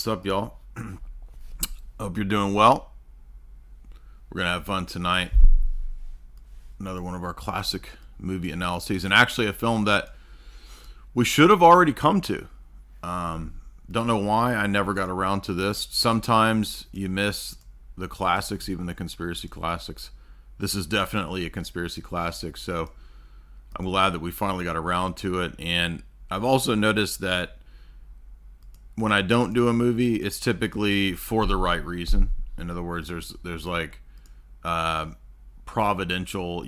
What's up, y'all? Hope you're doing well. We're going to have fun tonight. Another one of our classic movie analyses, and actually a film that we should have already come to. Don't know why I never got around to this. Sometimes you miss the classics, even the conspiracy classics. This is definitely a conspiracy classic, so I'm glad that we finally got around to it. And I've also noticed that when I don't do a movie, it's typically for the right reason. In other words, there's like providential,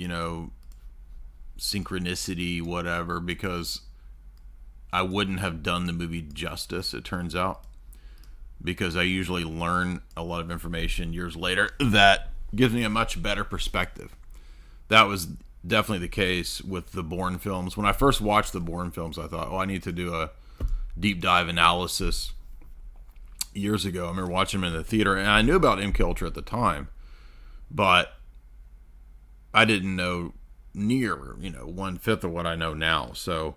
synchronicity, whatever, because I wouldn't have done the movie justice, it turns out, because I usually learn a lot of information years later that gives me a much better perspective. That was definitely the case with the Bourne films. When I first watched the Bourne films, I thought, I need to do a deep dive analysis years ago. I remember watching them in the theater, and I knew about Counterculture at the time, but I didn't know near, 1/5 of what I know now. So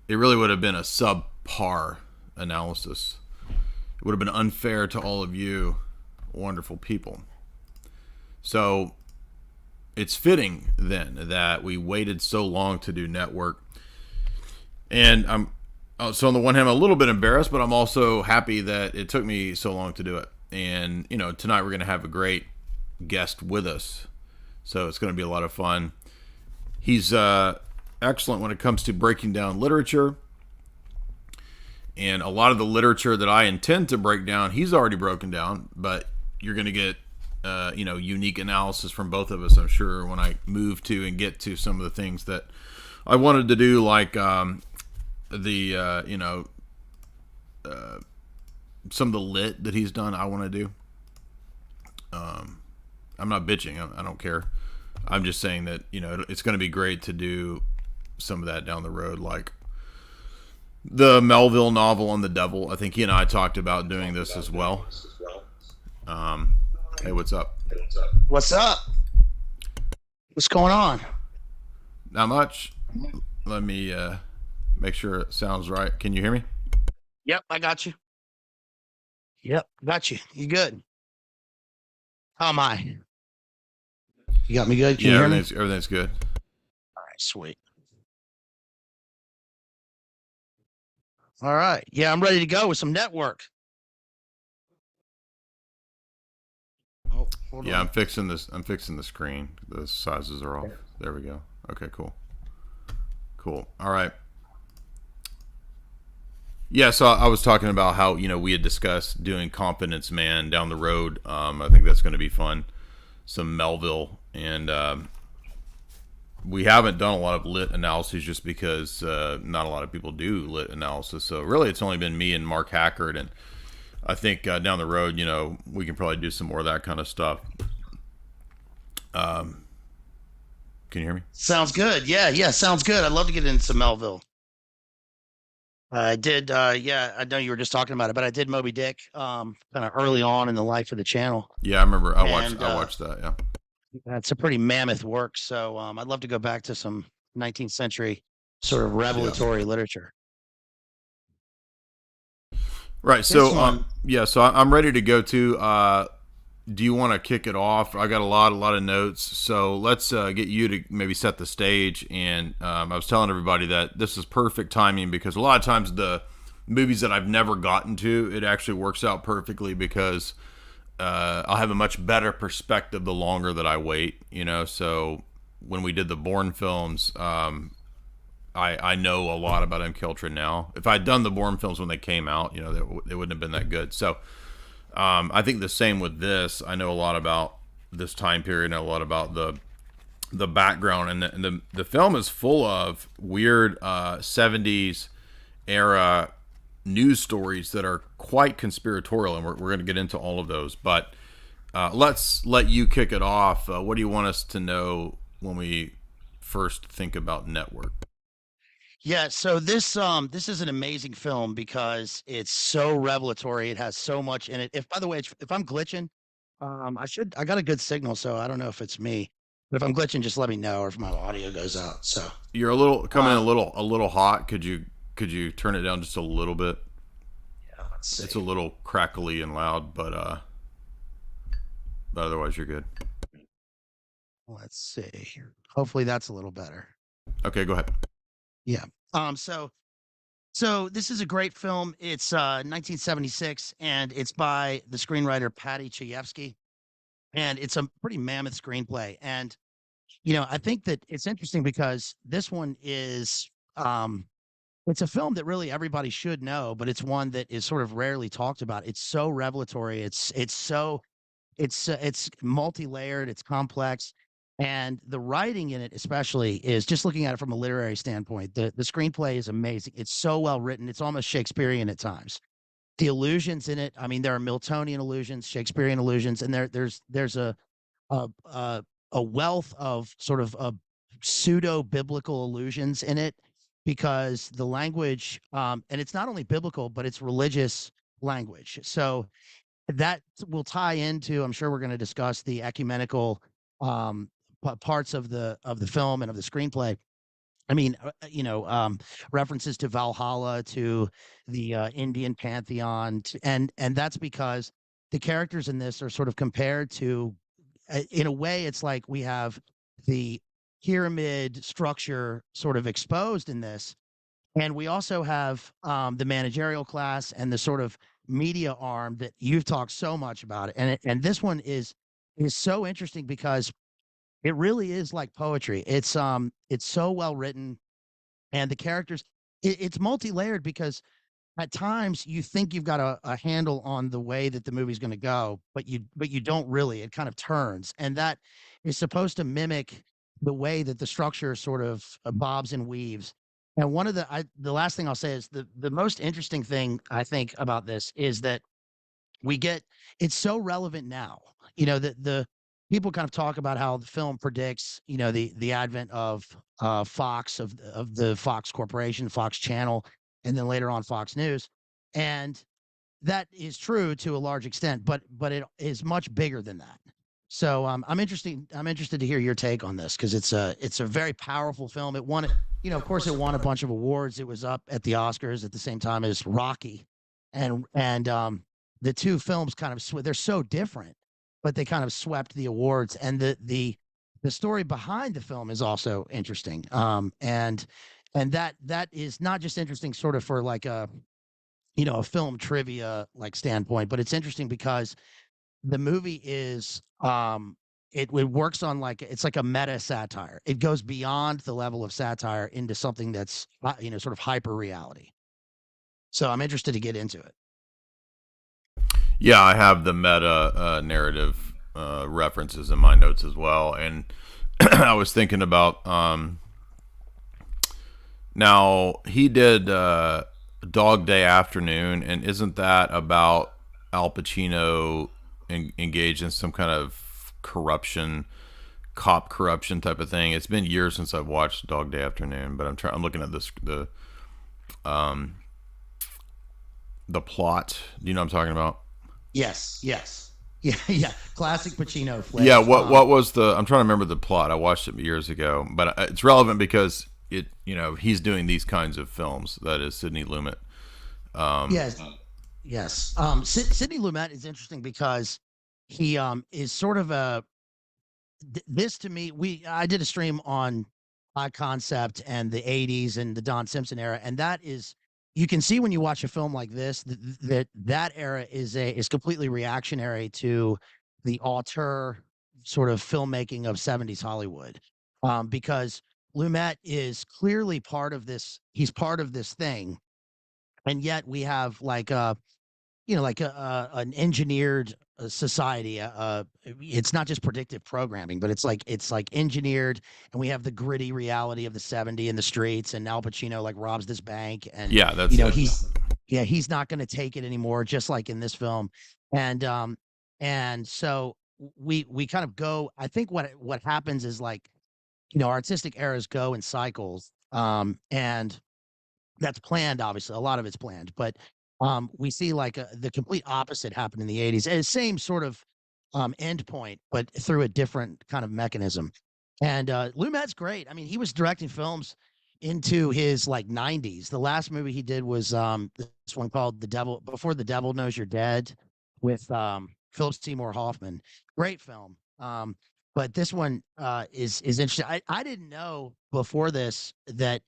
it really would have been a subpar analysis. It would have been unfair to all of you wonderful people. So it's fitting then that we waited so long to do Network. And so on the one hand, I'm a little bit embarrassed, but I'm also happy that it took me so long to do it. And, tonight we're going to have a great guest with us. So it's going to be a lot of fun. He's excellent when it comes to breaking down literature. And a lot of the literature that I intend to break down, he's already broken down. But you're going to get, unique analysis from both of us, I'm sure, when I move to and get to some of the things that I wanted to do, like some of the lit that he's done. I want to do. I'm not bitching. I don't care. I'm just saying that it's going to be great to do some of that down the road, like the Melville novel on the devil. I think he and I talked about doing this as well. Hey, what's up? What's up? What's going on? Not much. Let me make sure it sounds right. Can you hear me? Yep, I got you. Yep, got you. You good? How am I? You got me good? Can you hear me? Everything's good. All right, sweet. All right. Yeah, I'm ready to go with some Network. Oh, hold on. I'm fixing this. I'm fixing the screen. The sizes are off. There we go. Okay, cool. All right. Yeah, so I was talking about how, we had discussed doing Confidence Man down the road. I think that's going to be fun. Some Melville. And we haven't done a lot of lit analyses just because not a lot of people do lit analysis. So really it's only been me and Mark Hackard. And I think down the road, we can probably do some more of that kind of stuff. Can you hear me? Sounds good. Yeah, sounds good. I'd love to get into some Melville. I did, I know you were just talking about it, but I did Moby Dick kind of early on in the life of the channel. Yeah, I remember. I watched that, yeah. That's a pretty mammoth work, so I'd love to go back to some 19th century sort of revelatory literature. Right, so I'm ready to go to. Do you want to kick it off? I got a lot of notes, so let's get you to maybe set the stage. And I was telling everybody that this is perfect timing because a lot of times the movies that I've never gotten to, it actually works out perfectly because I'll have a much better perspective the longer that I wait. So when we did the Bourne films, I know a lot about Counterculture now. If I'd done the Bourne films when they came out, they wouldn't have been that good. So. I think the same with this. I know a lot about this time period and a lot about the background, and the film is full of weird 70s era news stories that are quite conspiratorial, and we're going to get into all of those. But let's let you kick it off. What do you want us to know when we first think about Network? Yeah, so this is an amazing film because it's so revelatory. It has so much in it. If by the way, if I'm glitching, I got a good signal, so I don't know if it's me. But if I'm glitching, just let me know, or if my audio goes out. So you're a little hot. Could you turn it down just a little bit? Yeah, Let's It's see. a little crackly and loud, but otherwise you're good. Let's see. Hopefully that's a little better. Okay, go ahead. Yeah. So this is a great film. It's 1976, and it's by the screenwriter Patty Chayefsky, and it's a pretty mammoth screenplay. And I think that it's interesting because this one is it's a film that really everybody should know, but it's one that is sort of rarely talked about. It's so revelatory. It's multi-layered, it's complex, and the writing in it especially is, just looking at it from a literary standpoint, the screenplay is amazing. It's so well written. It's almost Shakespearean at times. The illusions in it, I mean, there are Miltonian illusions, Shakespearean illusions, and there's a a, a wealth of sort of pseudo biblical illusions in it, because the language, and it's not only biblical, but it's religious language. So that will tie into, I'm sure we're going to discuss the ecumenical um parts of the film and of the screenplay. I mean, references to Valhalla, to the Indian pantheon, and that's because the characters in this are sort of compared to, in a way, it's like we have the pyramid structure sort of exposed in this, and we also have the managerial class and the sort of media arm that you've talked so much about. And this one is so interesting because it really is like poetry. It's so well written, and the characters, it's multi-layered, because at times you think you've got a handle on the way that the movie's going to go, but you don't really. It kind of turns, and that is supposed to mimic the way that the structure sort of bobs and weaves. And the last thing I'll say is, the most interesting thing I think about this is that we get it's so relevant now. The people kind of talk about how the film predicts, the advent of Fox, of the Fox Corporation, Fox Channel, and then later on Fox News. And that is true to a large extent, but it is much bigger than that. So I'm interested to hear your take on this, because it's a very powerful film. It won, of course, it won a bunch of awards. It was up at the Oscars at the same time as Rocky, and the two films kind of they're so different, but they kind of swept the awards. And the story behind the film is also interesting. And that is not just interesting sort of for like a film trivia like standpoint, but it's interesting because the movie is it works on, like, it's like a meta satire. It goes beyond the level of satire into something that's sort of hyper reality. So I'm interested to get into it. Yeah, I have the meta narrative references in my notes as well, and I was thinking about now he did Dog Day Afternoon, and isn't that about Al Pacino engaged in some kind of corruption, cop corruption type of thing? It's been years since I've watched Dog Day Afternoon, but I'm looking at this the plot. Do you know what I'm talking about? Yes, yes. Yeah, yeah. Classic Pacino Yeah. flick. What was the? I'm trying to remember the plot. I watched it years ago, but it's relevant because he's doing these kinds of films. That is Sidney Lumet. Yes, yes. Sidney Lumet is interesting because he is sort of this, to me, I did a stream on High Concept and the 80s and the Don Simpson era, and that is, you can see when you watch a film like this that era is completely reactionary to the auteur sort of filmmaking of 70s Hollywood. Because Lumet is clearly part of this. He's part of this thing, and yet we have like like an engineered society. It's not just predictive programming, but it's like engineered, and we have the gritty reality of the '70s in the streets. And Al Pacino like robs this bank, and Yeah, that's it. he's not going to take it anymore, just like in this film. And so we kind of go. I think what happens is, like, artistic eras go in cycles, and that's planned. Obviously, a lot of it's planned, but we see like the complete opposite happen in the '80s. And same sort of end point, but through a different kind of mechanism. And Lumet's great. I mean, he was directing films into his like 90s. The last movie he did was this one called The Devil Before the Devil Knows You're Dead with Philip Seymour Hoffman. Great film. But this one is interesting. I didn't know before this that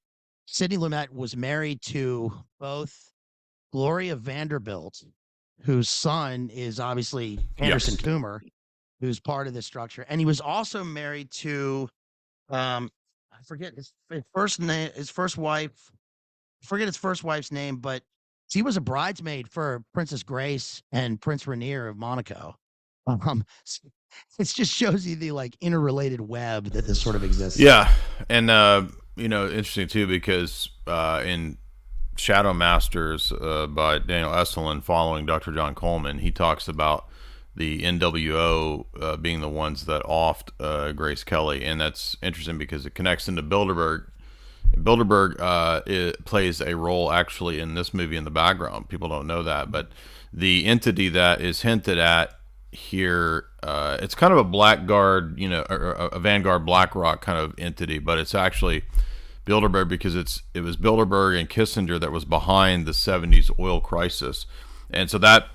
Sidney Lumet was married to both Gloria Vanderbilt, whose son is obviously Anderson Yes. Coomer, who's part of this structure, and he was also married to I forget his first name, his first wife. I forget his first wife's name, but she was a bridesmaid for Princess Grace and Prince Rainier of Monaco. S- it just shows you the like interrelated web that this sort of exists. Yeah, and interesting too because in Shadow Masters by Daniel Esselin, following Dr. John Coleman, he talks about the NWO being the ones that offed Grace Kelly, and that's interesting because it connects into Bilderberg. Bilderberg it plays a role actually in this movie in the background. People don't know that, but the entity that is hinted at here, it's kind of a Blackguard, or a Vanguard BlackRock kind of entity, but it's actually Bilderberg because it was Bilderberg and Kissinger that was behind the 70s oil crisis, and so that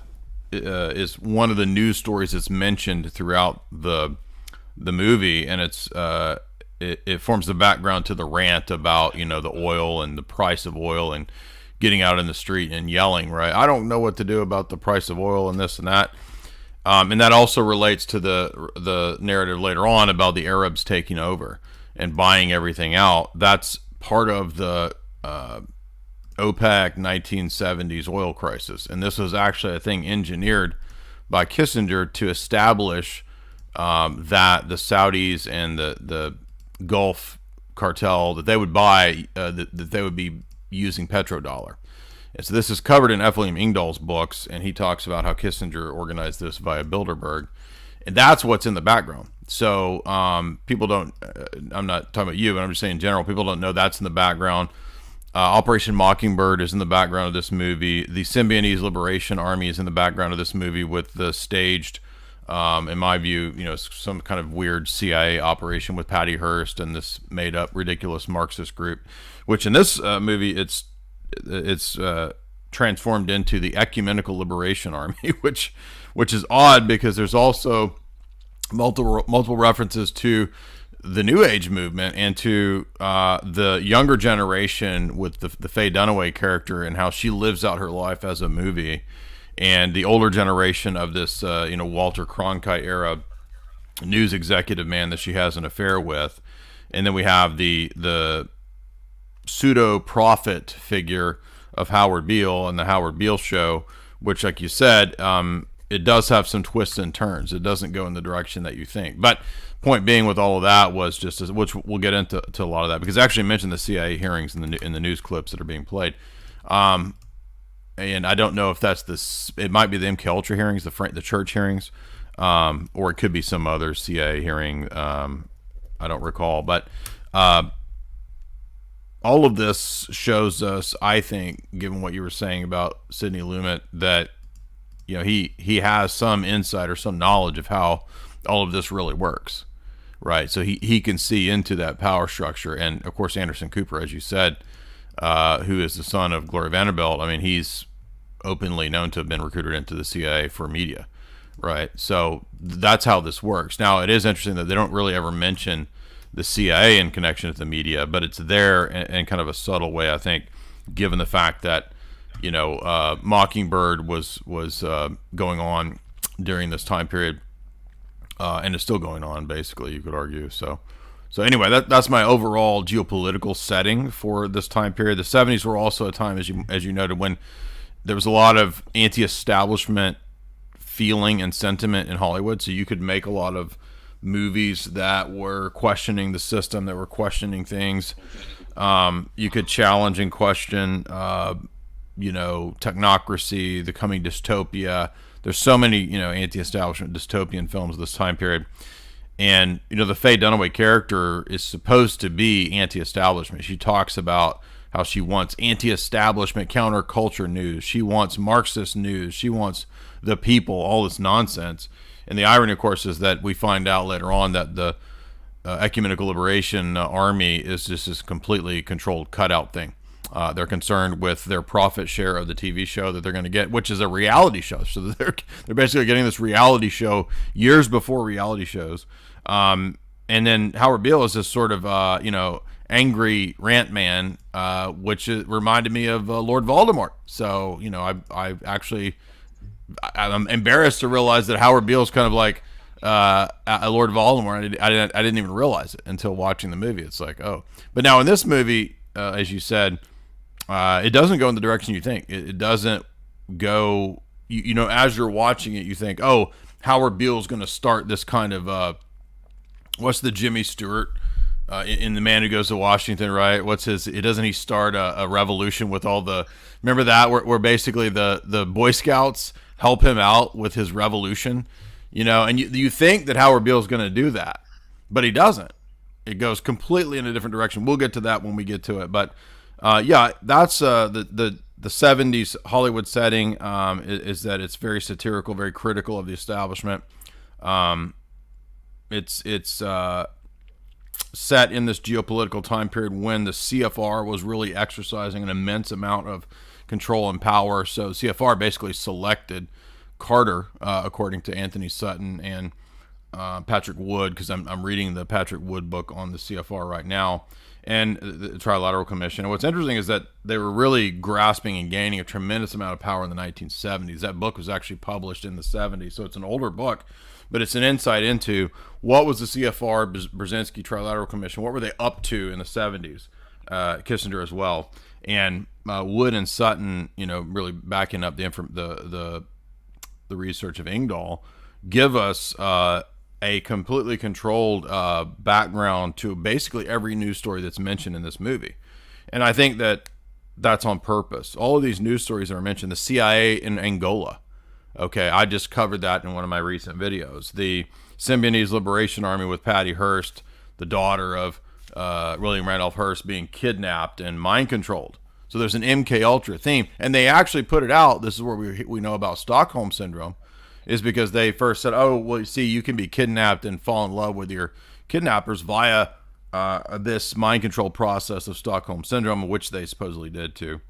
is one of the news stories that's mentioned throughout the movie, and it forms the background to the rant about the oil and the price of oil and getting out in the street and yelling, right? I don't know what to do about the price of oil and this and that. And that also relates to the narrative later on about the Arabs taking over and buying everything out. That's part of the OPEC 1970s oil crisis. And this was actually a thing engineered by Kissinger to establish that the Saudis and the Gulf cartel, that they would buy, that they would be using petrodollar. And so this is covered in Ephraim Ingdahl's books, and he talks about how Kissinger organized this via Bilderberg. And that's what's in the background. So people don't, I'm not talking about you, but I'm just saying in general, people don't know that's in the background. Operation Mockingbird is in the background of this movie. The Symbionese Liberation Army is in the background of this movie with the staged, in my view, some kind of weird CIA operation with Patty Hearst and this made-up ridiculous Marxist group, which in this movie it's transformed into the Ecumenical Liberation Army, which is odd because there's also multiple references to the New Age movement and to the younger generation with the Faye Dunaway character and how she lives out her life as a movie, and the older generation of this Walter Cronkite era news executive man that she has an affair with, and then we have the pseudo prophet figure of Howard Beale and the Howard Beale Show, which, like you said, it does have some twists and turns. It doesn't go in the direction that you think. But point being with all of that was just, which we'll get into a lot of that, because I actually mentioned the CIA hearings in the news clips that are being played. And I don't know if that's it might be the MK Ultra hearings, the church hearings, or it could be some other CIA hearing. I don't recall, but all of this shows us, I think, given what you were saying about Sidney Lumet, that he has some insight or some knowledge of how all of this really works, right? So he can see into that power structure, and of course Anderson Cooper, as you said, who is the son of Gloria Vanderbilt. I mean, he's openly known to have been recruited into the CIA for media, right? So that's how this works. Now, it is interesting that they don't really ever mention the CIA in connection to the media, but it's there in kind of a subtle way, I think, given the fact that Mockingbird was going on during this time period, and it's still going on, basically, you could argue. So anyway, that's my overall geopolitical setting for this time period. The 70s were also a time, as you noted, when there was a lot of anti-establishment feeling and sentiment in Hollywood. So you could make a lot of movies that were questioning the system, that were questioning things. You could challenge and question, technocracy, the coming dystopia. There's so many, anti-establishment dystopian films this time period. And, the Faye Dunaway character is supposed to be anti-establishment. She talks about how she wants anti-establishment counterculture news. She wants Marxist news. She wants the people, all this nonsense. And the irony, of course, is that we find out later on that ecumenical liberation army is just this completely controlled cutout thing. They're concerned with their profit share of the TV show that they're going to get, which is a reality show. So they're basically getting this reality show years before reality shows. And then Howard Beale is this sort of angry rant man, which reminded me of Lord Voldemort. So I actually I'm embarrassed to realize that Howard Beale is kind of like a Lord Voldemort. I didn't even realize it until watching the movie. It's like, oh, but now in this movie, as you said, it doesn't go in the direction you think. It doesn't go. As you're watching it, you think, oh, Howard Beale's going to start this kind of what's the Jimmy Stewart in The Man Who Goes to Washington, right? Doesn't he start a revolution with all the, remember that where basically the Boy Scouts help him out with his revolution, and you think that Howard Beale's going to do that, but he doesn't. It goes completely in a different direction. We'll get to that when we get to it, but that's the 70s Hollywood setting, is that it's very satirical, very critical of the establishment. It's set in this geopolitical time period when the CFR was really exercising an immense amount of control and power. So CFR basically selected Carter, according to Anthony Sutton and Patrick Wood, because I'm reading the Patrick Wood book on the CFR right now, and the Trilateral Commission. And what's interesting is that they were really grasping and gaining a tremendous amount of power in the 1970s. That book was actually published in the 70s, so it's an older book, but it's an insight into what was the CFR, Brzezinski Trilateral Commission, what were they up to in the 70s, Kissinger as well, and Wood and Sutton, really backing up the research of Ingdahl, give us a completely controlled background to basically every news story that's mentioned in this movie. And I think that that's on purpose. All of these news stories that are mentioned, the CIA in Angola, okay, I just covered that in one of my recent videos. The Symbionese Liberation Army with Patty Hearst, the daughter of William Randolph Hearst, being kidnapped and mind controlled. So there's an MK Ultra theme, and they actually put it out. This is where we know about Stockholm Syndrome, is because they first said, oh, well, you see, you can be kidnapped and fall in love with your kidnappers via this mind control process of Stockholm Syndrome, which they supposedly did to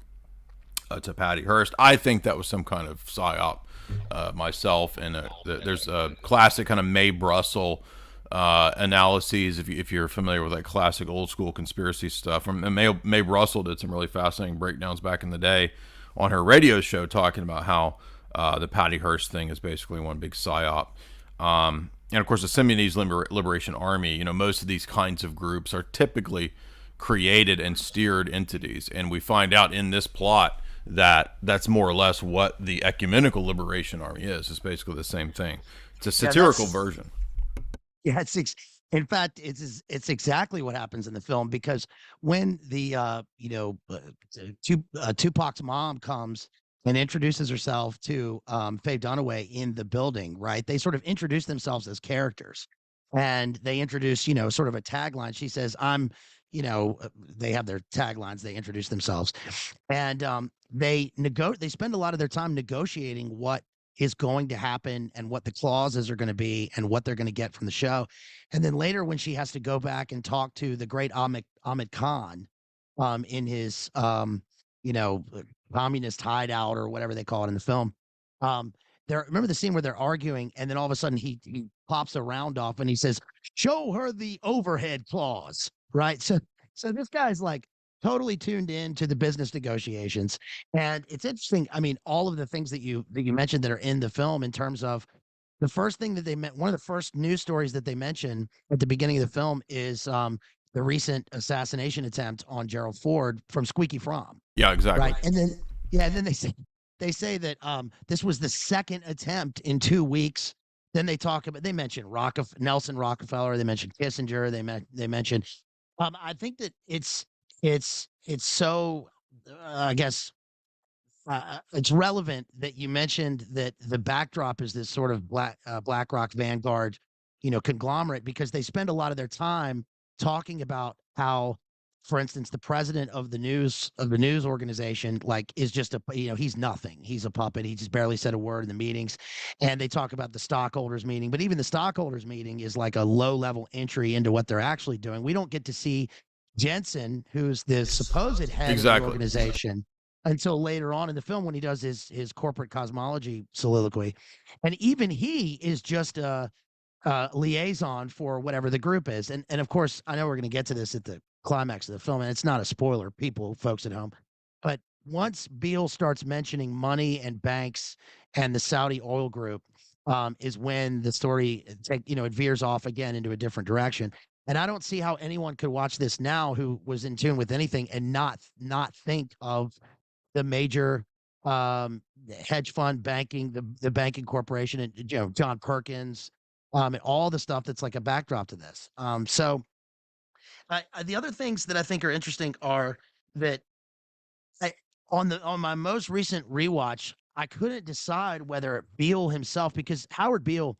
Patty Hearst. I think that was some kind of psyop myself, and there's a classic kind of Mae Brussel analyses, if you're familiar with like classic old school conspiracy stuff. And Mae Brussel did some really fascinating breakdowns back in the day on her radio show, talking about how the Patty Hearst thing is basically one big psyop. And of course, the Symbionese Liberation Army, most of these kinds of groups are typically created and steered entities. And we find out in this plot that that's more or less what the Ecumenical Liberation Army is. It's basically the same thing. It's a satirical version. Yeah, in fact, it's exactly what happens in the film, because when the Tupac's mom comes and introduces herself to Faye Dunaway in the building, right? They sort of introduce themselves as characters, and they introduce, sort of a tagline. She says, they have their taglines, they introduce themselves, and they spend a lot of their time negotiating what is going to happen and what the clauses are going to be and what they're going to get from the show. And then later, when she has to go back and talk to the great Ahmed Khan in his communist hideout or whatever they call it in the film, remember the scene where they're arguing, and then all of a sudden he pops a round off and he says, show her the overhead clause, right? So this guy's like totally tuned in to the business negotiations. And it's interesting. I mean, all of the things that you mentioned that are in the film, in terms of the first thing that they meant, one of the first news stories that they mention at the beginning of the film is the recent assassination attempt on Gerald Ford from Squeaky Fromm. Yeah, exactly. Right. And then they say that this was the second attempt in 2 weeks. Then they mention Nelson Rockefeller, they mentioned Kissinger, they mentioned I think that it's so I guess it's relevant that you mentioned that the backdrop is this sort of BlackRock Vanguard, conglomerate, because they spend a lot of their time talking about how for instance, the president of the news organization, like, is just a, he's nothing. He's a puppet. He just barely said a word in the meetings. And they talk about the stockholders meeting, but even the stockholders meeting is like a low level entry into what they're actually doing. We don't get to see Jensen, who's the supposed head of the Exactly. organization, until later on in the film when he does his corporate cosmology soliloquy. And even he is just a liaison for whatever the group is. And of course, I know we're going to get to this at the climax of the film, and it's not a spoiler, people, folks at home. But once Beale starts mentioning money and banks and the Saudi oil group, is when the story it veers off again into a different direction. And I don't see how anyone could watch this now who was in tune with anything and not think of the major hedge fund banking, the banking corporation, and John Perkins, and all the stuff that's like a backdrop to this. The other things that I think are interesting are that I, on my most recent rewatch, I couldn't decide whether Beale himself, because Howard Beale,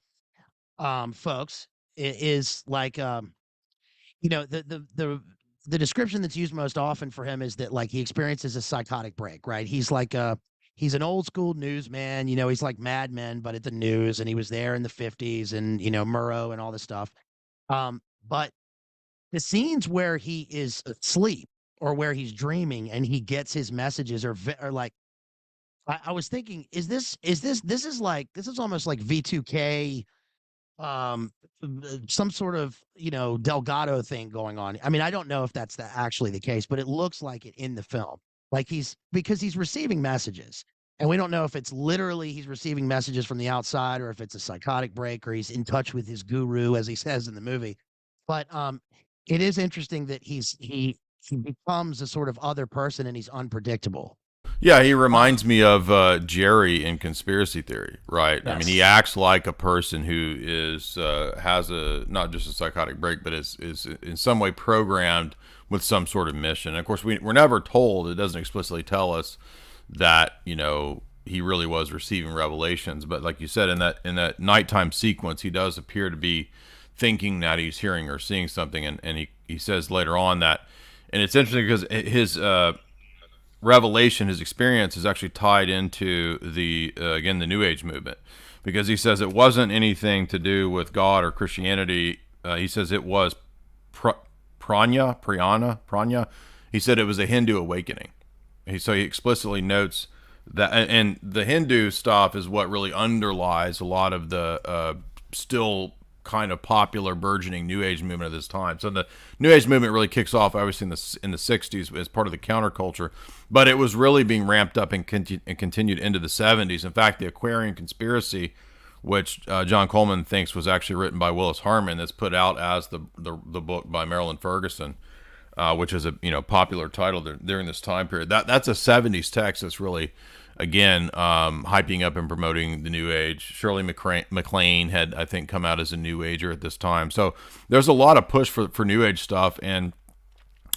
folks, is like the description that's used most often for him is that, like, he experiences a psychotic break, right? He's an old school newsman, he's like Mad Men, but at the news, and he was there in the 50s and, Murrow and all this stuff. But the scenes where he is asleep or where he's dreaming and he gets his messages are like, I was thinking, this is almost like V2K, um some sort of Delgado thing going on. I mean, I don't know if that's actually the case, but it looks like it in the film, like because he's receiving messages, and we don't know if it's literally he's receiving messages from the outside or if it's a psychotic break or he's in touch with his guru, as he says in the movie. But it is interesting that he becomes a sort of other person, and he's unpredictable. Yeah, he reminds me of Jerry in Conspiracy Theory, right? I mean, he Yes. acts like a person who is has a not just a psychotic break, but is in some way programmed with some sort of mission. And of course, we're never told. It doesn't explicitly tell us that he really was receiving revelations. But like you said, in that nighttime sequence, he does appear to be thinking that he's hearing or seeing something, and he says later on that, and it's interesting because his revelation, his experience, is actually tied into the again the New Age movement, because he says it wasn't anything to do with God or Christianity. He says it was prana. He said it was a Hindu awakening. So he explicitly notes that, and the Hindu stuff is what really underlies a lot of the still kind of popular burgeoning New Age movement of this time. So the New Age movement really kicks off obviously in the 60s as part of the counterculture, but it was really being ramped up and continued into the 70s. In fact, the Aquarian Conspiracy, which John Coleman thinks was actually written by Willis Harman, that's put out as the book by Marilyn Ferguson, which is a popular title during this time period. That's a 70s text that's really, again, hyping up and promoting the New Age. Shirley MacLaine had, I think, come out as a New Ager at this time. So there's a lot of push for New Age stuff, and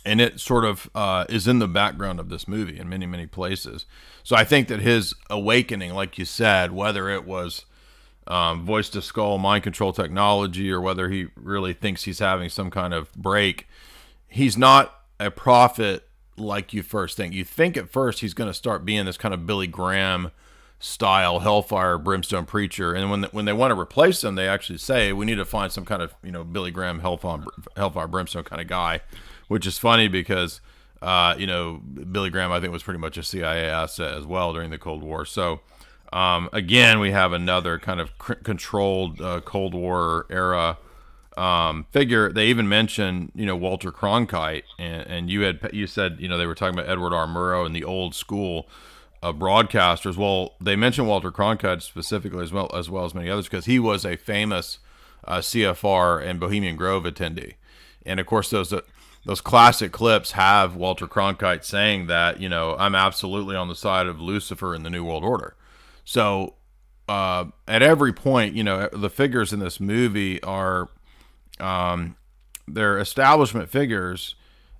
it sort of is in the background of this movie in many places. So I think that his awakening, like you said, whether it was voice to skull, mind control technology, or whether he really thinks he's having some kind of break, he's not a prophet like you first think. You think at first he's going to start being this kind of Billy Graham style hellfire brimstone preacher, and when they want to replace him, they actually say we need to find some kind of Billy Graham hellfire brimstone kind of guy, which is funny because Billy Graham, I think, was pretty much a CIA asset as well during the Cold War. So again, we have another kind of controlled Cold War era figure. They even mention Walter Cronkite, and you said they were talking about Edward R. Murrow and the old school broadcasters. Well, they mentioned Walter Cronkite specifically as well as many others, because he was a famous CFR and Bohemian Grove attendee, and of course those classic clips have Walter Cronkite saying that I'm absolutely on the side of Lucifer in the New World Order. So at every point, the figures in this movie are they're establishment figures,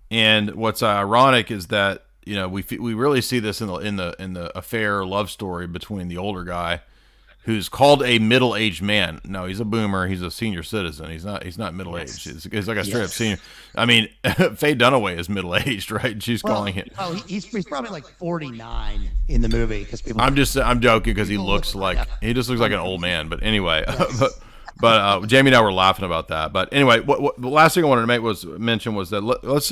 and what's ironic is that we really see this in the affair love story between the older guy who's called a middle-aged man. No, he's a boomer. He's a senior citizen. He's not. He's not middle-aged. Yes. He's like a straight up Yes. senior. I mean, Faye Dunaway is middle-aged, right? She's calling him. Well, he's probably like 49 in the movie because people. I'm joking because he People looks look- like yeah. he just looks like an old man. But anyway, Yes. but Jamie and I were laughing about that. But anyway, what the last thing I wanted to mention was that let's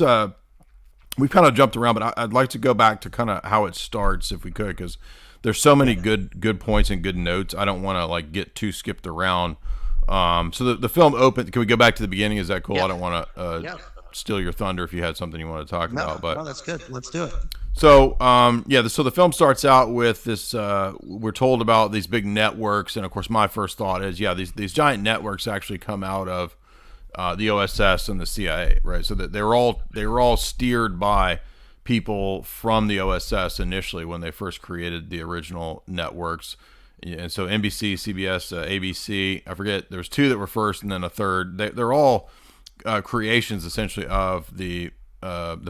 we've kind of jumped around, but I'd like to go back to kind of how it starts if we could, because there's so many good points and good notes. I don't want to like get too skipped around. So the film opened. Can we go back to the beginning? Is that cool? Yeah. I don't want to Yeah. steal your thunder if you had something you want to talk about. But No, that's good. Let's do it. so so the film starts out with this. We're told about these big networks, and of course, my first thought is, these giant networks actually come out of the OSS and the CIA, right? So that they were all steered by people from the OSS initially when they first created the original networks. And so NBC, CBS, ABC, I forget, there was two that were first and then a third. They're all creations essentially of the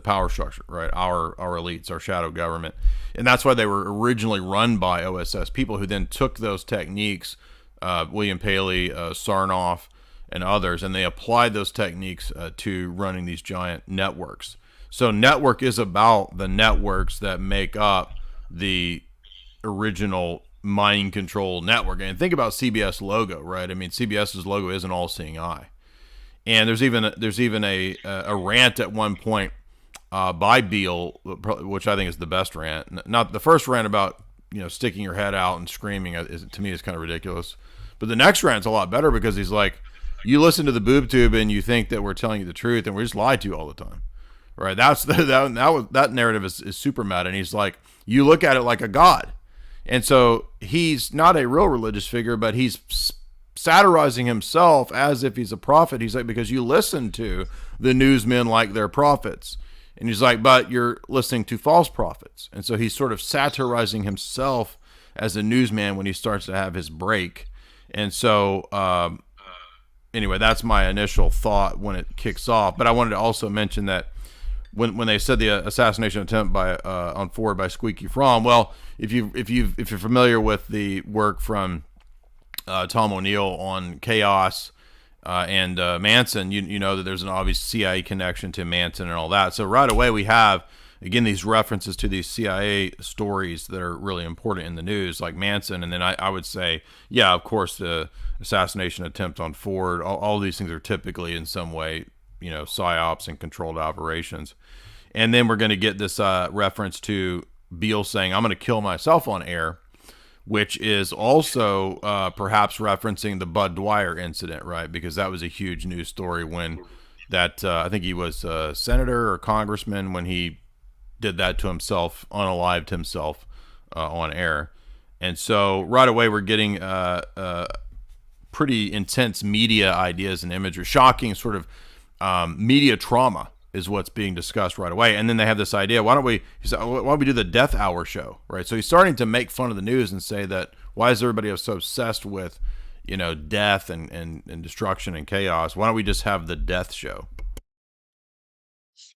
power structure, right? Our elites, our shadow government. And that's why they were originally run by OSS people who then took those techniques, William Paley, Sarnoff, and others, and they applied those techniques to running these giant networks. So network is about the networks that make up the original mind control network. And think about CBS logo, right? I mean, CBS's logo is an all-seeing eye. And there's even a rant at one point by Beale, which I think is the best rant. Not the first rant about sticking your head out and screaming, to me is kind of ridiculous. But the next rant's a lot better because he's like, you listen to the boob tube and you think that we're telling you the truth, and we're just lied to you all the time, right? That narrative is super meta, and he's like, you look at it like a god, and so he's not a real religious figure, but he's satirizing himself as if he's a prophet. He's like, because you listen to the newsmen like they're prophets, and he's like, but you're listening to false prophets, and so he's sort of satirizing himself as a newsman when he starts to have his break, and so. Anyway, that's my initial thought when it kicks off. But I wanted to also mention that when they said the assassination attempt on Ford by Squeaky Fromm, well, if you're familiar with the work from Tom O'Neill on Chaos and Manson, you know that there's an obvious CIA connection to Manson and all that. So right away we have, again, these references to these CIA stories that are really important in the news, like Manson. And then I would say, yeah, of course, the assassination attempt on Ford, all these things are typically in some way, psyops and controlled operations. And then we're going to get this reference to Beale saying, I'm going to kill myself on air, which is also perhaps referencing the Bud Dwyer incident, right? Because that was a huge news story when that, I think he was a senator or congressman when he did that to himself, unalived himself on air. And so right away we're getting pretty intense media ideas and imagery, shocking sort of media trauma is what's being discussed right away. And then they have this idea, why don't we do the Death Hour show, right? So he's starting to make fun of the news and say that, why is everybody so obsessed with, death and destruction and chaos? Why don't we just have the death show?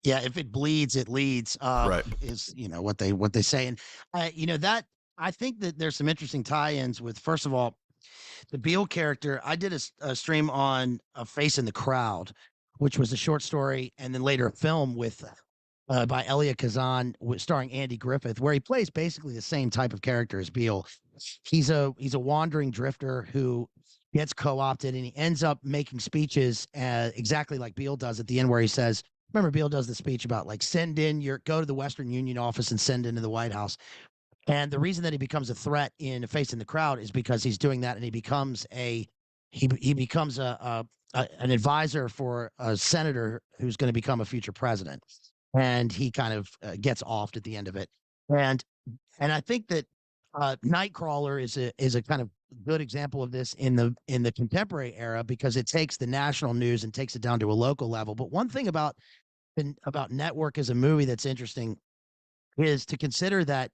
Yeah, if it bleeds, it leads. Right. Is what they say, and that I think that there's some interesting tie-ins with, first of all, the Beale character. I did a stream on A Face in the Crowd, which was a short story and then later a film with by Elia Kazan starring Andy Griffith, where he plays basically the same type of character as Beale. He's a wandering drifter who gets co-opted, and he ends up making speeches exactly like Beale does at the end, where he says, remember, Beale does the speech about like go to the Western Union office and send into the White House. And the reason that he becomes a threat in A Face in the Crowd is because he's doing that, and he becomes an advisor for a senator who's going to become a future president, and he kind of gets offed at the end of it. And I think that Nightcrawler is a kind of good example of this in the contemporary era, because it takes the national news and takes it down to a local level. But one thing about Network as a movie that's interesting is to consider that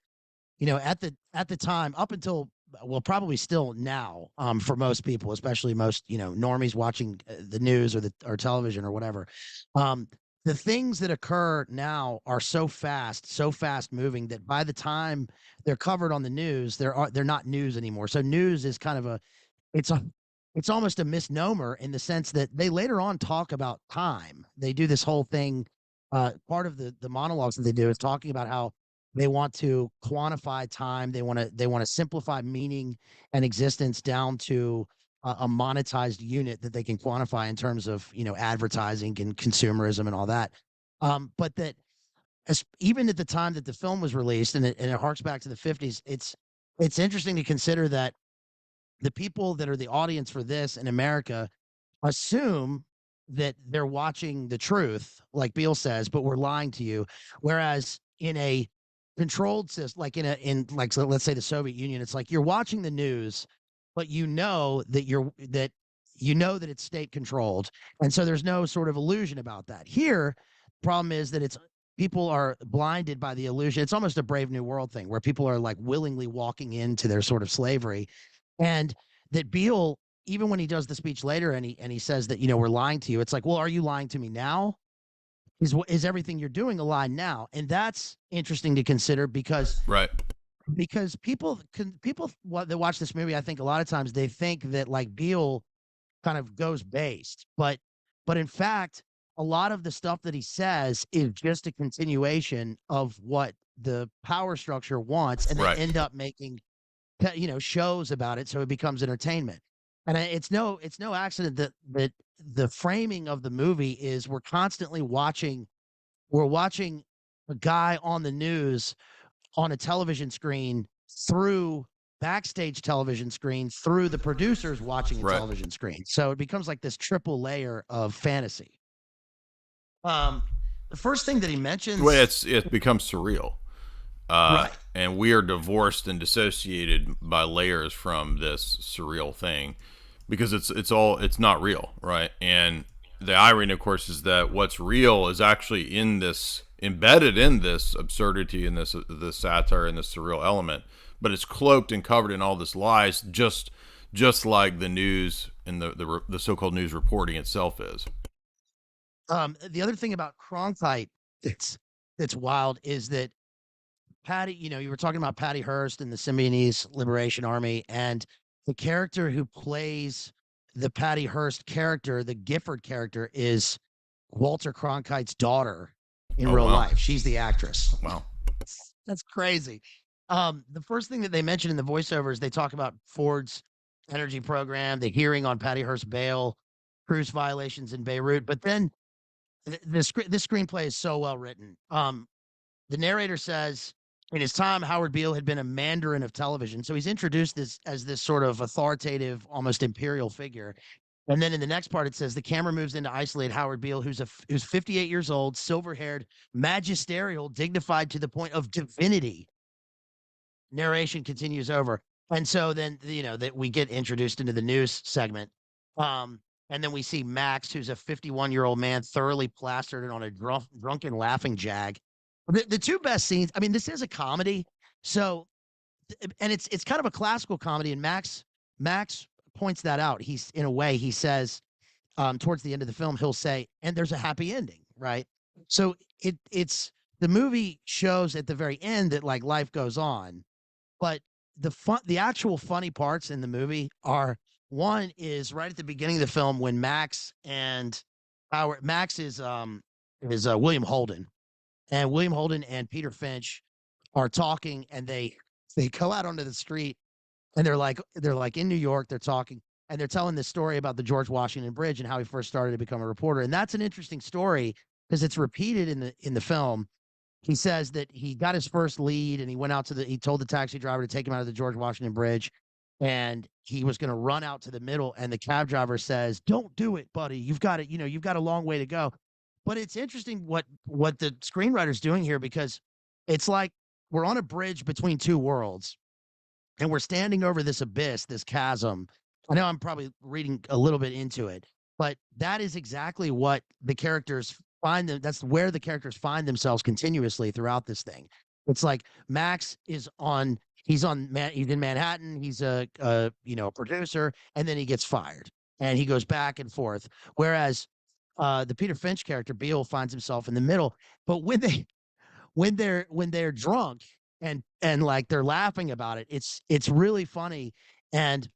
at the time, up until, well, probably still now, for most people, especially most normies watching the news or television or whatever, the things that occur now are so fast moving that by the time they're covered on the news, they're not news anymore. So news is kind of a it's a it's almost a misnomer in the sense that they later on talk about time. They do this whole thing. Part of the monologues that they do is talking about how they want to quantify time. They want to simplify meaning and existence down to a monetized unit that they can quantify in terms of advertising and consumerism and all that. But that even at the time that the film was released, and it harks back to the 50s, it's interesting to consider that the people that are the audience for this in America assume that they're watching the truth, like Beale says, but we're lying to you. Whereas in a controlled system, like in like so let's say the Soviet Union, it's like you're watching the news, but you know that it's state controlled, and so there's no sort of illusion about that. Here, problem is that it's people are blinded by the illusion. It's almost a Brave New World thing where people are like willingly walking into their sort of slavery, and that Beale, even when he does the speech later and he says that we're lying to you, it's like, well, are you lying to me now? Is everything you're doing a lie now? And that's interesting to consider because Right. people that watch this movie, I think a lot of times they think that like Beale kind of goes based, but in fact, a lot of the stuff that he says is just a continuation of what the power structure wants, and they Right. end up making shows about it, so it becomes entertainment. And it's no accident that the framing of the movie is we're watching a guy on the news on a television screen through backstage television screen through the producers watching a Right. television screen. So it becomes like this triple layer of fantasy. Um, the first thing that he Well, mentions, it becomes surreal. right? And we are divorced and dissociated by layers from this surreal thing because it's not real, right? And the irony, of course, is that what's real is actually in this embedded in this absurdity and this satire and this surreal element, but it's cloaked and covered in all this lies, just like the news and the so-called news reporting itself is. The other thing about Cronkite that's wild is that Patty, you were talking about Patty Hearst and the Symbionese Liberation Army, and the character who plays the Patty Hearst character, the Gifford character, is Walter Cronkite's daughter in Oh real wow, life. She's the actress. wow, That's crazy. The first thing that they mention in the voiceovers, they talk about Ford's energy program, the hearing on Patty Hearst bail, cruise violations in Beirut, but then this screenplay is so well written. The narrator says, in his time, Howard Beale had been a mandarin of television. So he's introduced as this sort of authoritative, almost imperial figure. And then in the next part, it says the camera moves in to isolate Howard Beale, who's 58 years old, silver-haired, magisterial, dignified to the point of divinity. Narration continues over. And so then, that we get introduced into the news segment. And then we see Max, who's a 51-year-old man, thoroughly plastered on a drunken laughing jag. The two best scenes, I mean, this is a comedy. So, and it's kind of a classical comedy. And Max points that out. He's, in a way, he says, towards the end of the film, he'll say, and there's a happy ending, right? So it's the movie shows at the very end that like life goes on, but the actual funny parts in the movie are, one is right at the beginning of the film when Max is William Holden, and William Holden and Peter Finch are talking, and they go out onto the street, and they're like in New York, they're talking, and they're telling this story about the George Washington Bridge and how he first started to become a reporter. And that's an interesting story because it's repeated in the film. He says that he got his first lead and he told the taxi driver to take him out of the George Washington Bridge, and he was going to run out to the middle, and the cab driver says, "Don't do it, buddy. You've got it, you've got a long way to go." But it's interesting what the screenwriter's doing here, because it's like we're on a bridge between two worlds, and we're standing over this abyss, this chasm. I know I'm probably reading a little bit into it, but that is exactly what the characters that's where the characters find themselves continuously throughout this thing. It's like Max he's in Manhattan, he's a producer, and then he gets fired and he goes back and forth. Whereas the Peter Finch character Beale finds himself in the middle. But when they're drunk and like they're laughing about it, it's really funny. And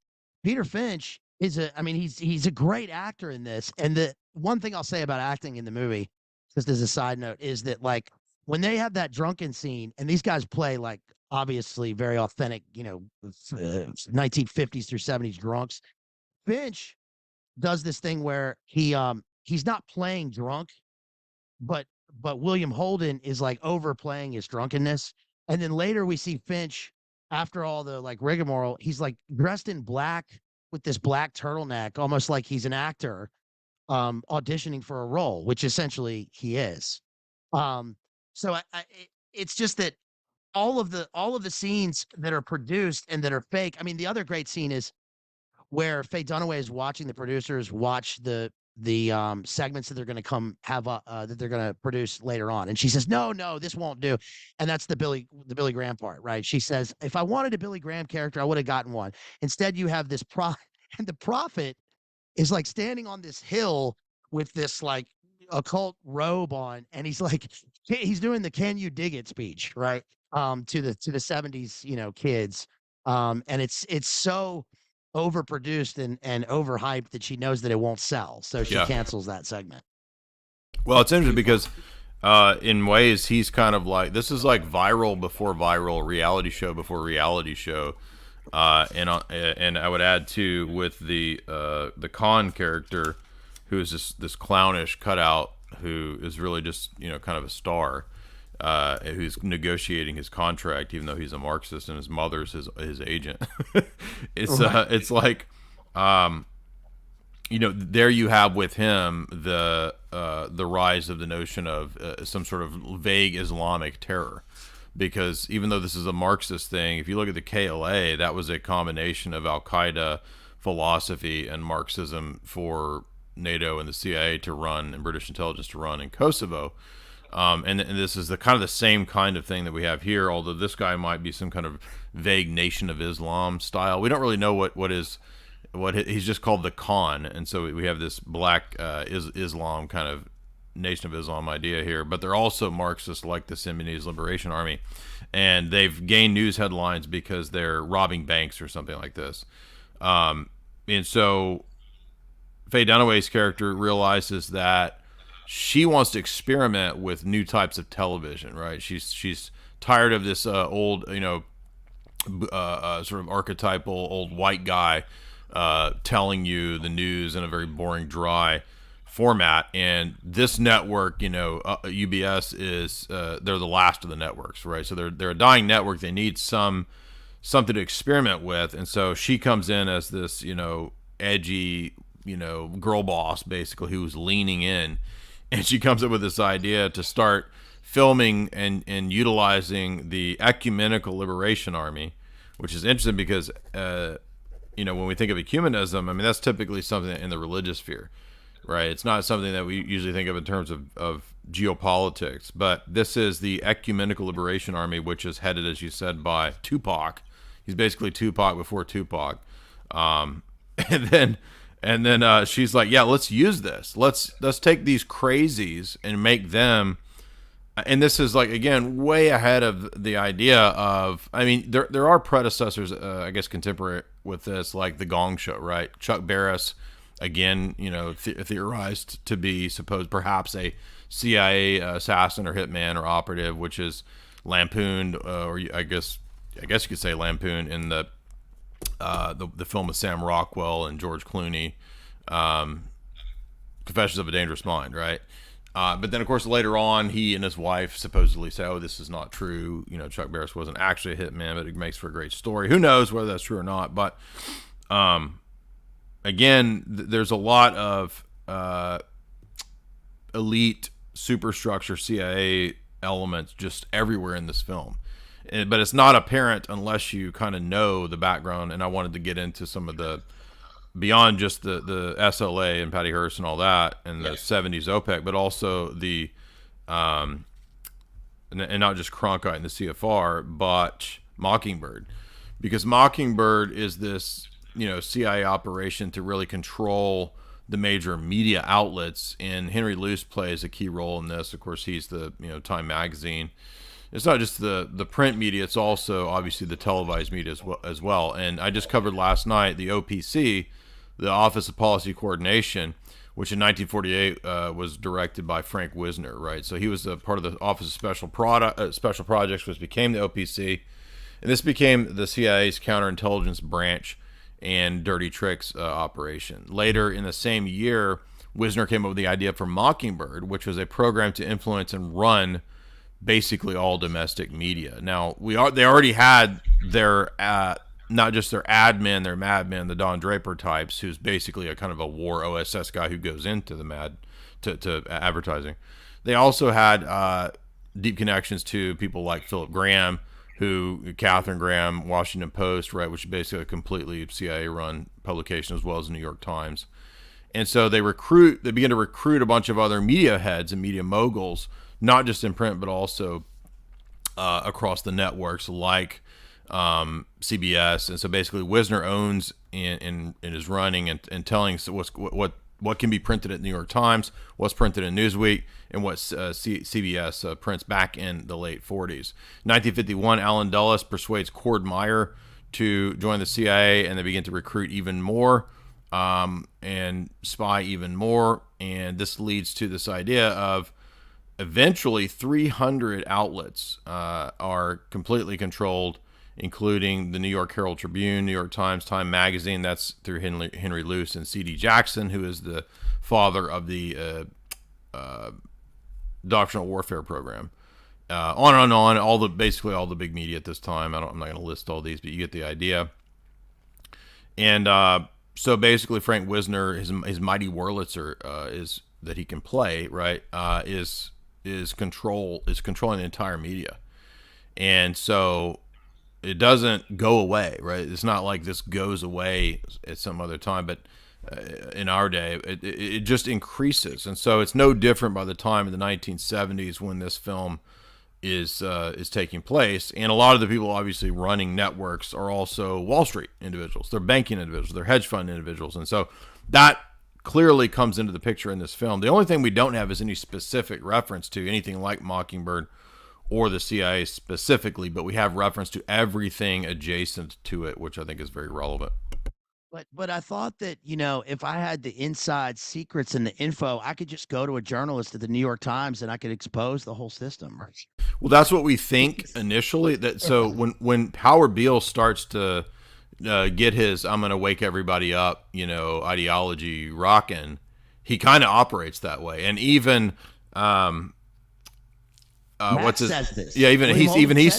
Peter Finch is I mean, he's a great actor in this. And the one thing I'll say about acting in the movie, just as a side note, is that like when they have that drunken scene and these guys play like obviously very authentic, 1950s through 70s drunks. Finch does this thing where he's not playing drunk, but William Holden is like overplaying his drunkenness. And then later we see Finch after all the like rigmarole, he's like dressed in black with this black turtleneck, almost like he's an actor auditioning for a role, which essentially he is. Um, so it's just that all of the scenes that are produced and that are fake. I mean, the other great scene is where Faye Dunaway is watching the producers watch the segments that they're going to come have that they're going to produce later on, and she says, "No, this won't do," and that's the Billy Graham part, right? She says, "If I wanted a Billy Graham character, I would have gotten one. Instead, you have this and the prophet is like standing on this hill with this like occult robe on, and he's like he's doing the "Can you dig it" speech, right? To the 70s, kids. And it's so overproduced and overhyped that she knows that it won't sell, so she Yeah. cancels that segment. Well, it's interesting because in ways he's kind of like, this is like viral before viral, reality show before reality show. And I would add too with the Khan character, who is this clownish cutout who is really just kind of a star, who's negotiating his contract even though he's a Marxist and his mother's his agent. It's like there you have with him the rise of the notion of some sort of vague Islamic terror. Because even though this is a Marxist thing, if you look at the KLA, that was a combination of Al Qaeda philosophy and Marxism for NATO and the CIA to run and British intelligence to run in Kosovo. And this is the kind of the same kind of thing that we have here, although this guy might be some kind of vague Nation of Islam style. We don't really know what he's just called the Khan, and so we have this black Islam kind of Nation of Islam idea here, but they're also Marxists like the Symbionese Liberation Army, and they've gained news headlines because they're robbing banks or something like this. And so Faye Dunaway's character realizes that she wants to experiment with new types of television, right? She's tired of this old, sort of archetypal old white guy telling you the news in a very boring, dry format. And this network, UBS is they're the last of the networks, right? So they're a dying network. They need something to experiment with, and so she comes in as this edgy girl boss basically who's leaning in, and she comes up with this idea to start filming and utilizing the Ecumenical Liberation Army, which is interesting because when we think of ecumenism, I mean that's typically something in the religious sphere. Right, it's not something that we usually think of in terms of geopolitics, but this is the Ecumenical Liberation Army, which is headed, as you said, by Tupac. He's basically Tupac before Tupac, and then she's like, "Yeah, let's use this. Let's take these crazies and make them." And this is like again way ahead of the idea of. I mean, there are predecessors, I guess, contemporary with this, like the Gong Show, right? Chuck Barris. Again, theorized to be perhaps a CIA assassin or hitman or operative, which is lampooned, or I guess you could say lampooned in the film with Sam Rockwell and George Clooney, Confessions of a Dangerous Mind, right? But then, of course, later on, he and his wife supposedly say, "Oh, this is not true. Chuck Barris wasn't actually a hitman," but it makes for a great story. Who knows whether that's true or not? But again, there's a lot of elite superstructure CIA elements just everywhere in this film. But it's not apparent unless you kind of know the background. And I wanted to get into some of the, beyond just the SLA and Patty Hearst and all that, and the 70s OPEC, but also the, and not just Cronkite and the CFR, but Mockingbird. Because Mockingbird is this, CIA operation to really control the major media outlets, and Henry Luce plays a key role in this. Of course, he's the Time Magazine. It's not just the print media; it's also obviously the televised media as well. And I just covered last night the OPC, the Office of Policy Coordination, which in 1948 was directed by Frank Wisner, right? So he was a part of the Office of Special Projects, which became the OPC, and this became the CIA's counterintelligence branch and dirty tricks operation. Later in the same year, Wisner came up with the idea for Mockingbird, which was a program to influence and run basically all domestic media. Now they already had their not just their admin, their madman, the Don Draper types, who's basically a kind of a war OSS guy who goes into the to advertising. They also had deep connections to people like Philip Graham, Catherine Graham, Washington Post, right, which is basically a completely CIA-run publication, as well as the New York Times. And so they begin to recruit a bunch of other media heads and media moguls, not just in print, but also across the networks like CBS. And so basically Wisner owns and is running and telling us what can be printed at New York Times, what's printed in Newsweek, and what CBS prints back in the late 40s. 1951, Allen Dulles persuades Cord Meyer to join the CIA, and they begin to recruit even more and spy even more. And this leads to this idea of eventually 300 outlets are completely controlled, including the New York Herald Tribune, New York Times, Time Magazine. That's through Henry Luce and C.D. Jackson, who is the father of the doctrinal warfare program. On and on, basically all the big media at this time. I'm not going to list all these, but you get the idea. And so basically, Frank Wisner, his mighty Wurlitzer is that he can play, right? Is controlling the entire media, and so it doesn't go away, right? It's not like this goes away at some other time, but in our day, it just increases. And so it's no different by the time in the 1970s when this film is taking place. And a lot of the people obviously running networks are also Wall Street individuals. They're banking individuals. They're hedge fund individuals. And so that clearly comes into the picture in this film. The only thing we don't have is any specific reference to anything like Mockingbird or the CIA specifically, but we have reference to everything adjacent to it, which I think is very relevant. But I thought that, if I had the inside secrets and the info, I could just go to a journalist at the New York Times and I could expose the whole system. Well, that's what we think initially. So when Howard Beale starts to get his "I'm going to wake everybody up," ideology rocking, he kind of operates that way. And even says this. Yeah, he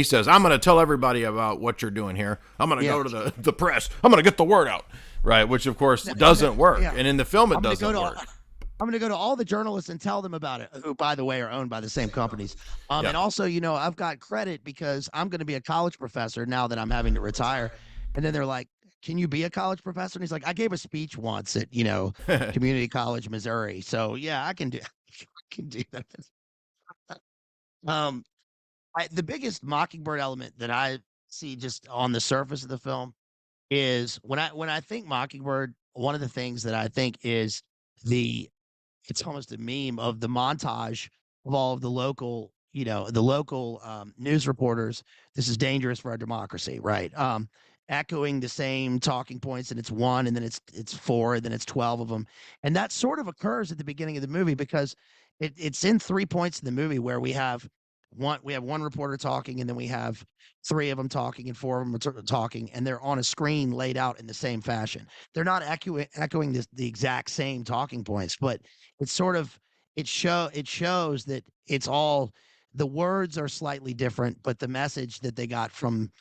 says, "I'm going to tell everybody about what you're doing here. I'm going to go to the press. I'm going to get the word out." Right, which of course doesn't work. Yeah. And in the film, it doesn't work. I'm going to go to all the journalists and tell them about it, who, by the way, are owned by the same companies. And also, I've got credit because I'm going to be a college professor now that I'm having to retire. And then they're like, "Can you be a college professor?" And he's like, "I gave a speech once at, Community College, Missouri. So yeah, I can do that." The biggest Mockingbird element that I see just on the surface of the film is when I think Mockingbird, one of the things that I think is it's almost a meme of the montage of all of the local, news reporters. This is dangerous for our democracy, right? Echoing the same talking points, and it's one, and then it's four, and then it's 12 of them, and that sort of occurs at the beginning of the movie because it's in 3 points in the movie where we have one reporter talking, and then we have 3 of them talking, and 4 of them are talking, and they're on a screen laid out in the same fashion. They're not echoing the exact same talking points, but it's sort of it shows that it's all the words are slightly different, but the message that they got from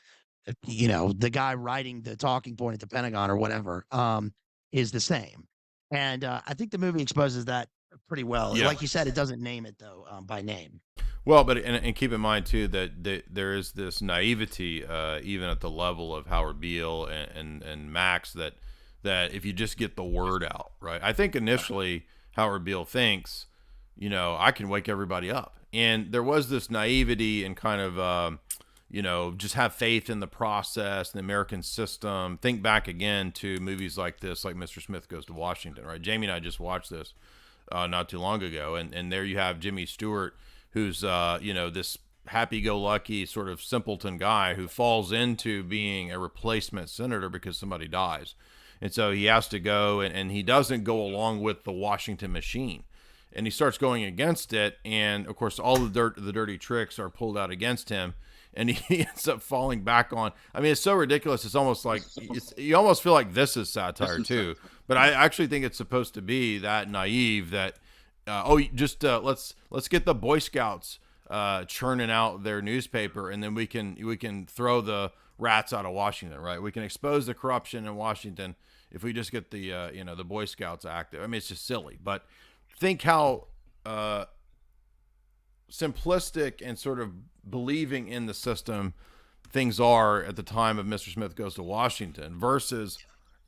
the guy writing the talking point at the Pentagon or whatever is the same. And I think the movie exposes that pretty well. Yeah. Like you said, it doesn't name it though by name. Well, but and keep in mind too that there is this naivety even at the level of Howard Beale and Max that if you just get the word out, right? I think initially Howard Beale thinks, I can wake everybody up, and there was this naivety and kind of just have faith in the process and the American system. Think back again to movies like this, like Mr. Smith Goes to Washington, right? Jamie and I just watched this not too long ago, and there you have Jimmy Stewart, who's this happy-go-lucky sort of simpleton guy who falls into being a replacement senator because somebody dies, and so he has to go, and he doesn't go along with the Washington machine, and he starts going against it, and of course all the dirty tricks are pulled out against him, and he ends up falling back on. I mean, it's so ridiculous. It's almost like you almost feel like this is satire too. But I actually think it's supposed to be that naive that let's get the Boy Scouts churning out their newspaper, and then we can throw the rats out of Washington, right? We can expose the corruption in Washington if we just get the Boy Scouts active. I mean, it's just silly. But think how simplistic and sort of believing in the system things are at the time of Mr. Smith Goes to Washington versus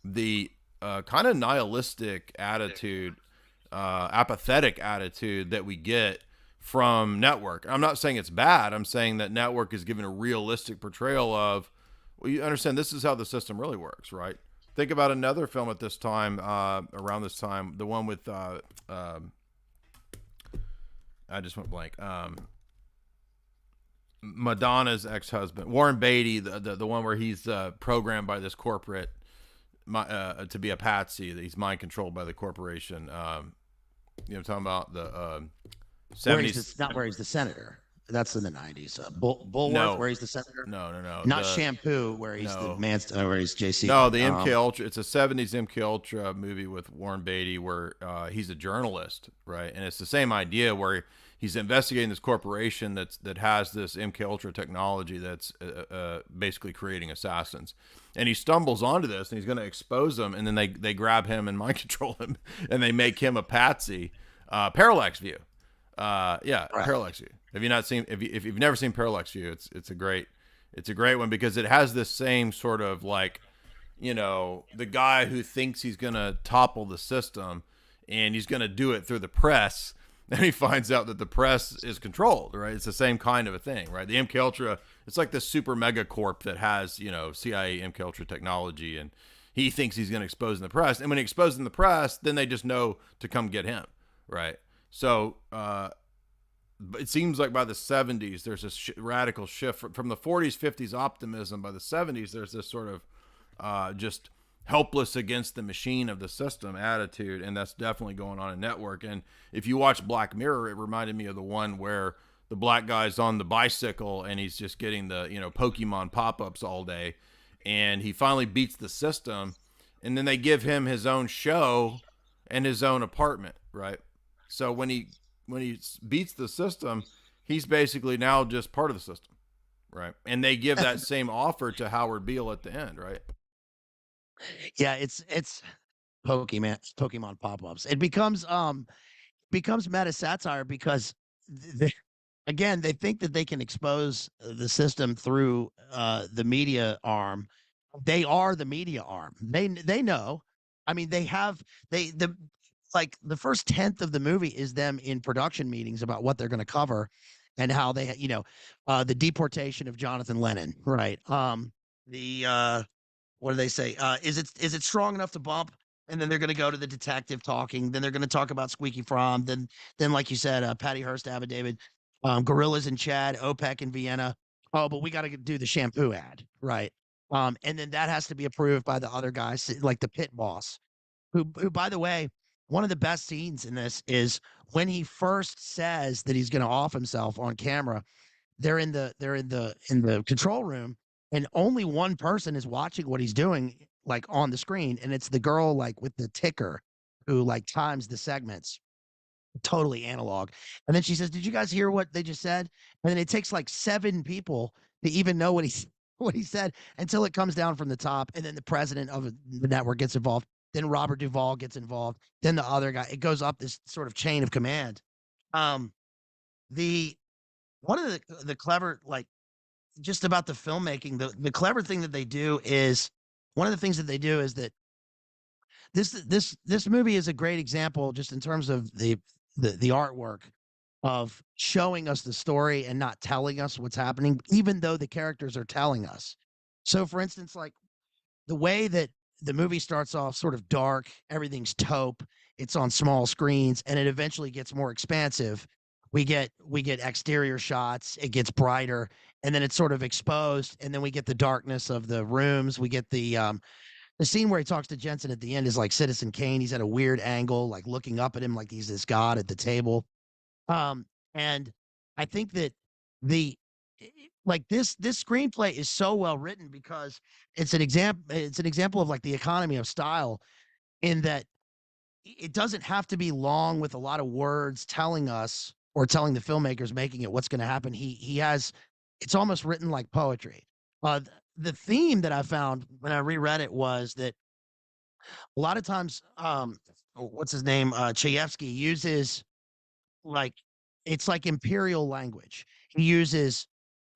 the kind of nihilistic attitude, apathetic attitude that we get from Network. I'm not saying it's bad. I'm saying that Network is giving a realistic portrayal of, well, you understand this is how the system really works, right? Think about another film at this time, around this time, the one with I just went blank. Madonna's ex-husband, Warren Beatty, the one where he's programmed by this corporate to be a patsy. That he's mind controlled by the corporation. Talking about the 70s. Not where he's the senator. That's in the 90s. Bulworth, No. where he's the senator. No. Not Shampoo, where he's the man, where he's JC. No, the MK Ultra. It's a 70s MK Ultra movie with Warren Beatty where he's a journalist, right? And it's the same idea where he's investigating this corporation that has this MK Ultra technology that's basically creating assassins. And he stumbles onto this, and he's going to expose them, and then they grab him and mind control him, and they make him a patsy. Parallax View. Right. Parallax View. Have you not seen? If you've never seen Parallax View, it's a great one because it has this same sort of like, the guy who thinks he's gonna topple the system, and he's gonna do it through the press, and he finds out that the press is controlled. Right? It's the same kind of a thing, right? The MK Ultra, it's like this super mega corp that has CIA MK Ultra technology, and he thinks he's gonna expose in the press, and when he exposes in the press, then they just know to come get him, right? So it seems like by the 70s, there's this radical shift from the 40s, 50s optimism. By the 70s, there's this sort of just helpless against the machine of the system attitude, and that's definitely going on in Network. And if you watch Black Mirror, it reminded me of the one where the black guy's on the bicycle and he's just getting the Pokemon pop-ups all day, and he finally beats the system, and then they give him his own show and his own apartment, right? So when he beats the system, he's basically now just part of the system, right? And they give that same offer to Howard Beale at the end, right? Yeah, it's Pokemon pop-ups. It becomes meta satire because again, they think that they can expose the system through the media arm. They are the media arm. They know. I mean, like the first tenth of the movie is them in production meetings about what they're going to cover and how they, the deportation of Jonathan Lennon, right? What do they say? Is it strong enough to bump? And then they're going to go to the detective talking. Then they're going to talk about Squeaky Fromm. Then like you said, Patty Hearst affidavit, Gorillas in Chad, OPEC in Vienna. Oh, but we got to do the shampoo ad, right? And then that has to be approved by the other guys, like the pit boss, who by the way, one of the best scenes in this is when he first says that he's going to off himself on camera. They're in the control room, and only one person is watching what he's doing, like on the screen, and it's the girl like with the ticker who like times the segments, totally analog. And then she says, "Did you guys hear what they just said?" And then it takes like 7 people to even know what he said until it comes down from the top, and then the president of the network gets involved. Then Robert Duvall gets involved. Then the other guy. It goes up this sort of chain of command. The one of the clever, like, just about the filmmaking, the clever thing that they do is one of the things that they do is that this movie is a great example just in terms of the artwork of showing us the story and not telling us what's happening, even though the characters are telling us. So, for instance, like the way that the movie starts off sort of dark, everything's taupe, it's on small screens, and it eventually gets more expansive. We get exterior shots, it gets brighter, and then it's sort of exposed, and then we get the darkness of the rooms. We get the scene where he talks to Jensen at the end is like Citizen Kane. He's at a weird angle, like looking up at him like he's this god at the table. And I think that the like this screenplay is so well written because it's an example of like the economy of style in that it doesn't have to be long with a lot of words telling us or telling the filmmakers making it what's going to happen. He has it's almost written like poetry. The theme that I found when I reread it was that a lot of times, what's his name, Chayefsky uses like it's like imperial language. He uses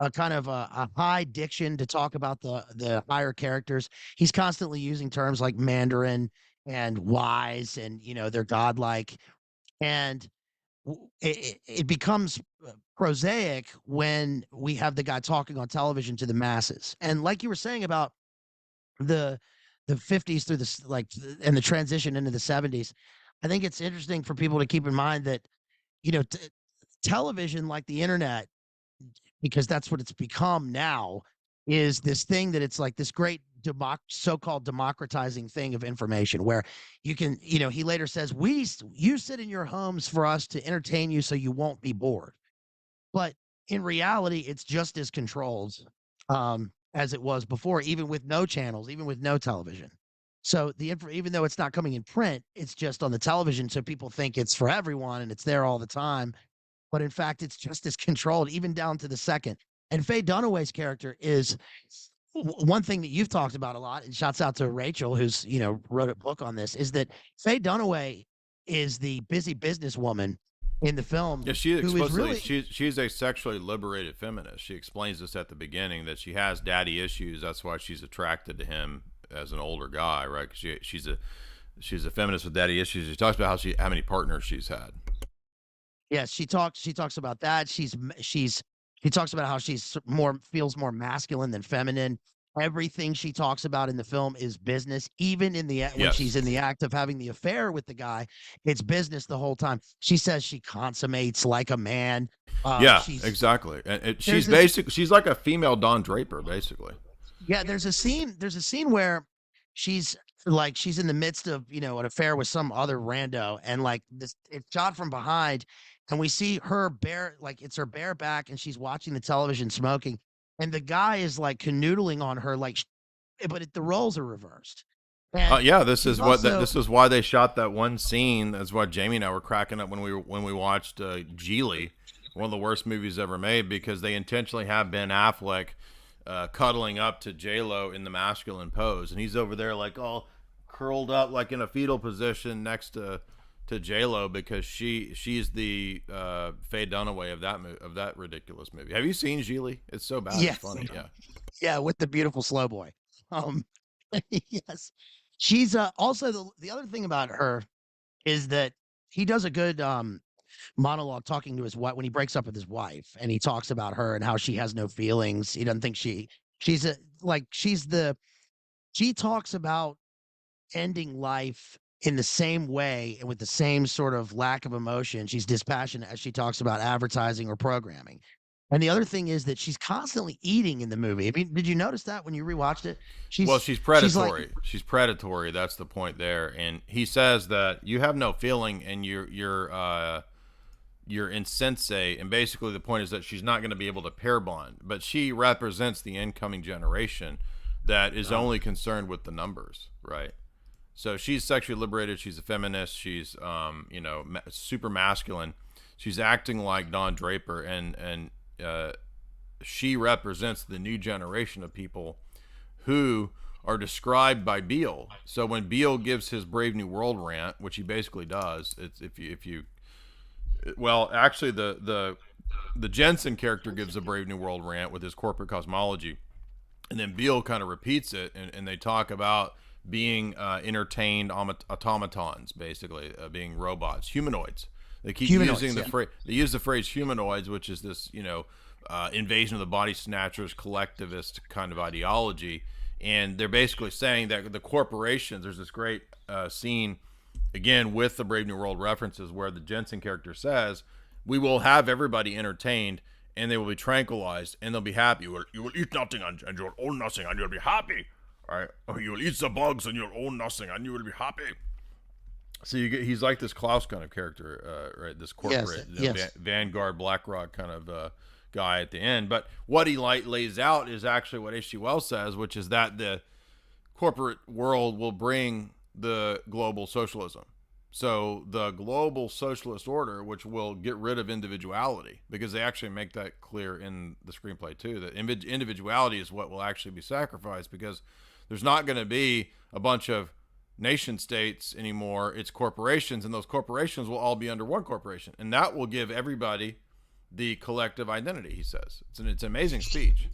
a kind of a high diction to talk about the higher characters. He's constantly using terms like Mandarin and wise, and they're godlike, and it becomes prosaic when we have the guy talking on television to the masses. And like you were saying about the the 50s through and the transition into the 70s, I think it's interesting for people to keep in mind that you know t- television, like the internet, because that's what it's become now, is this thing that it's like this great so-called democratizing thing of information where he later says, you sit in your homes for us to entertain you so you won't be bored. But in reality, it's just as controlled as it was before, even with no channels, even with no television. So even though it's not coming in print, it's just on the television. So people think it's for everyone and it's there all the time. But in fact, it's just as controlled, even down to the second. And Faye Dunaway's character is one thing that you've talked about a lot. And shouts out to Rachel, who's wrote a book on this. Is that Faye Dunaway is the busy businesswoman in the film Yeah, she who is explicitly really she's a sexually liberated feminist. She explains this at the beginning that she has daddy issues. That's why she's attracted to him as an older guy, right? 'Cause she's a feminist with daddy issues. She talks about how many partners she's had. Yes, she talks about that. She talks about how she's more feels more masculine than feminine. Everything she talks about in the film is business. Even when she's Yes. in the act of having the affair with the guy, it's business the whole time. She says she consummates like a man. Yeah, She's exactly. And there's this she's like a female Don Draper, basically. Yeah, there's a scene where she's she's in the midst of, an affair with some other rando, and like this it's shot from behind, and we see her bare it's her bare back, and she's watching the television smoking, and the guy is like canoodling on her but the roles are reversed. And Yeah, she's also this is why they shot that one scene. That's why Jamie and I were cracking up when we watched Geely, one of the worst movies ever made, because they intentionally have Ben Affleck cuddling up to J Lo in the masculine pose, and he's over there like all curled up, like in a fetal position next to J Lo, because she's the Faye Dunaway of that ridiculous movie. Have you seen Geely? It's so bad, it's yes. funny. Yeah. Yeah, with the beautiful slow boy. Um yes. She's also the other thing about her is that he does a good monologue talking to his wife when he breaks up with his wife, and he talks about her and how she has no feelings. He doesn't think she's a like she talks about ending life in the same way and with the same sort of lack of emotion. She's dispassionate as she talks about advertising or programming. And the other thing is that she's constantly eating in the movie. I mean, did you notice that when you rewatched it? Well, She's like, She's predatory. That's the point there. And he says that you have no feeling, and you're insensate. And basically, the point is that she's not going to be able to pair bond. But she represents the incoming generation that is only concerned with the numbers, right? So she's sexually liberated. She's a feminist. She's super masculine. She's acting like Don Draper, and she represents the new generation of people who are described by Beale. So when Beale gives his Brave New World rant, which he basically does, it's if you well, actually the Jensen character gives a Brave New World rant with his corporate cosmology, and then Beale kind of repeats it, and they talk about being entertained automatons, basically being robots, humanoids. They keep using Humanoids, the yeah. phrase. They use the phrase humanoids, which is this, invasion of the body snatchers, collectivist kind of ideology, and they're basically saying that the corporations. There's this great scene, again with the Brave New World references, where the Jensen character says, "We will have everybody entertained, and they will be tranquilized, and they'll be happy. You will eat nothing, and you'll own nothing, and you'll be happy. All right, or you will eat the bugs, and you'll own nothing, and you will be happy." So he's like this Klaus kind of character, right? This Yes, corporate, yes. Vanguard, BlackRock kind of guy at the end. But what he lays out is actually what H.G. Wells says, which is that the corporate world will bring the global socialism. So the global socialist order, which will get rid of individuality, because they actually make that clear in the screenplay too, that individuality is what will actually be sacrificed, because there's not going to be a bunch of nation states anymore. It's corporations, and those corporations will all be under one corporation, and that will give everybody the collective identity. He says it's an amazing speech.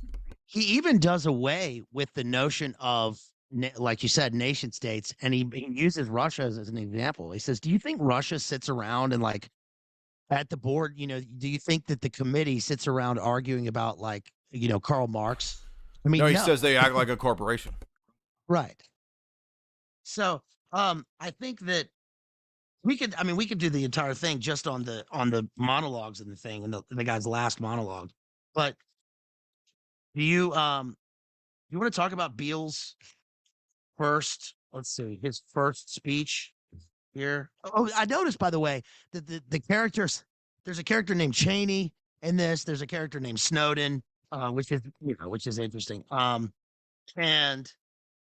He even does away with the notion of, like you said, nation states, and he uses Russia as an example. He says, "Do you think Russia sits around and like at the board? Do you think that the committee sits around arguing about like Karl Marx? I No, mean, he no, says they act like a corporation. right." So, I think that we could do the entire thing just on the monologues and the thing and the guy's last monologue. But do you want to talk about Beale's first? Let's see, his first speech here. Oh, I noticed, by the way, that the characters. There's a character named Cheney in this. There's a character named Snowden, which is interesting. And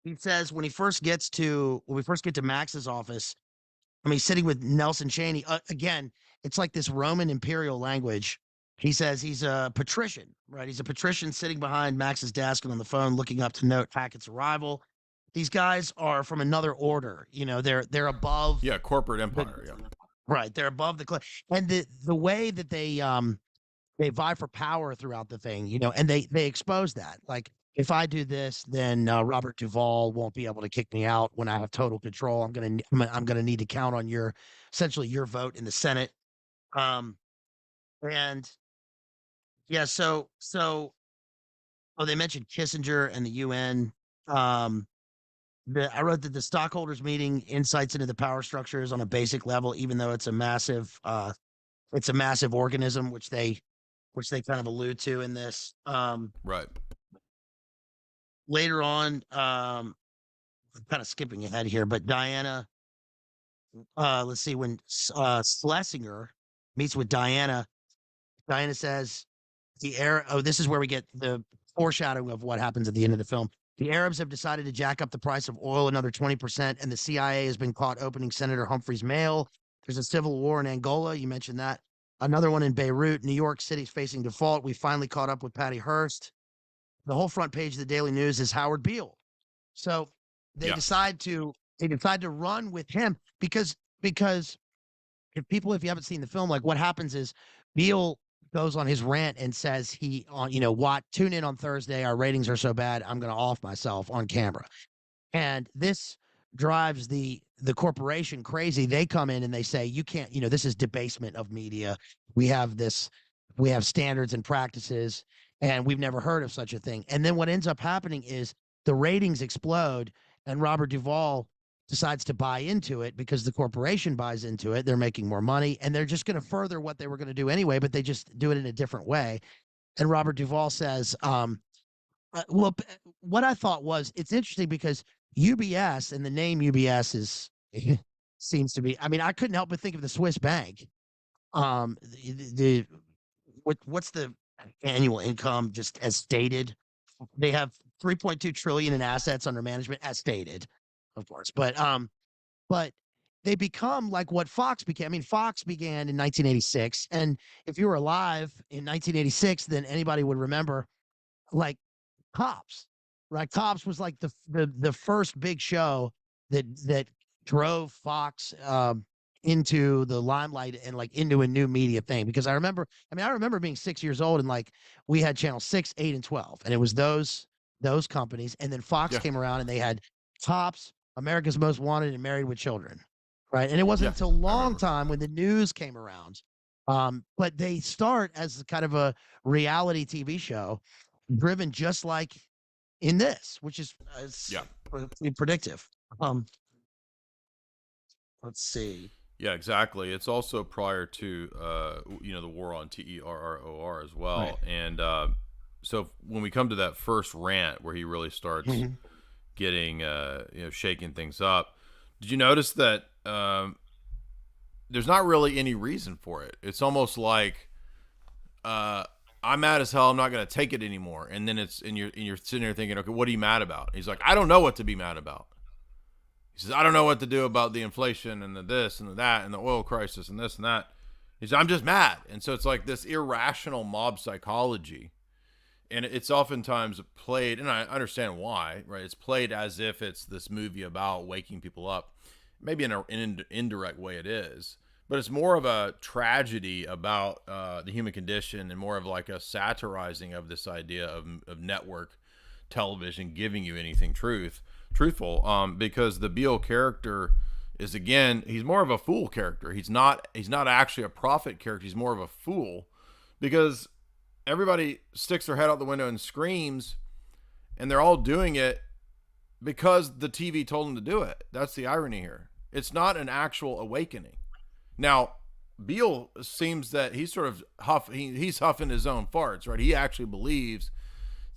he says when we first get to Max's office, I mean, sitting with Nelson Cheney, again, it's like this Roman imperial language. He says he's a patrician, right? He's a patrician sitting behind Max's desk and on the phone looking up to note Hackett's arrival. These guys are from another order. They're above Yeah, corporate the empire. Yeah. right. They're above and the way that they vie for power throughout the thing, and they expose that. Like, if I do this, then Robert Duvall won't be able to kick me out when I have total control. I'm gonna need to count on essentially your vote in the Senate. Um, and yeah, oh, they mentioned Kissinger and the UN. Um, I wrote that the stockholders meeting insights into the power structures on a basic level, even though it's a massive organism, which they kind of allude to in this. Right. Later on, I'm kind of skipping ahead here, but Diana, let's see, when Schlesinger meets with Diana, Diana says this is where we get the foreshadowing of what happens at the end of the film. The Arabs have decided to jack up the price of oil another 20%, and the CIA has been caught opening Senator Humphrey's mail. There's a civil war in Angola. You mentioned that. Another one in Beirut. New York City's facing default. We finally caught up with Patty Hearst. The whole front page of the Daily News is Howard Beale. So they Yeah. decide to run with him because if you haven't seen the film, like what happens is Beale goes on his rant and says what tune in on Thursday, our ratings are so bad, I'm going to off myself on camera. And this drives the corporation crazy. They come in and they say, you can't, this is debasement of media. We have standards and practices, and we've never heard of such a thing. And then what ends up happening is the ratings explode, and Robert Duvall decides to buy into it because the corporation buys into it. They're making more money, and they're just going to further what they were going to do anyway, but they just do it in a different way. And Robert Duvall says, well, what I thought was, it's interesting because UBS, and the name UBS is seems to be. I mean, I couldn't help but think of the Swiss bank. What's the annual income just as stated? They have 3.2 trillion in assets under management as stated, of course. But they become like what Fox became. I mean, Fox began in 1986, and if you were alive in 1986, then anybody would remember like Cops, right? Cops was like the first big show that drove Fox into the limelight and like into a new media thing. Because I remember being 6 years old and like we had channel 6, 8, and 12, and it was those companies. And then Fox Yeah. came around and they had Cops, America's Most Wanted, and Married with Children. right? And it wasn't Yeah, until a I long remember. time when the news came around. But they start as kind of a reality TV show, driven just like in this, which is Yeah. pretty predictive. Um, let's see. Yeah, exactly. It's also prior to the war on Terror as Right. well, and so when we come to that first rant where he really starts Mhm. getting shaking things up, did you notice that there's not really any reason for it? It's almost like uh, I'm mad as hell. I'm not going to take it anymore, and then you're sitting there thinking, okay, what are you mad about? He's like, I don't know what to be mad about. He says, I don't know what to do about the inflation and the this and the that and the oil crisis and this and that. He says, I'm just mad. And so it's like this irrational mob psychology. And it's oftentimes played, and I understand why, right? It's played as if it's this movie about waking people up. Maybe in an indirect way it is. But it's more of a tragedy about the human condition and more of like a satirizing of this idea of network television giving you anything truthful, because the Beale character is, again, he's more of a fool character. He's not actually a prophet character. He's more of a fool because everybody sticks their head out the window and screams, and they're all doing it because the TV told them to do it. That's the irony here. It's not an actual awakening. Now, Beale seems that he's sort of he's huffing his own farts, right? He actually believes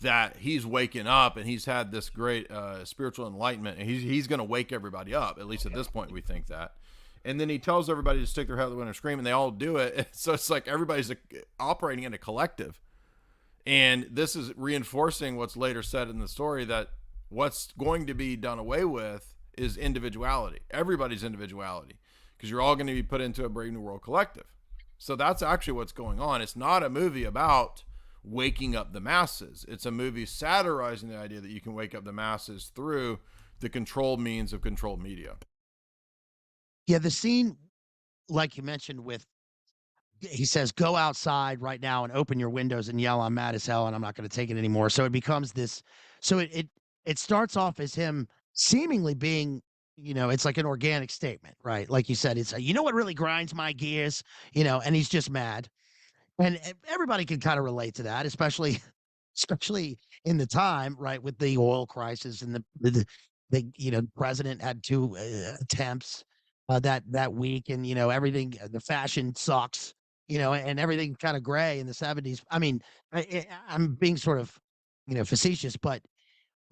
that he's waking up and he's had this great spiritual enlightenment, and he's going to wake everybody up. At least at this point, we think that. And then he tells everybody to stick their head out the window and scream, and they all do it. So it's like everybody's operating in a collective. And this is reinforcing what's later said in the story, that what's going to be done away with is individuality, everybody's individuality, because you're all going to be put into a Brave New World collective. So that's actually what's going on. It's not a movie about waking up the masses. It's a movie satirizing the idea that you can wake up the masses through the controlled means of controlled media. Yeah, the scene, like you mentioned, with he says, "Go outside right now and open your windows and yell, I'm mad as hell and I'm not going to take it anymore." So it becomes this. So it starts off as him seemingly being, it's like an organic statement, right? Like you said, it's you know what really grinds my gears, and he's just mad, and everybody can kind of relate to that, especially in the time, right, with the oil crisis and the president had two attempts that week, and everything, the fashion sucks, and everything kind of gray in the 70s. I mean, I'm being sort of facetious, but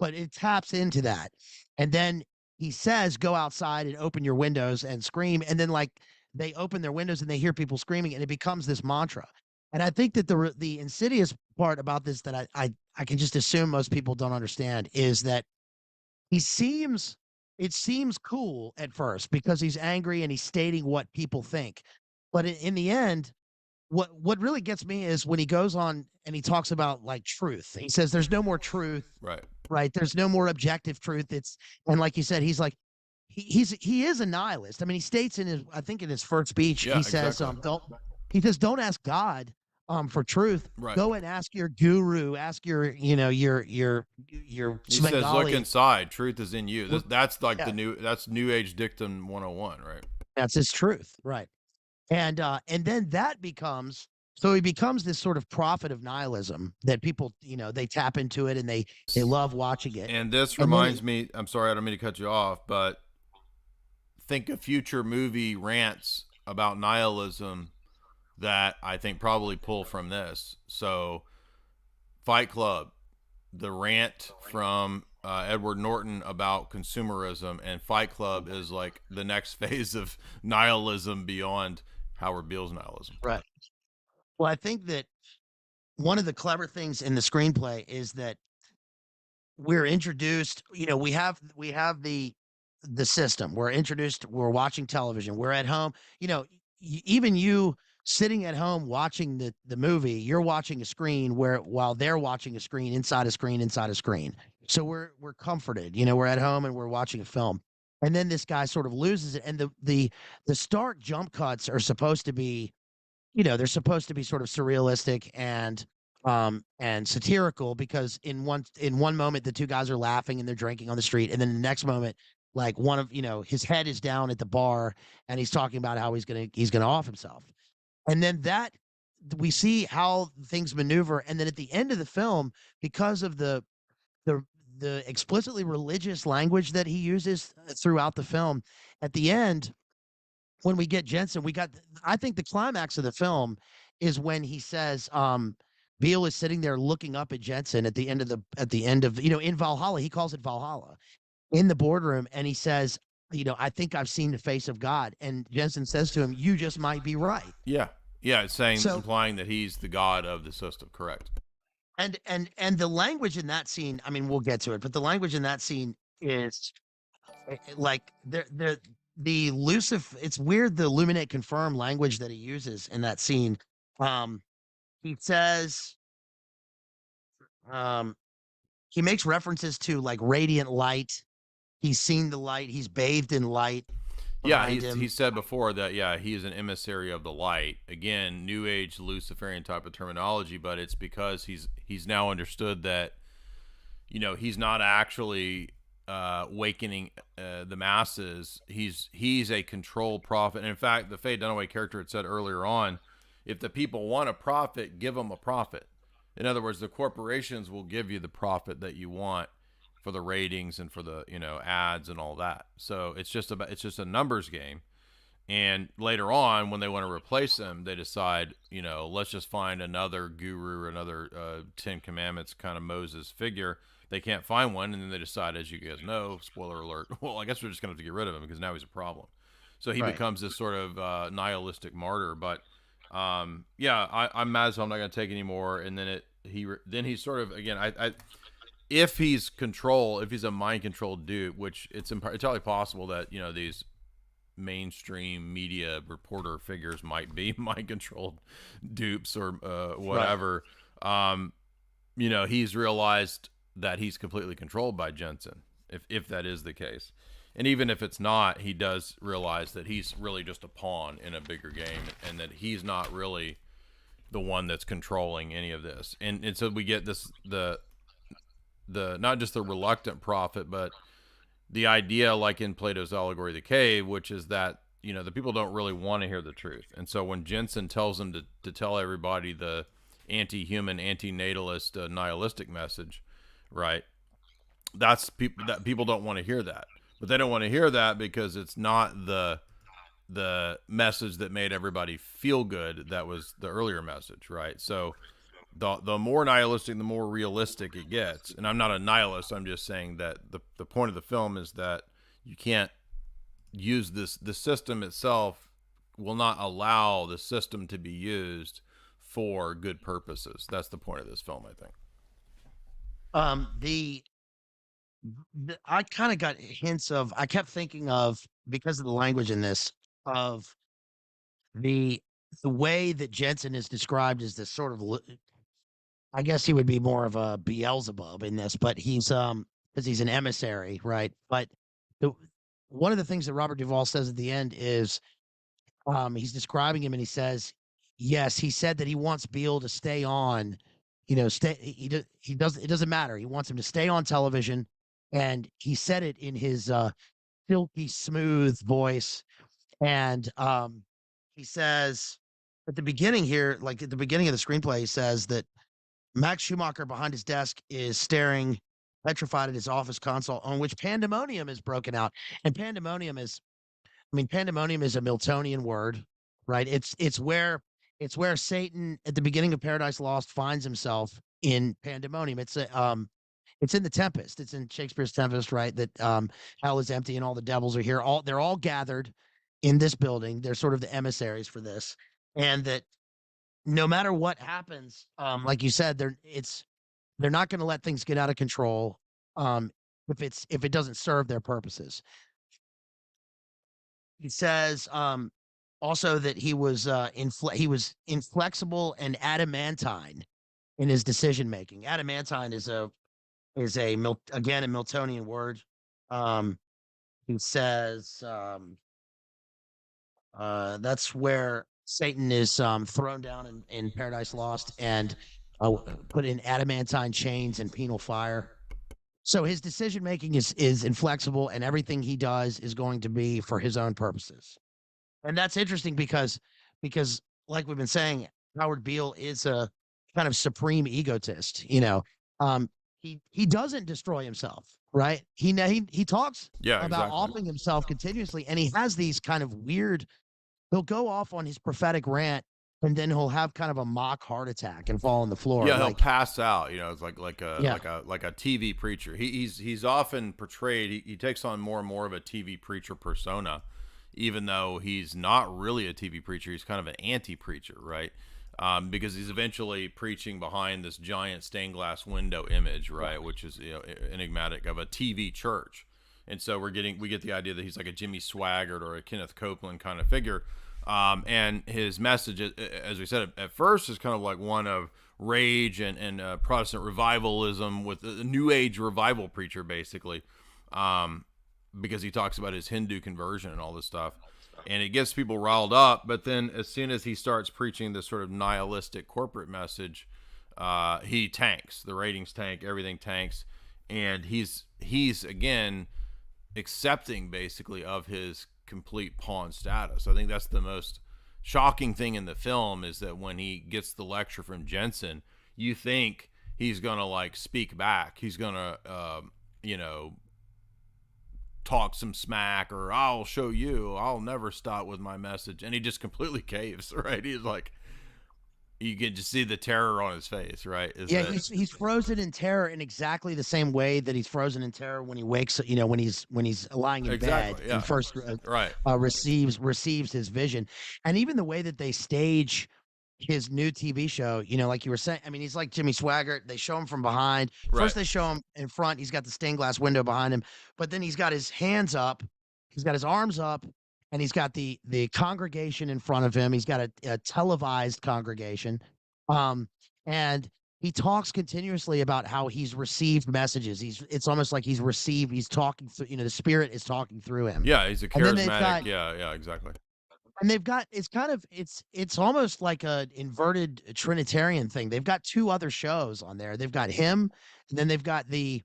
it taps into that. And then he says, "Go outside and open your windows and scream." And then, like, they open their windows and they hear people screaming, and it becomes this mantra. And I think that the insidious part about this that I can just assume most people don't understand is that he seems it seems cool at first because he's angry and he's stating what people think. But in the end, what really gets me is when he goes on and he talks about like truth. He says there's no more truth, Right. right? There's no more objective truth. And like you said, he's like he is a nihilist. I mean, he states in his, I think in his first speech, Yeah, he says, exactly. don't ask God for truth. Right. Go and ask your guru, ask your He says, look Svengali. inside. Truth is in you. That's like Yeah, that's New Age Dictum 101, right? that's his truth, right? And then that becomes, so he becomes this sort of prophet of nihilism that people, they tap into it and they love watching it. And this And then reminds me, I'm sorry, I don't mean to cut you off, but think of future movie rants about nihilism that I think probably pull from this. So, Fight Club, the rant from Edward Norton about consumerism, and Fight Club is like the next phase of nihilism beyond Howard Beale's nihilism. right. Well, I think that one of the clever things in the screenplay is that we're introduced, we have the system. We're introduced, we're watching television, we're at home, even you sitting at home watching the movie, you're watching a screen where while they're watching a screen inside a screen inside a screen. So we're comforted, we're at home and we're watching a film. And then this guy sort of loses it. And the stark jump cuts are supposed to be, they're supposed to be sort of surrealistic and satirical because in one moment the two guys are laughing and they're drinking on the street, and then the next moment like one of, his head is down at the bar and he's talking about how he's gonna off himself. And then that we see how things maneuver. And then at the end of the film, because of the the explicitly religious language that he uses throughout the film, at the end, when we get Jensen, I think the climax of the film is when he says, Beale is sitting there looking up at Jensen at the end of, in Valhalla, he calls it Valhalla, in the boardroom, and he says, I think I've seen the face of God. And Jensen says to him, you just might be right. Yeah. Yeah, it's saying, So, implying that he's the god of the system. Correct. and the language in that scene, I mean, we'll get to it, but the language in that scene is like the Lucifer. It's weird, the illuminate confirm language that he uses in that scene. Um, he says, um, he makes references to like radiant light. He's seen the light. He's bathed in light Yeah, behind he him. said before that, yeah, he is an emissary of the light. Again, New Age Luciferian type of terminology, but it's because he's now understood that, he's not actually awakening the masses. He's a controlled prophet. And in fact, the Faye Dunaway character had said earlier on, if the people want a prophet, give them a prophet. In other words, the corporations will give you the prophet that you want for the ratings and for the ads and all that. So it's just a numbers game. And later on, when they want to replace them, they decide, let's just find another guru, another Ten Commandments kind of Moses figure. They can't find one, and then they decide, as you guys know, spoiler alert, well, I guess we're just going to have to get rid of him because now he's a problem. So he Right. becomes this sort of nihilistic martyr. But yeah, I'm mad, so I'm not going to take any more. And then he's sort of, again, if he's a mind controlled dude, which it's entirely possible that these mainstream media reporter figures might be mind controlled dupes or whatever. Right. He's realized that he's completely controlled by Jensen, if that is the case. And even if it's not, he does realize that he's really just a pawn in a bigger game, and that he's not really the one that's controlling any of this. And so we get the not just the reluctant prophet, but the idea, like in Plato's allegory of the cave, which is that the people don't really want to hear the truth. And so when Jensen tells them to tell everybody the anti-human, anti-natalist, nihilistic message, right, that's people don't want to hear that. But they don't want to hear that because it's not the message that made everybody feel good. That was the earlier message, right? So the more nihilistic, the more realistic it gets. And I'm not a nihilist. I'm just saying that the point of the film is that you can't use this. The system itself will not allow the system to be used for good purposes. That's the point of this film, I think. The I kind of got hints of. I kept thinking of, because of the language in this, of the way that Jensen is described as this sort of, I guess he would be more of a Beelzebub in this, but he's because he's an emissary, right? But the one of the things that Robert Duvall says at the end is, he's describing him and he says, yes, he said that he wants Beale to stay on, he does, it doesn't matter. He wants him to stay on television, and he said it in his silky smooth voice. And he says at the beginning here, like at the beginning of the screenplay, he says that Max Schumacher behind his desk is staring petrified at his office console, on which pandemonium is broken out. And pandemonium is a Miltonian word, right? It's where Satan at the beginning of Paradise Lost finds himself in pandemonium. It's in the Tempest. It's in Shakespeare's Tempest, right? That hell is empty and all the devils are here. They're all gathered in this building. They're sort of the emissaries for this, and that no matter what happens, like you said, they're not going to let things get out of control, if it doesn't serve their purposes. He says also that he was inflexible and adamantine in his decision making. Adamantine again a Miltonian word. He says that's where Satan is thrown down in Paradise Lost and put in adamantine chains and penal fire. So his decision making is inflexible, and everything he does is going to be for his own purposes. And that's interesting because like we've been saying, Howard Beale is a kind of supreme egotist. Um, he doesn't destroy himself, right? He talks Yeah, about exactly. offing himself continuously, and he has these kind of weird. He'll go off on his prophetic rant, and then he'll have kind of a mock heart attack and fall on the floor. Yeah, he'll Like, pass out. It's yeah, like a TV preacher. He's often portrayed. He takes on more and more of a TV preacher persona, even though he's not really a TV preacher. He's kind of an anti-preacher, right? Because he's eventually preaching behind this giant stained glass window image, right, which is enigmatic of a TV church. And so we get the idea that he's like a Jimmy Swaggart or a Kenneth Copeland kind of figure. And his message, as we said at first, is kind of like one of rage and Protestant revivalism with a New Age revival preacher, basically, because he talks about his Hindu conversion and all this stuff. And it gets people riled up. But then as soon as he starts preaching this sort of nihilistic corporate message, he tanks. The ratings tank, everything tanks. And he's again, accepting basically of his complete pawn status. I think that's the most shocking thing in the film, is that when he gets the lecture from Jensen, you think he's gonna like speak back. He's gonna talk some smack, or I'll show you, I'll never stop with my message. And he just completely caves, right? He's like, you can just see the terror on his face, right? yeah, he's frozen in terror in exactly the same way that he's frozen in terror when he wakes. When he's lying in bed yeah. and first Right. receives his vision, and even the way that they stage his new TV show. Like you were saying, I mean, he's like Jimmy Swaggart. They show him from behind. Right. First, they show him in front. He's got the stained glass window behind him, but then he's got his hands up. He's got his arms up, and he's got the congregation in front of him. He's got a televised congregation, and he talks continuously about how he's received messages. It's almost like he's talking through. The spirit is talking through him. Yeah, he's a And then charismatic. Yeah, exactly. and they've got it's almost like a inverted Trinitarian thing. They've got two other shows on there. They've got him, and then they've got the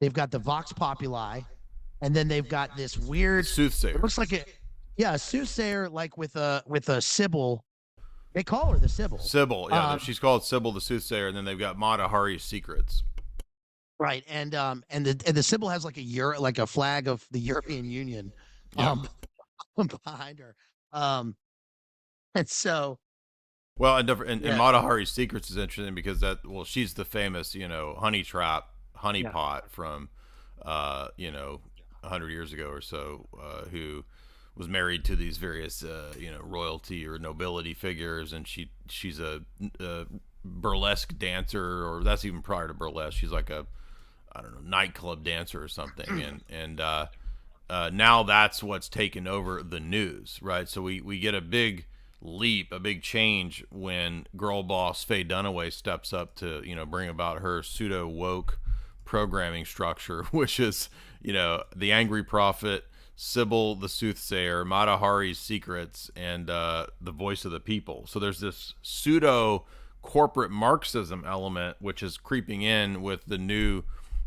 Vox Populi, and then they've got this weird Soothsayer. It looks like a soothsayer, like with a Sybil. They call her the Sybil. Sybil, yeah, she's called Sybil the Soothsayer, and then they've got Mata Hari's Secrets. Right, and the Sybil has like a flag of the European Union, Yeah. behind her, and so Well, and yeah, Mata Hari's Secrets is interesting because she's the famous, honey trap, honeypot from, 100 years ago or so, who was married to these various, royalty or nobility figures, and she's a burlesque dancer, or that's even prior to burlesque. She's like a, I don't know, nightclub dancer or something, and now that's what's taken over the news, right? So we get a big leap, a big change when girl boss Faye Dunaway steps up to bring about her pseudo woke programming structure, which is the Angry Prophet, Sybil the Soothsayer, Mata Hari's Secrets, and the Voice of the People. So there's this pseudo corporate Marxism element which is creeping in with the new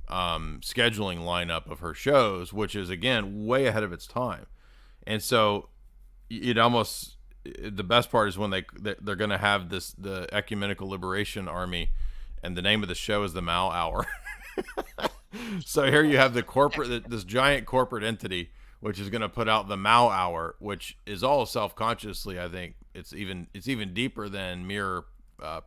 scheduling lineup of her shows, which is again way ahead of its time. And so it almost, the best part is when they're going to have the Ecumenical Liberation Army, and the name of the show is the Mao Hour. So here you have this giant corporate entity which is going to put out the Mao Hour, which is all self-consciously, I think it's even deeper than mere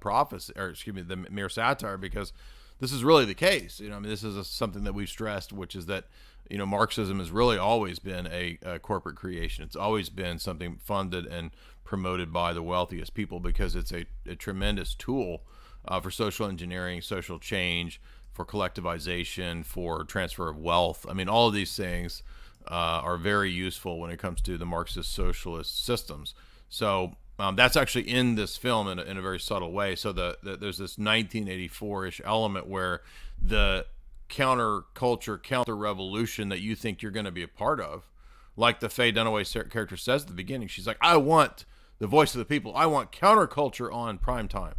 prophecy, or excuse me, the mere satire, because this is really the case. This is something that we've stressed, which is that Marxism has really always been a corporate creation. It's always been something funded and promoted by the wealthiest people, because it's a tremendous tool for social engineering, social change, for collectivization, for transfer of wealth. All of these things are very useful when it comes to the Marxist socialist systems. So that's actually in this film in a very subtle way. So there's this 1984-ish element where the counterculture, counter-revolution that you think you're going to be a part of, like the Faye Dunaway character says at the beginning, she's like, I want the voice of the people. I want counterculture on prime time.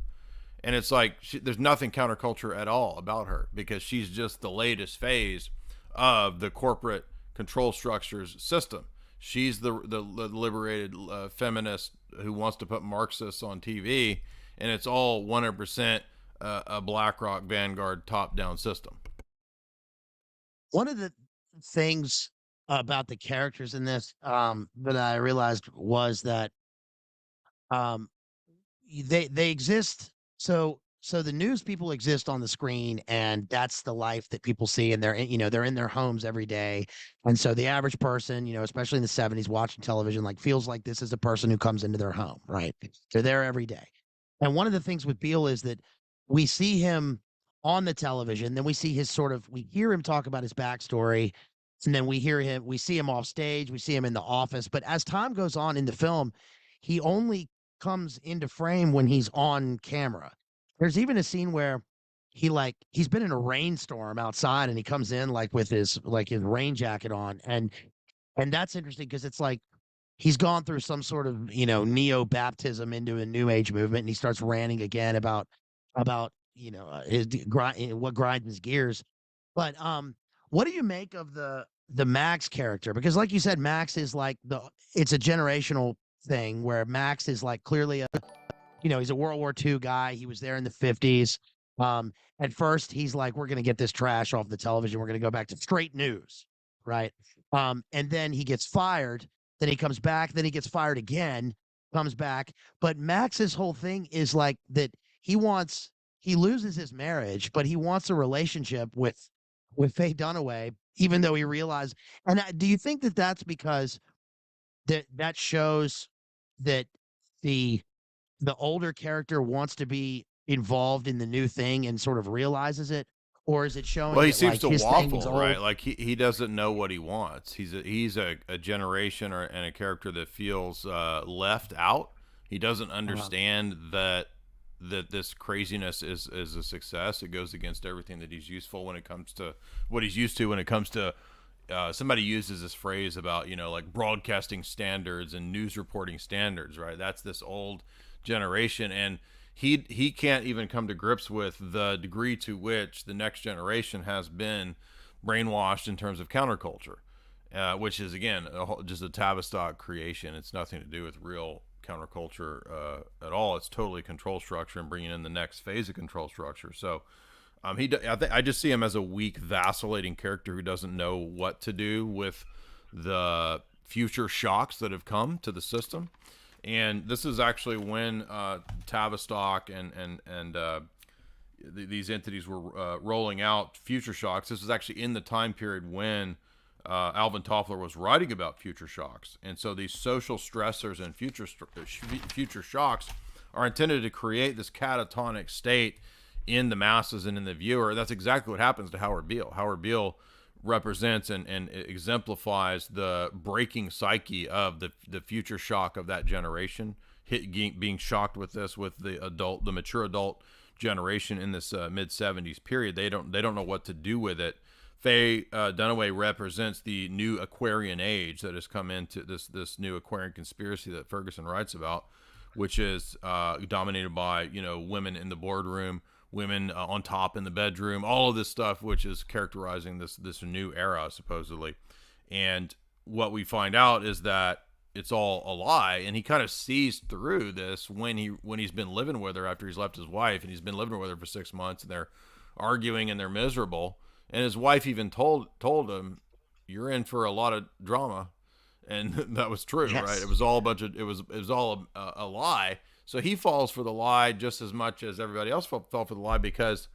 And it's like there's nothing counterculture at all about her because she's just the latest phase of the corporate control structures system. She's the liberated feminist who wants to put Marxists on TV, and it's all 100% a BlackRock Vanguard top-down system. One of the things about the characters in this that I realized was that um, they exist. So the news people exist on the screen, and that's the life that people see, and they're in their homes every day. And so the average person, especially in the 70s, watching television, like, feels like this is a person who comes into their home, right? They're there every day. And one of the things with Beale is that we see him on the television, then we see we hear him talk about his backstory, and then we see him off stage, we see him in the office. But as time goes on in the film, he only comes into frame when he's on camera. There's even a scene where he's been in a rainstorm outside, and he comes in with his rain jacket on, and that's interesting because it's like he's gone through some sort of neo baptism into a new age movement, and he starts ranting again about his grind, what grinds his gears. But what do you make of the Max character? Because like you said, Max is it's a generational thing where Max is clearly he's a World War II guy. He was there in the 50s. At first, he's like, we're going to get this trash off the television. We're going to go back to straight news. Right. And then he gets fired. Then he comes back. Then he gets fired again, comes back. But Max's whole thing is that he loses his marriage, but he wants a relationship with Faye Dunaway, even though he realized. And do you think that that's because that shows that the older character wants to be involved in the new thing and sort of realizes it, or is it Well, showing he that seems to his thing is waffle, old? right? Like he doesn't know what he wants. He's a generation and a character that feels left out. He doesn't understand that this craziness is a success. It goes against everything that he's useful when it comes to what he's used to when it comes to somebody uses this phrase about like broadcasting standards and news reporting standards, right? That's this old generation, and he can't even come to grips with the degree to which the next generation has been brainwashed in terms of counterculture, which is again just a Tavistock creation. It's nothing to do with real counterculture at all. It's totally control structure and bringing in the next phase of control structure. So I just see him as a weak, vacillating character who doesn't know what to do with the future shocks that have come to the system. And this is actually when Tavistock and these entities were rolling out future shocks. This was actually in the time period when Alvin Toffler was writing about future shocks. And so these social stressors and future shocks are intended to create this catatonic state in the masses and in the viewer. That's exactly what happens to Howard Beale. Howard Beale represents and exemplifies the breaking psyche of the future shock of that generation, being shocked with the mature adult generation in this mid 70s period. They don't know what to do with it. Faye Dunaway represents the new Aquarian age that has come into this new Aquarian conspiracy that Ferguson writes about, which is dominated by women in the boardroom, women on top in the bedroom, all of this stuff, which is characterizing this new era supposedly. And what we find out is that it's all a lie, and he kind of sees through this when he's been living with her after he's left his wife, and he's been living with her for 6 months, and they're arguing and they're miserable. And his wife even told him, "You're in for a lot of drama," and that was true, yes. Right? It was all it was all a lie. So he falls for the lie just as much as everybody else fell for the lie, because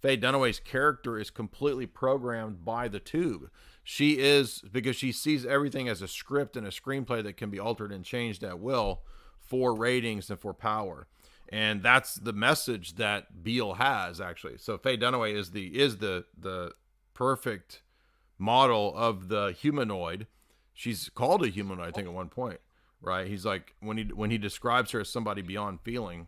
Faye Dunaway's character is completely programmed by the tube. Because she sees everything as a script and a screenplay that can be altered and changed at will for ratings and for power. And that's the message that Beale has, actually. So Faye Dunaway is the perfect model of the humanoid. She's called a humanoid, I think, at one point, right? He's like, when he describes her as somebody beyond feeling,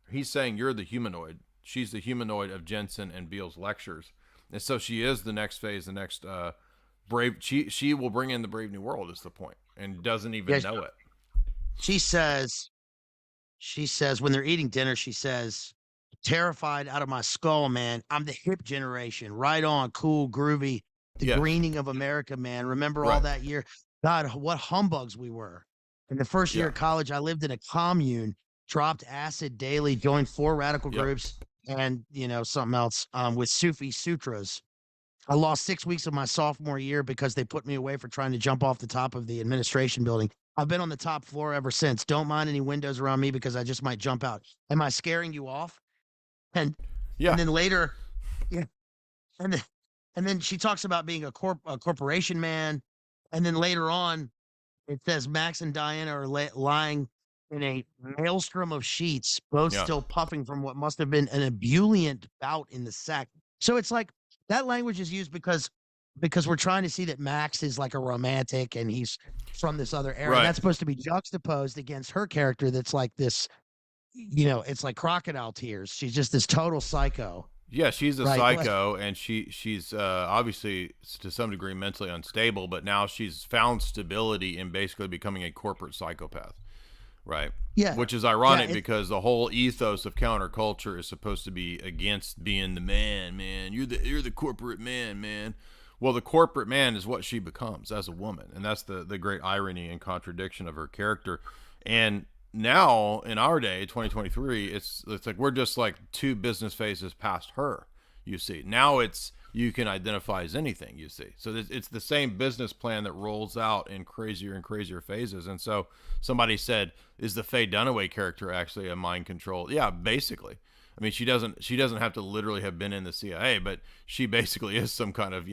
he's saying you're the humanoid. She's the humanoid of Jensen and Beale's lectures. And so she is the next phase, the next brave. She will bring in the Brave New World, is the point, and doesn't even know it. She says when they're eating dinner, she says, terrified out of my skull, man. I'm the hip generation, right on, cool, groovy, the Yes. greening of America, man. Remember all Right. that year? God, what humbugs we were. In the first year Yeah. of college, I lived in a commune, dropped acid daily, joined 4 radical Yep. groups, and something else with Sufi sutras. I lost 6 weeks of my sophomore year because they put me away for trying to jump off the top of the administration building. I've been on the top floor ever since. Don't mind any windows around me because I just might jump out. Am I scaring you off? And and Yeah. then later, yeah, and then and then she talks about being a corporation man, and then later on, it says Max and Diana are lying in a maelstrom of sheets, both Yeah. still puffing from what must have been an ebullient bout in the sack. So it's like that language is used because we're trying to see that Max is like a romantic and he's from this other era, and Right. that's supposed to be juxtaposed against her character that's like this, it's like crocodile tears. She's just this total psycho, Yeah, she's a right? psycho, and she's obviously to some degree mentally unstable, but now she's found stability in basically becoming a corporate psychopath, right? Yeah, Which is yeah, ironic because the whole ethos of counterculture is supposed to be against being the man, man. You're the corporate man, man. Well, the corporate man is what she becomes as a woman, and that's the great irony and contradiction of her character. And now in our day, 2023, it's like we're just like two business phases past her. You see, now it's you can identify as anything. You see, so it's the same business plan that rolls out in crazier and crazier phases. And so somebody said, "Is the Faye Dunaway character actually a mind control?" Yeah, basically. I mean, she doesn't have to literally have been in the CIA, but she basically is some kind of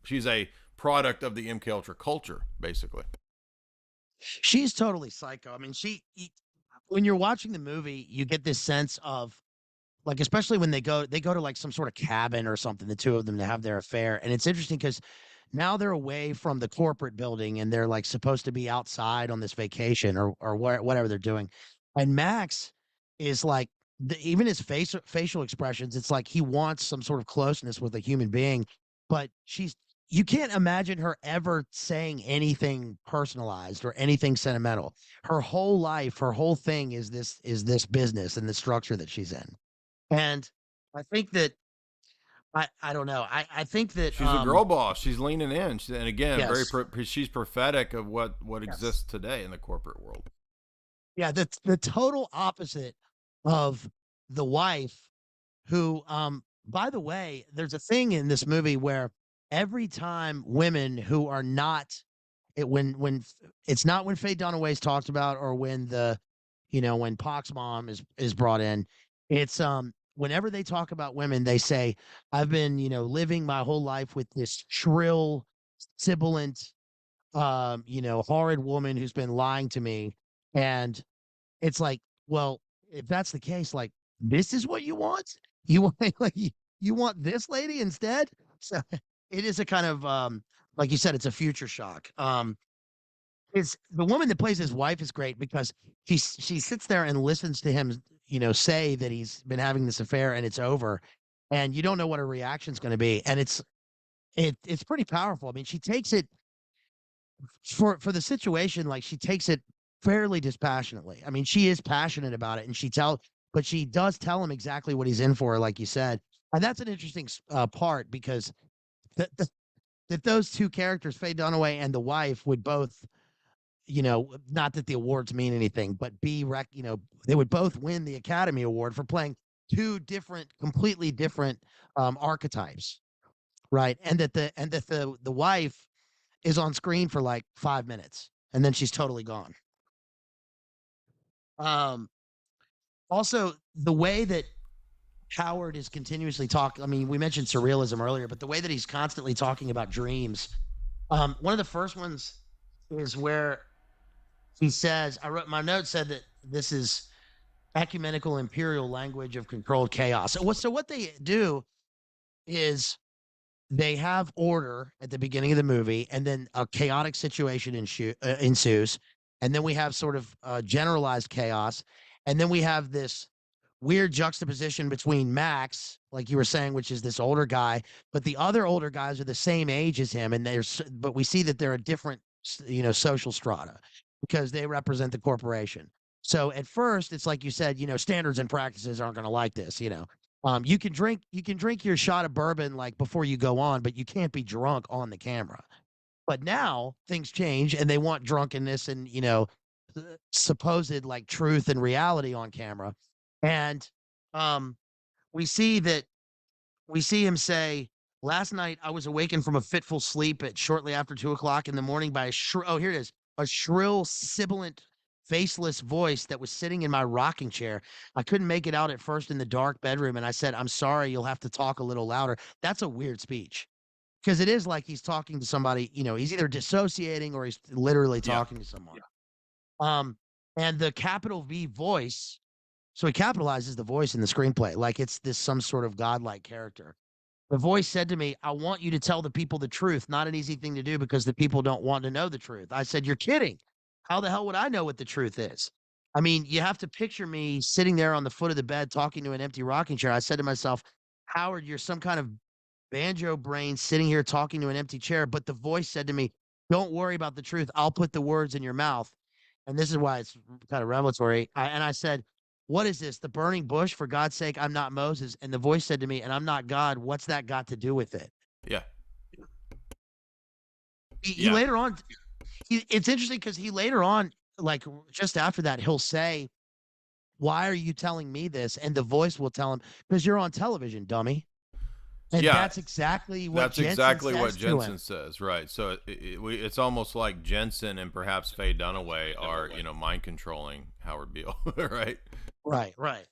she's a product of the MK Ultra culture, basically. she's totally psycho. I mean, when you're watching the movie, you get this sense of like, especially when they go to like some sort of cabin or something, the two of them to have their affair. And it's interesting because now they're away from the corporate building and they're like supposed to be outside on this vacation or whatever they're doing. And Max is like even his facial expressions, it's like he wants some sort of closeness with a human being, but you can't imagine her ever saying anything personalized or anything sentimental. Her whole life, her whole thing is this business and the structure that she's in. And I think that I don't know. I think that She's a girl boss. She's leaning in, and again, yes. she's prophetic of what Yes. exists today in the corporate world. Yeah, the total opposite of the wife who by the way, there's a thing in this movie where every time women who are not it's not when Faye Dunaway's talked about or when when Pac's mom is brought in. It's whenever they talk about women, they say, I've been, living my whole life with this shrill, sibilant, horrid woman who's been lying to me. And it's like, well, if that's the case, like this is what you want? You want like you want this lady instead? So it is a kind of like you said, it's a future shock. Is the woman that plays his wife is great because she sits there and listens to him, say that he's been having this affair and it's over, and you don't know what her reaction's going to be, and it's pretty powerful. I mean, she takes it for the situation, like she takes it fairly dispassionately. I mean, she is passionate about it, and but she does tell him exactly what he's in for, like you said, and that's an interesting part because that that those two characters, Faye Dunaway and the wife, would both not that the awards mean anything, but they would both win the Academy Award for playing two completely different archetypes, right? And that the wife is on screen for like 5 minutes and then she's totally gone. Um, Also, the way that Howard is continuously talking. I mean, we mentioned surrealism earlier, but the way that he's constantly talking about dreams. One of the first ones is where he says, I wrote my note said that this is ecumenical imperial language of controlled chaos. So what they do is they have order at the beginning of the movie, and then a chaotic situation ensues, and then we have sort of generalized chaos, and then we have this weird juxtaposition between Max, like you were saying, which is this older guy, but the other older guys are the same age as him, and but we see that they're a different, social strata because they represent the corporation. So at first, it's like you said, standards and practices aren't going to like this. You can drink your shot of bourbon like before you go on, but you can't be drunk on the camera. But now things change, and they want drunkenness and supposed like truth and reality on camera. And um, we see that we see him say, "Last night I was awakened from a fitful sleep at shortly after 2 o'clock in the morning by oh, here it is, a shrill, sibilant, faceless voice that was sitting in my rocking chair. I couldn't make it out at first in the dark bedroom, and I said, 'I'm sorry, you'll have to talk a little louder.'" That's a weird speech because it is like he's talking to somebody. He's either dissociating or he's literally Yeah. talking to someone. Um, and the capital V voice. So he capitalizes the voice in the screenplay like it's this some sort of godlike character. The voice said to me, "I want you to tell the people the truth." Not an easy thing to do because the people don't want to know the truth. I said, "You're kidding. How the hell would I know what the truth is?" I mean, you have to picture me sitting there on the foot of the bed talking to an empty rocking chair. I said to myself, "Howard, you're some kind of banjo brain sitting here talking to an empty chair." But the voice said to me, "Don't worry about the truth. I'll put the words in your mouth." And this is why it's kind of revelatory. And I said, "What is this? The burning bush? For God's sake, I'm not Moses." And the voice said to me, "And I'm not God. What's that got to do with it?" Yeah. He Yeah. later on, it's interesting because he later on, like just after that, he'll say, "Why are you telling me this?" And the voice will tell him, "Because you're on television, dummy." And Yeah. that's exactly what That's Jensen exactly what says to him. Jensen says, right? So it's almost like Jensen and perhaps Faye Dunaway are, mind controlling Howard Beale, right? Right, right.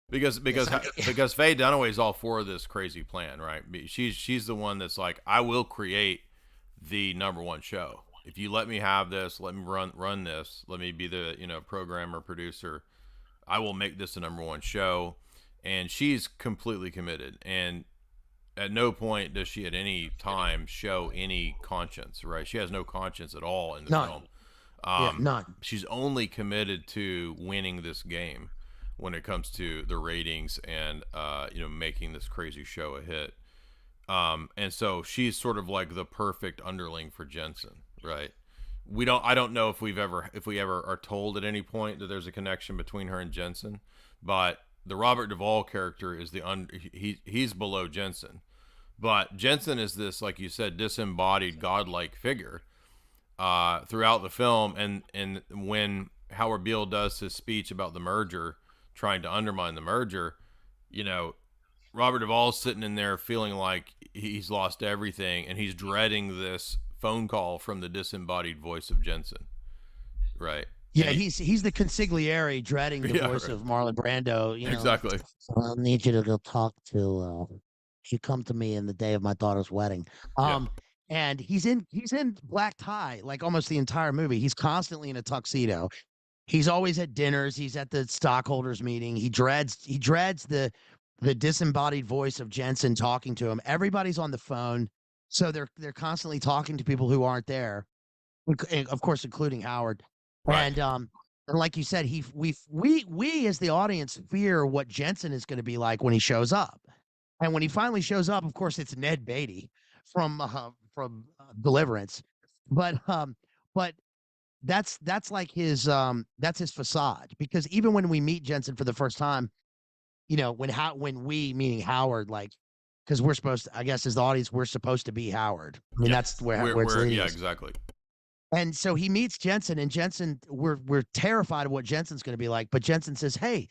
Because Yes, because Faye Dunaway's all for this crazy plan, right? She's the one that's like, I will create the number one show if you let me have this, let me run this, let me be the programmer producer. I will make this the number one show, and she's completely committed. And at no point does she at any time show any conscience, right? She has no conscience at all in the none. film. Yeah, none. She's only committed to winning this game when it comes to the ratings and making this crazy show a hit. And so she's sort of like the perfect underling for Jensen, right? I don't know if we ever are told at any point that there's a connection between her and Jensen, but the Robert Duvall character is he's below Jensen. But Jensen is this, like you said, disembodied godlike figure throughout the film, and when Howard Beale does his speech about the merger, trying to undermine the merger, Robert Duvall's sitting in there feeling like he's lost everything, and he's dreading this phone call from the disembodied voice of Jensen, right? Yeah, he's the consigliere dreading the Yeah, voice right. of Marlon Brando. Exactly. So I'll need you to go talk to. You come to me in the day of my daughter's wedding. Yeah. And he's in black tie like almost the entire movie. He's constantly in a tuxedo. He's always at dinners. He's at the stockholders meeting. He dreads the disembodied voice of Jensen talking to him. Everybody's on the phone, so they're constantly talking to people who aren't there, and of course, including Howard. Right. And like you said, we as the audience fear what Jensen is going to be like when he shows up. And when he finally shows up, of course, it's Ned Beatty from Deliverance. But that's like that's his facade, because even when we meet Jensen for the first time, when we, meaning Howard, like, because we're supposed to, I guess, as the audience, we're supposed to be Howard. I mean, Yeah. that's where it's leading Yeah, us. exactly. And so he meets Jensen, and we're terrified of what Jensen's going to be like. But Jensen says, "Hey,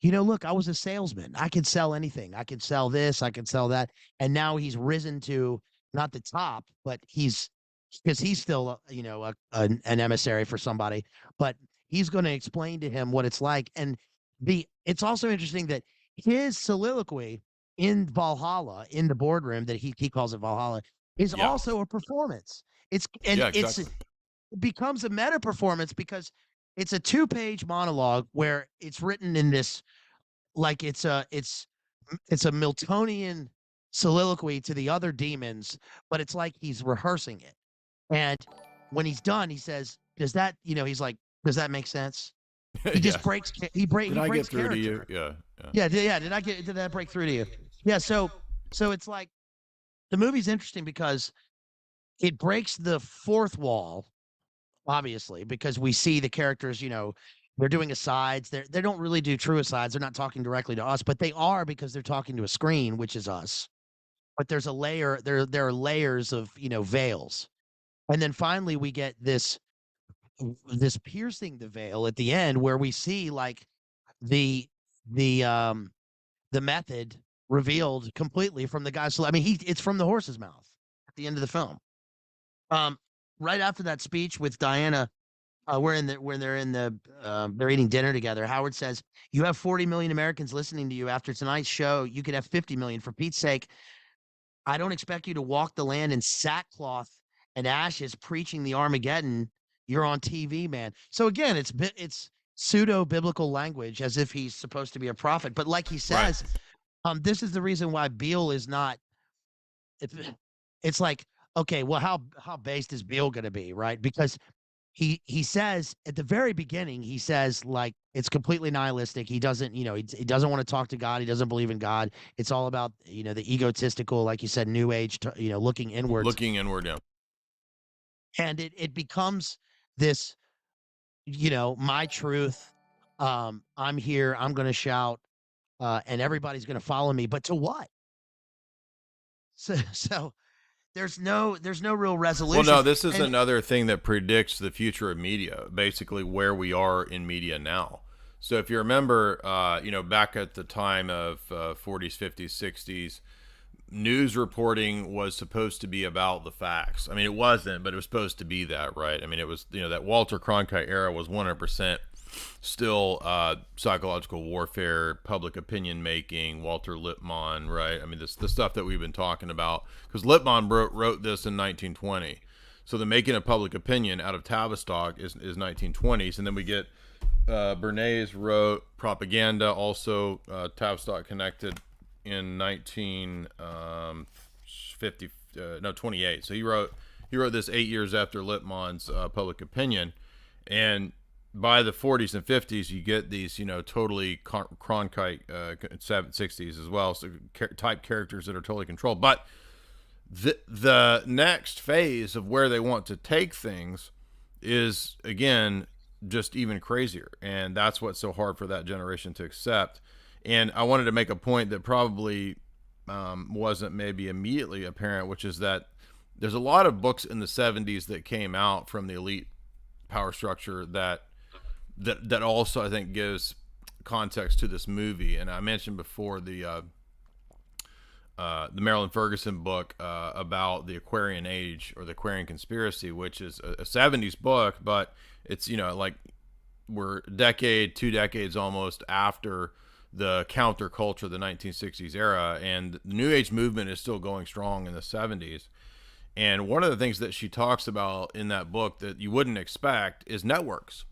look, I was a salesman. I could sell anything. I could sell this. I could sell that." And now he's risen to not the top, but because he's still, an emissary for somebody. But he's going to explain to him what it's like. And it's also interesting that his soliloquy in Valhalla, in the boardroom, that he calls it Valhalla, is Yeah. also a performance. It's and Yeah, it's exactly. it becomes a meta performance because it's a 2-page monologue where it's written in this, like, it's a Miltonian soliloquy to the other demons, but it's like he's rehearsing it. And when he's done, he says, "Does that?" He's like, "Does that make sense?" He Yeah. just breaks. Did He I get breaks through to you? character. Yeah. Yeah. Yeah. Did that break through to you? Yeah. So it's like the movie's interesting because it breaks the fourth wall, obviously, because we see the characters, They're doing asides. They don't really do true asides. They're not talking directly to us, but they are because they're talking to a screen, which is us. But there's a layer. There are layers of veils, and then finally we get this piercing the veil at the end where we see like the the um the method revealed completely from the guy. So I mean, it's from the horse's mouth at the end of the film. Um, right after that speech with Diana, when they're in the they're eating dinner together. Howard says, "You have 40 million Americans listening to you after tonight's show. You could have 50 million. For Pete's sake, I don't expect you to walk the land in sackcloth and ashes, preaching the Armageddon. You're on TV, man." So again, it's pseudo biblical language as if he's supposed to be a prophet. But like he Right. says, this is the reason why Beale is not. It's, it's like, okay, well, how based is Beale going to be, right? Because he says at the very beginning, he says like it's completely nihilistic. He doesn't, he doesn't want to talk to God. He doesn't believe in God. It's all about the egotistical, like you said, new age, looking inwards, Looking inward, yeah. and it becomes this, my truth. I'm here. I'm going to shout, and everybody's going to follow me. But to what? So there's no real Well, resolution. no, this is And another thing that predicts the future of media, basically where we are in media now. So if you remember, back at the time of 40s, 50s, 60s, news reporting was supposed to be about the facts. I mean, it wasn't, but it was supposed to be that, right? I mean, it was, that Walter Cronkite era was 100% still psychological warfare, public opinion making, Walter Lippmann, right? I mean, this the stuff that we've been talking about, because Lippmann wrote this in 1920. So the making of public opinion out of Tavistock is 1920s, and then we get Bernays wrote Propaganda, also Tavistock connected in 1950, 28. So he wrote this 8 years after Lippmann's Public Opinion, and by the 40s and 50s, you get these, totally Cronkite 60s as well, so type characters that are totally controlled. But the next phase of where they want to take things is, again, just even crazier, and that's what's so hard for that generation to accept. And I wanted to make a point that probably wasn't maybe immediately apparent, which is that there's a lot of books in the 70s that came out from the elite power structure that also I think gives context to this movie. And I mentioned before the Marilyn Ferguson book about the Aquarian Age or the Aquarian Conspiracy, which is a 70s book, but it's, like we're a decade, 2 decades almost after the counterculture, the 1960s era, and the New Age movement is still going strong in the 70s. And one of the things that she talks about in that book that you wouldn't expect is networks.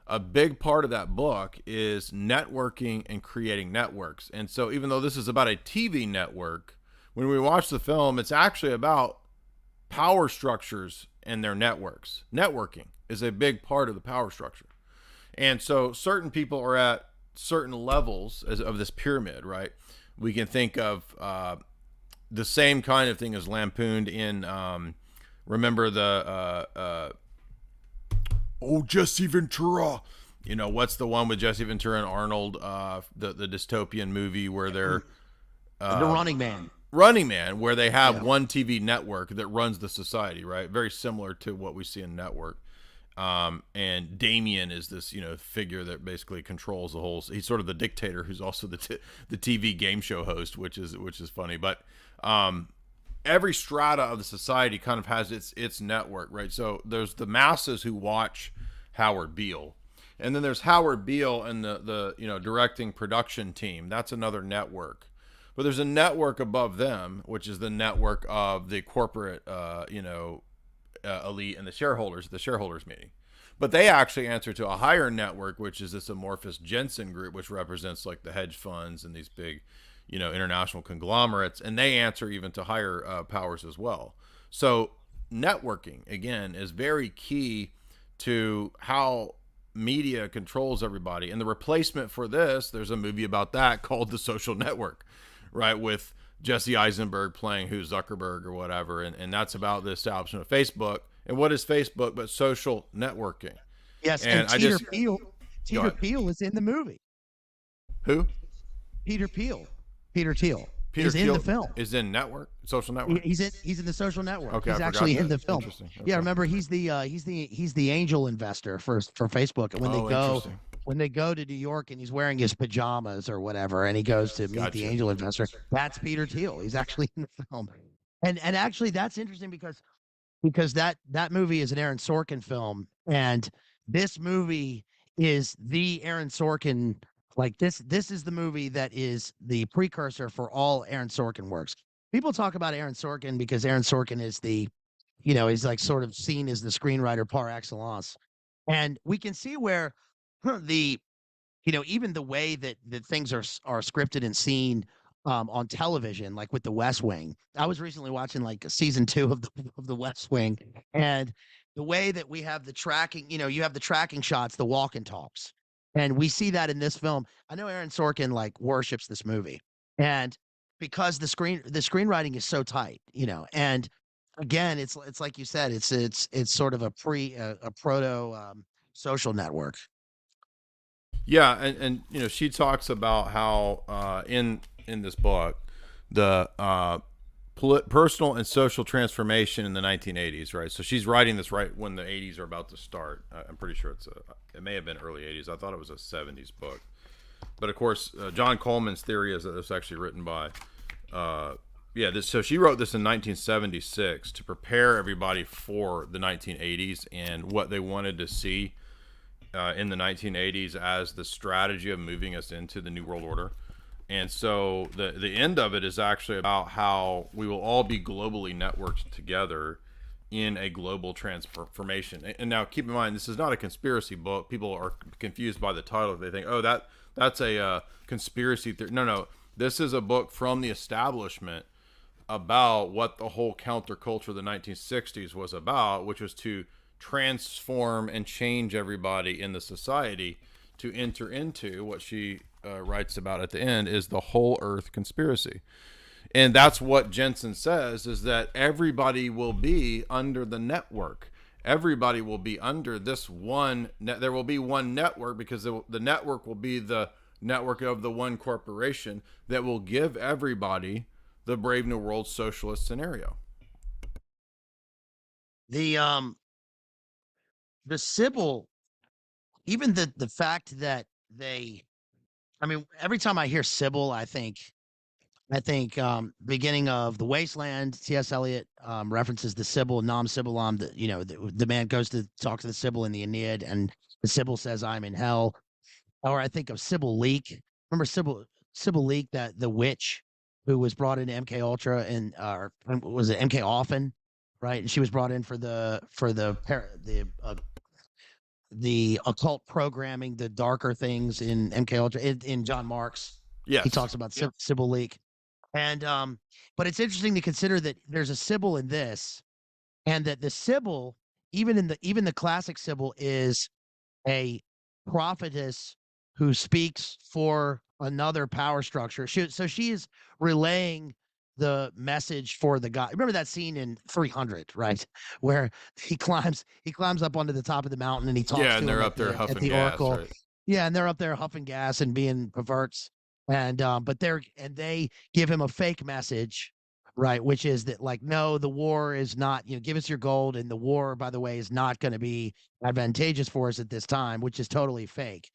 A big part of that book is networking and creating networks. And so even though this is about a TV network, when we watch the film, it's actually about power structures and their networks. Networking is a big part of the power structure. And so certain people are at certain levels of this pyramid, right? We can think of the same kind of thing as lampooned in, remember the Jesse Ventura. What's the one with Jesse Ventura and Arnold, the dystopian movie where they're the Running Man. Running Man, where they have one TV network that runs the society, right? Very similar to what we see in Network. And Damien is this, figure that basically controls the whole. He's sort of the dictator, who's also the TV game show host, which is funny. But every strata of the society kind of has its network, right? So there's the masses who watch Howard Beale, and then there's Howard Beale and the directing production team. That's another network. But there's a network above them, which is the network of the corporate, elite and the shareholders meeting. But they actually answer to a higher network, which is this amorphous Jensen group, which represents like the hedge funds and these big, international conglomerates, and they answer even to higher powers as well. So networking, again, is very key to how media controls everybody. And the replacement for this, there's a movie about that called The Social Network, right, with Jesse Eisenberg playing who's Zuckerberg or whatever, and that's about the establishment of Facebook. And what is Facebook but social networking? Yes, And and I Teeter just Beale. Go Peter ahead. Peel is in the movie. Who? Peter Peel, Peter Thiel Peter is in the Thiel film. is in Social Network. He's in the Social Network. Okay, I He's forgot actually in that. the film. Interesting. Yeah, Okay. remember he's the angel investor for Facebook. And Oh, interesting. when they go to New York and he's wearing his pajamas or whatever, and he goes to meet the Gotcha. angel investor, that's Peter Thiel. He's actually in the film. And actually that's interesting because that movie is an Aaron Sorkin film, and this movie is the Aaron Sorkin, like this is the movie that is the precursor for all Aaron Sorkin works. People talk about Aaron Sorkin because Aaron Sorkin is the, he's like sort of seen as the screenwriter par excellence. And we can see where the even the way that things are scripted and seen on television, like with The West Wing. I was recently watching like season 2 of the West Wing, and the way that we have the tracking, you have the tracking shots, the walk and talks, and we see that in this film. I know Aaron Sorkin like worships this movie, and because the screenwriting is so tight, and again, it's like you said, it's sort of a proto social network. Yeah, and she talks about how in this book the personal and social transformation in the 1980s, right? So she's writing this right when the 80s are about to start. I'm pretty sure it may have been early 80s. I thought it was a 70s book, but of course, John Coleman's theory is that it's actually written by. So she wrote this in 1976 to prepare everybody for the 1980s and what they wanted to see in the 1980s as the strategy of moving us into the New World Order. And so the end of it is actually about how we will all be globally networked together in a global transformation. And now keep in mind, this is not a conspiracy book. People are confused by the title. They think, oh, that's a conspiracy theory. No. This is a book from the establishment about what the whole counterculture of the 1960s was about, which was to transform and change everybody in the society to enter into what she writes about at the end is the whole earth conspiracy. And that's what Jensen says, is that everybody will be under the network. Everybody will be under this one there will be one network, because the network will be the network of the one corporation that will give everybody the Brave New World socialist scenario. The Sybil, even the fact that every time I hear Sybil, I think beginning of The Wasteland, C.S. Eliot references the Sybil, Nam Sibylam, the man goes to talk to the Sybil in the Aeneid, and the Sybil says, I'm in hell. Or I think of Sybil Leek. Remember Sybil Leek, that the witch who was brought into MK Ultra, and was it MK Often, right? And she was brought in for the occult programming, the darker things in MK Ultra, in John Marks. He Yes. talks about Sybil Leek. And but it's interesting to consider that there's a Sybil in this, and that the Sybil, even the classic Sybil, is a prophetess who speaks for another power structure. So she is relaying the message for the God. Remember that scene in 300, right? Where he climbs up onto the top of the mountain, and he talks to And him they're up there at huffing the gas, Oracle. right? Yeah, and they're up there huffing gas and being perverts. And but they give him a fake message, right? Which is that, like, no, the war is not, give us your gold, and the war, by the way, is not going to be advantageous for us at this time, which is totally fake.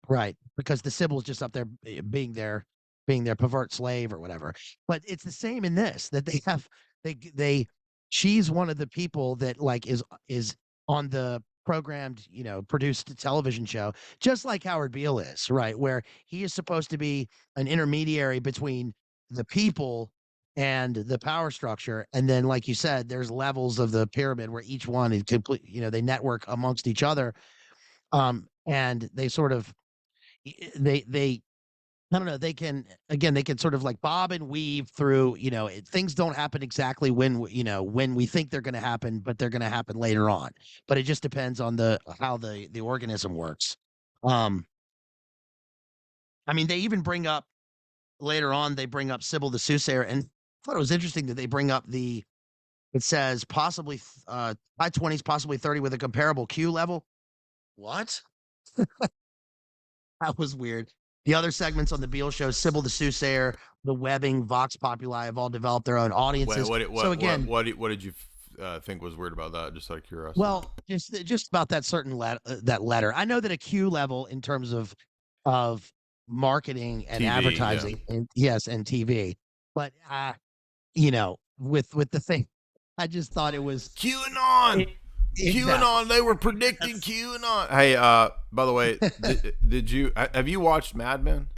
Right, because the Sibyl's just up there being their pervert slave or whatever. But it's the same in this, that they she's one of the people that, like, is on the programmed, produced television show, just like Howard Beale is, right? Where he is supposed to be an intermediary between the people and the power structure. And then, like you said, there's levels of the pyramid where each one is complete, they network amongst each other. And they sort of they I don't know, they can sort of like bob and weave through, things don't happen exactly when we think they're going to happen, but they're going to happen later on. But it just depends on how the organism works. um they even bring up later on, they bring up Sybil the soothsayer, and I thought it was interesting that they bring up it says possibly high 20s, possibly 30, with a comparable Q level. What? That was weird. The other segments on the Beale Show, Sybil the Soothsayer, the Webbing, Vox Populi have all developed their own Wait, audiences. So again, what did you think was weird about that? Just out of curiosity. well, just about that certain that letter. I know that a Q level in terms of marketing and TV, yeah. advertising, and yes, and TV, but with the thing, I just thought it was QAnon. it, exactly. QAnon. They were predicting That's, QAnon. Hey, by the way, did you have you watched Mad Men?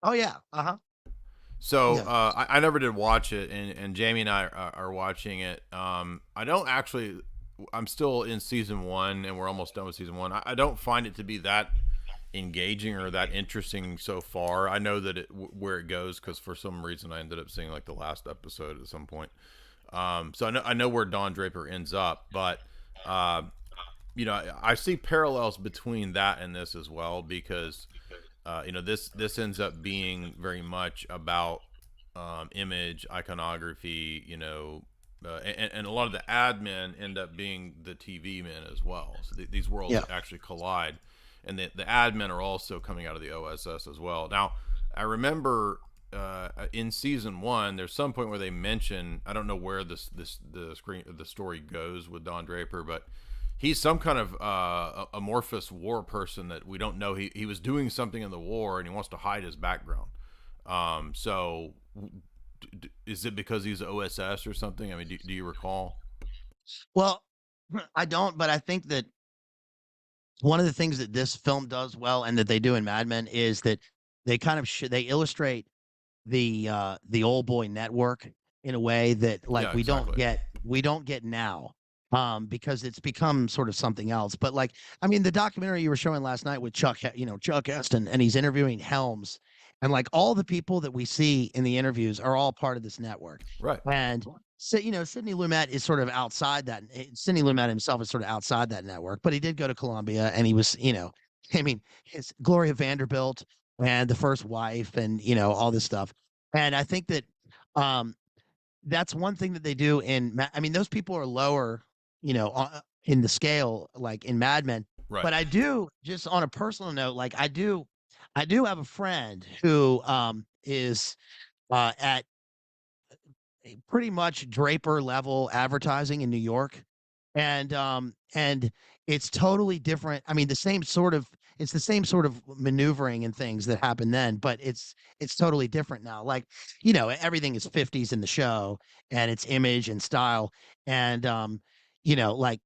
oh yeah, uh-huh. So Yeah. I never did watch it, and Jamie and I are watching it. I don't actually. I'm still in season one, and we're almost done with season one. I don't find it to be that engaging or that interesting so far. I know that where it goes because for some reason I ended up seeing like the last episode at some point. So I know where Don Draper ends up, but uh, I see parallels between that and this as well because this ends up being very much about image iconography, and a lot of the ad men end up being the TV men as well. So these worlds Yeah. actually collide, and the ad men are also coming out of the OSS as well. Now, I remember in season one, there's some point where they mention, I don't know where the story goes with Don Draper, but he's some kind of amorphous war person that we don't know. He was doing something in the war and he wants to hide his background. So is it because he's OSS or something? I mean, do you recall? Well, I don't, but I think that one of the things that this film does well and that they do in Mad Men is that they kind of they illustrate the old boy network in a way that like Yeah, exactly. we don't get now, because it's become sort of something else. But like, I mean, the documentary you were showing last night with Chuck Eston, and he's interviewing Helms, and like all the people that we see in the interviews are all part of this network. Right. And so, Sidney Lumet is sort of outside that. Sidney Lumet himself is sort of outside that network, but he did go to Columbia, and he was, I mean, his Gloria Vanderbilt and the first wife, and all this stuff. And I think that um, that's one thing that they do I mean, those people are lower, in the scale, like in Mad Men. Right. But I do, just on a personal note, like I do have a friend who is at pretty much Draper level advertising in New York. And it's totally different. I mean, it's the same sort of maneuvering and things that happened then, but it's totally different now. Like, everything is 50s in the show, and it's image and style. And like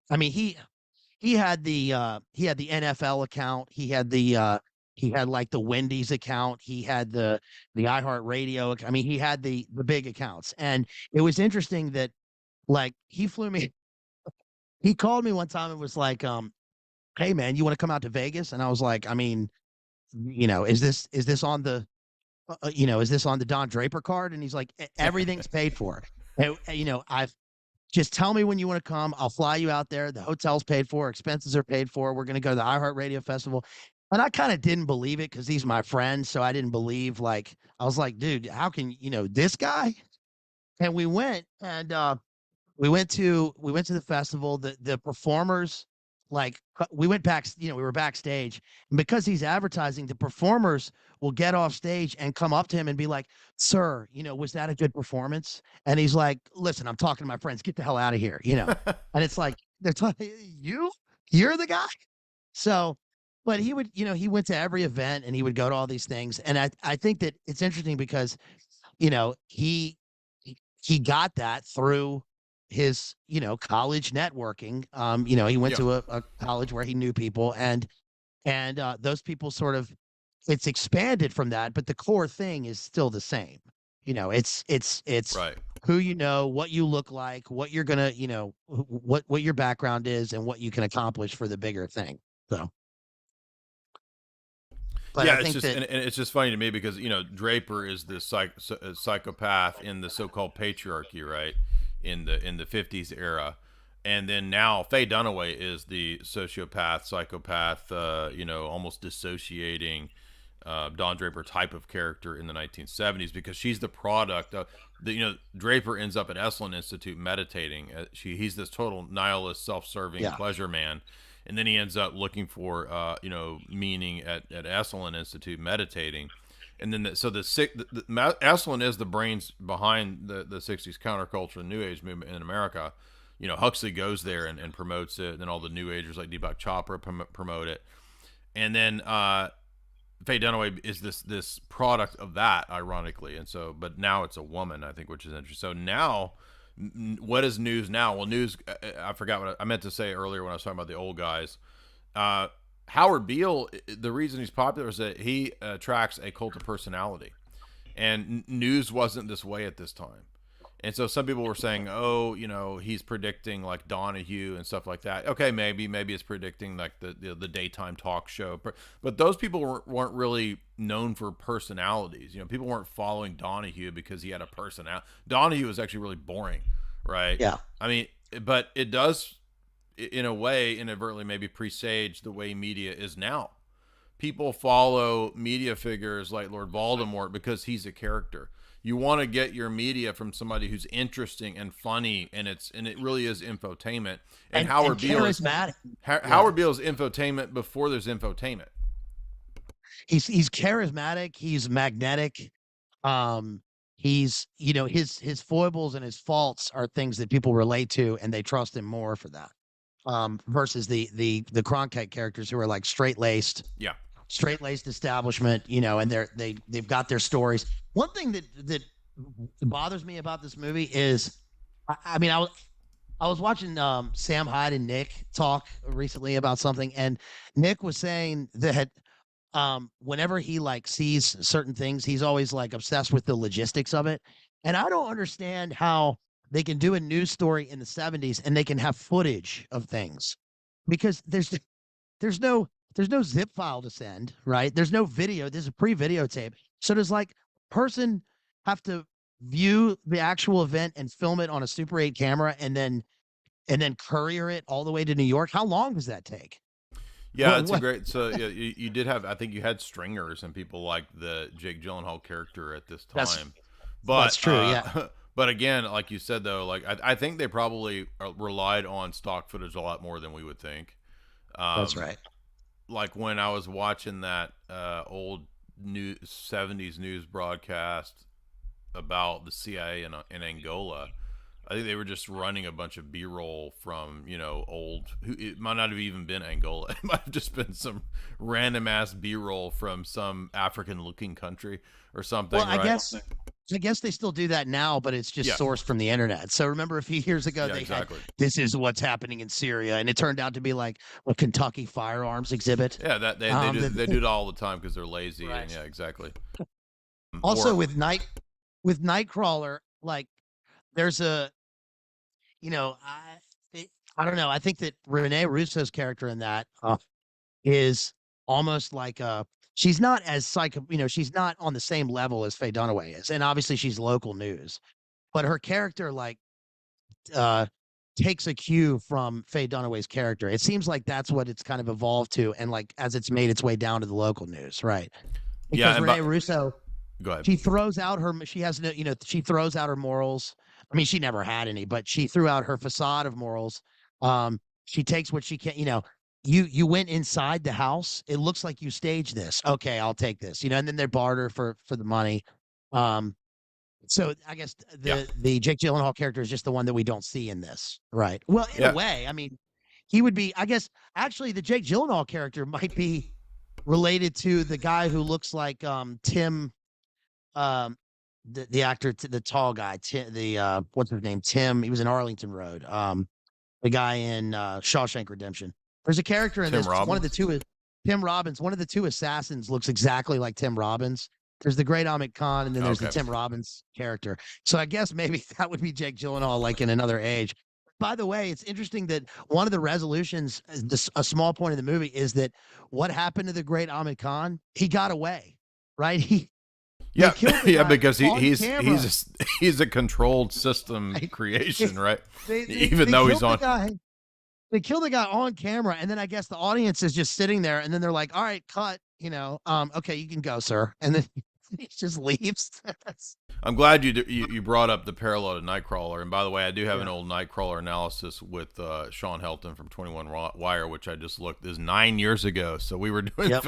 I mean, he had the NFL account. He had like the Wendy's account. He had the iHeartRadio. I mean, he had the big accounts. And it was interesting that like he called me one time and was like, hey man, you want to come out to Vegas? And I was like, I mean, is this on is this on the Don Draper card? And he's like, Everything's paid for. And, I've just tell me when you want to come. I'll fly you out there. The hotel's paid for, expenses are paid for. We're going to go to the iHeartRadio Festival. And I kind of didn't believe it because he's my friend. So I didn't believe, like, I was like, dude, how can, this guy? And we went, and we went to the festival. The performers, like, we went back, we were backstage, and because he's advertising, the performers will get off stage and come up to him and be like, sir, was that a good performance? And he's like, listen, I'm talking to my friends, get the hell out of here. And it's like, they're talking, you're the guy. So, but he would, he went to every event and he would go to all these things. And I think that it's interesting because, you know, he he got that through his, college networking. He went Yeah. to a college where he knew people, and those people sort of, it's expanded from that, but the core thing is still the same. It's Right. who what you look like, what you're gonna, what your background is, and what you can accomplish for the bigger thing. So, but I Yeah, it's think just that and it's just funny to me because Draper is the psychopath in the so-called patriarchy, right? In the 50s era, and then now Faye Dunaway is the sociopath, psychopath, almost dissociating Don Draper type of character in the 1970s because she's the product of Draper ends up at Esalen Institute meditating. He's this total nihilist, self-serving yeah, pleasure man, and then he ends up looking for meaning at Esalen Institute, meditating. And then Esalen is the brains behind the 60s counterculture and New Age movement in America. Huxley goes there and promotes it, and then all the New Agers like Deepak Chopra promote it. And then Faye Dunaway is this product of that, ironically. And so, but now it's a woman, I think, which is interesting. So now, what is news now? Well, news, I forgot what I meant to say earlier when I was talking about the old guys. Howard Beale, the reason he's popular is that he attracts a cult of personality. And news wasn't this way at this time. And so some people were saying, oh, he's predicting like Donahue and stuff like that. Okay, maybe it's predicting like the daytime talk show. But those people weren't really known for personalities. People weren't following Donahue because he had a personality. Donahue was actually really boring, right? Yeah. I mean, but it does, in a way, inadvertently maybe presage the way media is now. People follow media figures like Lord Voldemort because he's a character. You want to get your media from somebody who's interesting and funny, and it really is infotainment. And Howard Beale is Howard Beale is infotainment before there's infotainment. He's charismatic. He's magnetic. He's his foibles and his faults are things that people relate to, and they trust him more for that. Versus the Cronkite characters who are like straight-laced establishment, and they've got their stories. One thing that bothers me about this movie is, I was watching Sam Hyde and Nick talk recently about something, and Nick was saying that whenever he like sees certain things, he's always like obsessed with the logistics of it. And I don't understand how they can do a news story in the 70s and they can have footage of things, because there's no zip file to send, right? There's no video. There's a pre-videotape. So does like person have to view the actual event and film it on a Super 8 camera and then courier it all the way to New York? How long does that take? Yeah, it's a great. So yeah, you did have. I think you had stringers and people like the Jake Gyllenhaal character at this time. That's true. Yeah. But again, like you said though, like I think they probably relied on stock footage a lot more than we would think. That's right. Like when I was watching that old 70s news broadcast about the CIA in Angola, I think they were just running a bunch of B-roll from, it might not have even been Angola. It might have just been some random ass B-roll from some African looking country or something. Well, right? I guess they still do that now, but it's just sourced from the internet. So remember a few years ago, they had, this is what's happening in Syria. And it turned out to be like a Kentucky firearms exhibit. Yeah, they do it all the time because they're lazy. Right. And yeah, exactly. Also with Nightcrawler, like there's a, I don't know. I think that Rene Russo's character in that is almost like she's not as she's not on the same level as Faye Dunaway is, and obviously she's local news, but her character like takes a cue from Faye Dunaway's character. It seems like that's what it's kind of evolved to, and like as it's made its way down to the local news, right? Because Rene Russo, go ahead. She throws out her. She has no, she throws out her morals. I mean, she never had any, but she threw out her facade of morals. She takes what she can. You went inside the house. It looks like you staged this. Okay, I'll take this. And then they barter for the money. So I guess the Jake Gyllenhaal character is just the one that we don't see in this, right? Well, in a way, I mean, he would be. I guess actually, the Jake Gyllenhaal character might be related to the guy who looks like Tim. The actor, the tall guy, what's his name? Tim. He was in Arlington Road. The guy in Shawshank Redemption. There's a character in this. One of the two is Tim Robbins. One of the two assassins looks exactly like Tim Robbins. There's the great Amit Khan, and then there's the Tim Robbins character. So I guess maybe that would be Jake Gyllenhaal, like in another age. By the way, it's interesting that one of the resolutions, a small point of the movie, is that what happened to the great Amit Khan? He got away, right? Because he's a controlled system creation, right? Even though he's on. They kill the guy on camera, and then I guess the audience is just sitting there, and then they're like, "All right, cut." Okay, you can go, sir. And then He just leaves. I'm glad you brought up the parallel to Nightcrawler. And by the way, I do have an Yeah. old Nightcrawler analysis with Sean Helton from 21 Wire, which I just looked is 9 years ago. So we were doing Yep.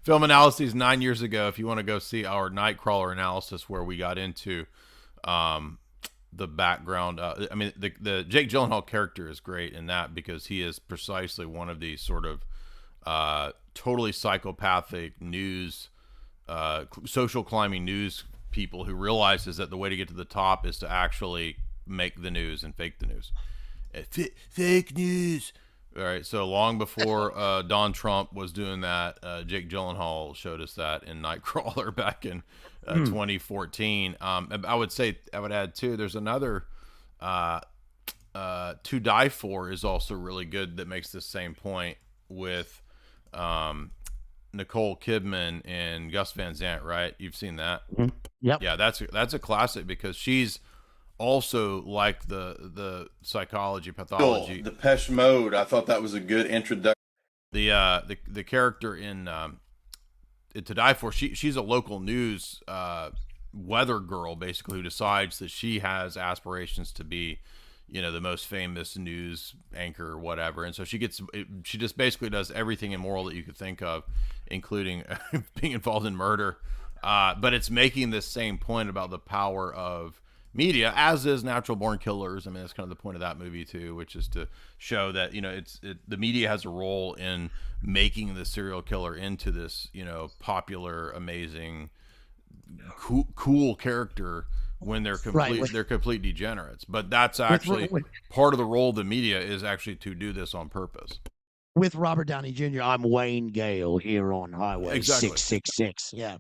film analyses 9 years ago. If you want to go see our Nightcrawler analysis, where we got into the background, I mean, the Jake Gyllenhaal character is great in that because he is precisely one of these sort of totally psychopathic news, social climbing news people who realizes that the way to get to the top is to actually make the news and fake the news. Fake news. All right. So long before Don Trump was doing that, Jake Gyllenhaal showed us that in Nightcrawler back in 2014. I would add too. There's another To Die For is also really good that makes the same point with Nicole Kidman and Gus Van Sant, right? You've seen that? Yep. Yeah, that's a classic because she's also like the psychology pathology. The Depeche Mode. I thought that was a good introduction. The character in To Die For, she's a local news weather girl basically who decides that she has aspirations to be, the most famous news anchor or whatever. And so she just basically does everything immoral that you could think of, including being involved in murder. But it's making this same point about the power of media, as is Natural Born Killers. I mean, that's kind of the point of that movie too, which is to show that, the media has a role in making the serial killer into this, popular, amazing, cool character when they're complete degenerates. But that's actually part of the role of the media is actually to do this on purpose. With Robert Downey Jr., I'm Wayne Gale here on Highway 666. Yeah.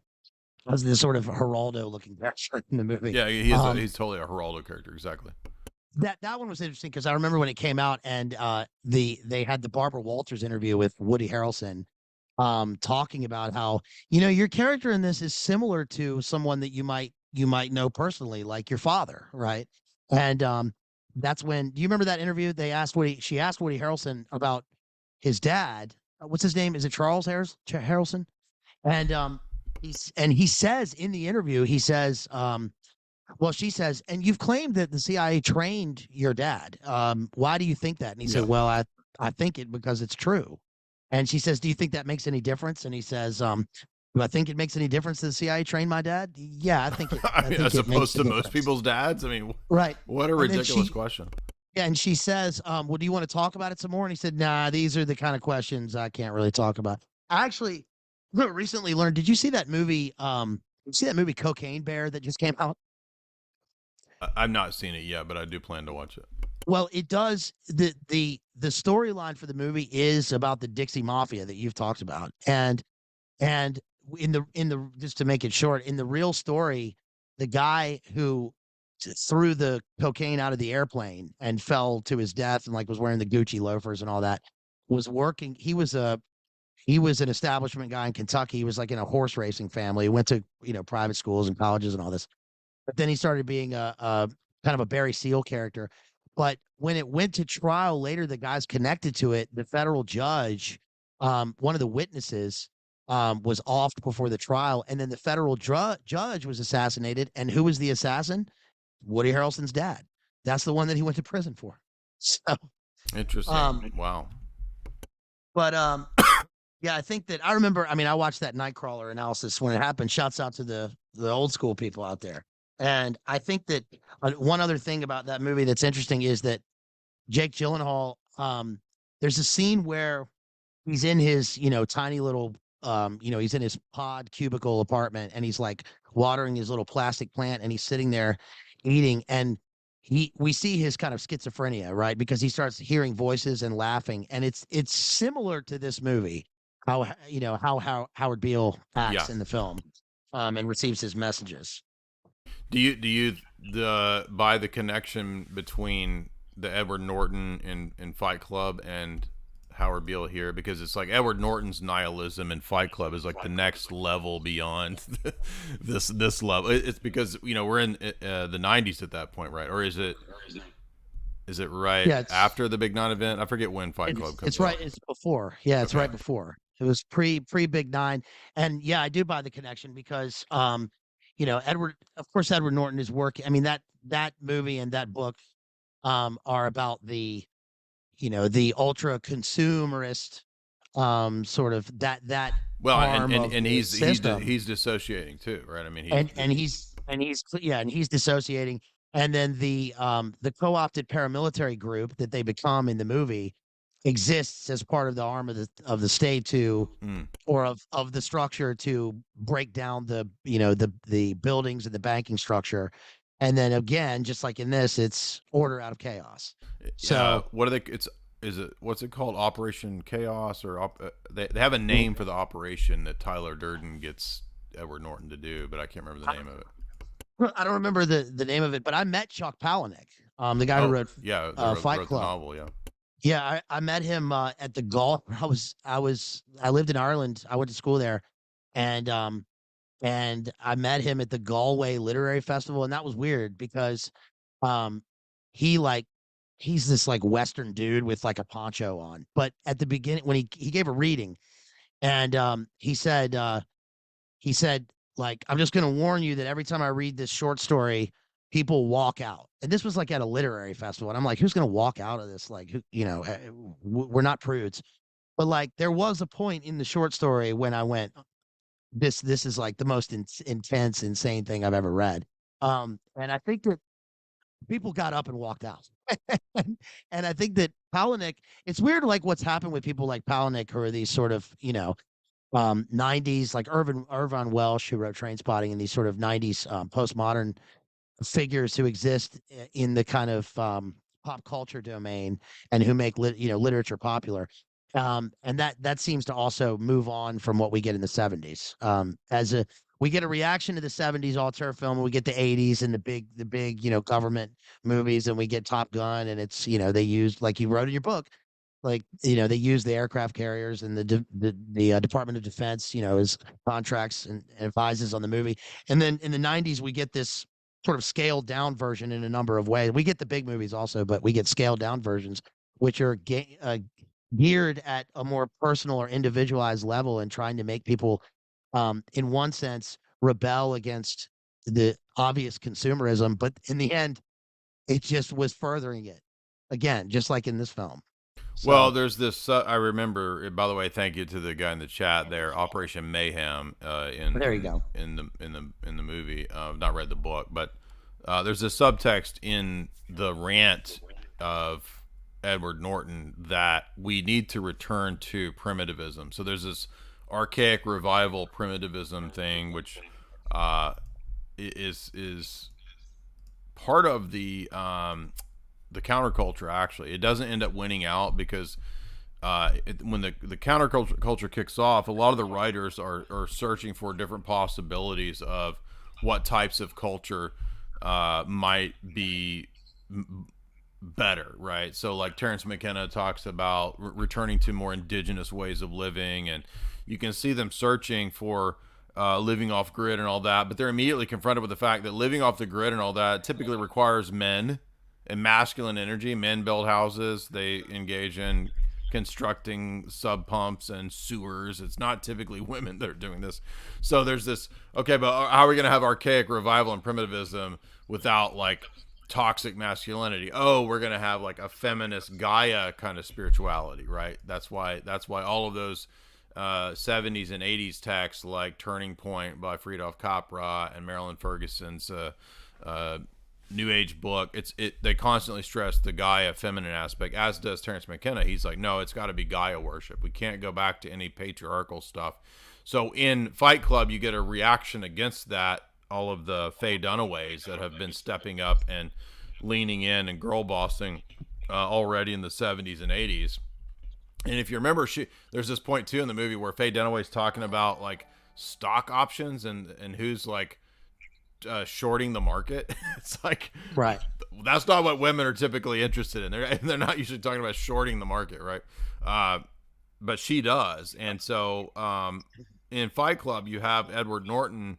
As this sort of Geraldo-looking character in the movie. Yeah, he's totally a Geraldo character, exactly. That one was interesting because I remember when it came out and they had the Barbara Walters interview with Woody Harrelson, talking about how your character in this is similar to someone that you might know personally, like your father, right? And that's when, do you remember that interview? She asked Woody Harrelson about his dad. What's his name? Is it Charles Harrelson? And he says in the interview, he says, well, she says, and you've claimed that the CIA trained your dad. Why do you think that? And he said, well, I think it because it's true. And she says, do you think that makes any difference? And he says, do I think it makes any difference that the CIA trained my dad? Yeah, I think it. I think as opposed to most difference. People's dads. I mean, right? What a ridiculous question. Yeah, and she says, well, do you want to talk about it some more? And he said, nah, these are the kind of questions I can't really talk about. I actually recently learned. Did you see that movie? Cocaine Bear that just came out? I've not seen it yet, but I do plan to watch it. Well, it does. The storyline for the movie is about the Dixie Mafia that you've talked about, and in the just to make it short, in the real story, the guy who threw the cocaine out of the airplane and fell to his death and was wearing the Gucci loafers and all that was working. He was an establishment guy in Kentucky. He was in a horse racing family. He went to private schools and colleges and all this. But then he started being a kind of a Barry Seal character. But when it went to trial later, the guys connected to it, the federal judge, one of the witnesses, was offed before the trial. And then the federal judge was assassinated. And who was the assassin? Woody Harrelson's dad. That's the one that he went to prison for. So interesting. Wow. But yeah, I think that I remember. I mean, I watched that Nightcrawler analysis when it happened. Shouts out to the old school people out there. And I think that one other thing about that movie that's interesting is that Jake Gyllenhaal. There's a scene where he's in his tiny little he's in his pod cubicle apartment and he's watering his little plastic plant and he's sitting there eating and we see his kind of schizophrenia, right? Because he starts hearing voices and laughing, and it's similar to this movie. How Howard Beale acts in the film, and receives his messages. Do you buy the connection between the Edward Norton in Fight Club and Howard Beale here? Because it's Edward Norton's nihilism in Fight Club is the next level beyond this level. It's because we're in the 90s at that point, right? Or is it right after the Big Nine event? I forget when Fight Club comes. It's right. It's before. Yeah, it's right before. It was pre Big Nine, and yeah, I do buy the connection because of course, Edward Norton is working. I mean, that movie and that book are about the ultra consumerist sort of that Well, arm of and the system. he's dissociating too, right? I mean, And he's dissociating. And then the co-opted paramilitary group that they become in the movie exists as part of the arm of the state to mm, or of the structure to break down the buildings and the banking structure. And then again, just like in this, it's order out of chaos. So what are they? Is it what's it called? Operation Chaos, or they have a name for the operation that Tyler Durden gets Edward Norton to do, but I can't remember the name of it. I don't remember the name of it, but I met Chuck Palahniuk, the guy who Oh, wrote yeah, Fight wrote the Club. novel. Yeah. Yeah, I met him at the golf. I lived in Ireland. I went to school there, and I met him at the Galway Literary Festival, and that was weird because um he like he's this like Western dude with like a poncho on. But at the beginning, when he gave a reading, and he said, like, I'm just going to warn you that every time I read this short story, people walk out. And this was like at a literary festival. And I'm like, who's going to walk out of this? Like, we're not prudes. But like, there was a point in the short story when I went, this is like the most intense, insane thing I've ever read. And I think that people got up and walked out. And I think that Palahniuk, it's weird, like what's happened with people like Palahniuk, who are these sort of, 90s, like Irvine Welsh, who wrote Train Spotting, and these sort of 90s postmodern figures who exist in the kind of pop culture domain and who make literature popular. And that seems to also move on from what we get in the 70s. We get a reaction to the 70s auteur film, and we get the 80s and the big government movies, and we get Top Gun, and it's they used, like you wrote in your book, like they use the aircraft carriers and the Department of Defense, as contracts and advises on the movie. And then in the 90s we get this sort of scaled down version in a number of ways. We get the big movies also, but we get scaled down versions which are geared at a more personal or individualized level and trying to make people in one sense rebel against the obvious consumerism, but in the end it just was furthering it, again, just like in this film. Well, So there's this. I remember. By the way, thank you to the guy in the chat there. Operation Mayhem there you go. in the movie. I've not read the book, but there's a subtext in the rant of Edward Norton that we need to return to primitivism. So there's this archaic revival primitivism thing, which is part of the counterculture. Actually, it doesn't end up winning out because when the counterculture kicks off, a lot of the writers are searching for different possibilities of what types of culture might be better, right? So like Terrence McKenna talks about returning to more indigenous ways of living, and you can see them searching for living off grid and all that, but they're immediately confronted with the fact that living off the grid and all that typically requires men and masculine energy. Men build houses, they engage in constructing sub pumps and sewers. It's not typically women that are doing this. So there's this, okay, but how are we going to have archaic revival and primitivism without like toxic masculinity? Oh, we're going to have like a feminist Gaia kind of spirituality, right? That's why all of those 70s and 80s texts like Turning Point by Friedhof Capra and Marilyn Ferguson's New Age book, they constantly stress the Gaia feminine aspect, as does Terrence McKenna. He's like, no, it's got to be Gaia worship. We can't go back to any patriarchal stuff. So in Fight Club, you get a reaction against that. All of the Faye Dunaways that have been stepping up and leaning in and girl bossing already in the 70s and 80s. And if you remember, there's this point too in the movie where Faye Dunaway's talking about like stock options and who's like shorting the market. It's like, Right. that's not what women are typically interested in. They're not usually talking about shorting the market, right? But she does. And so in Fight Club, you have Edward Norton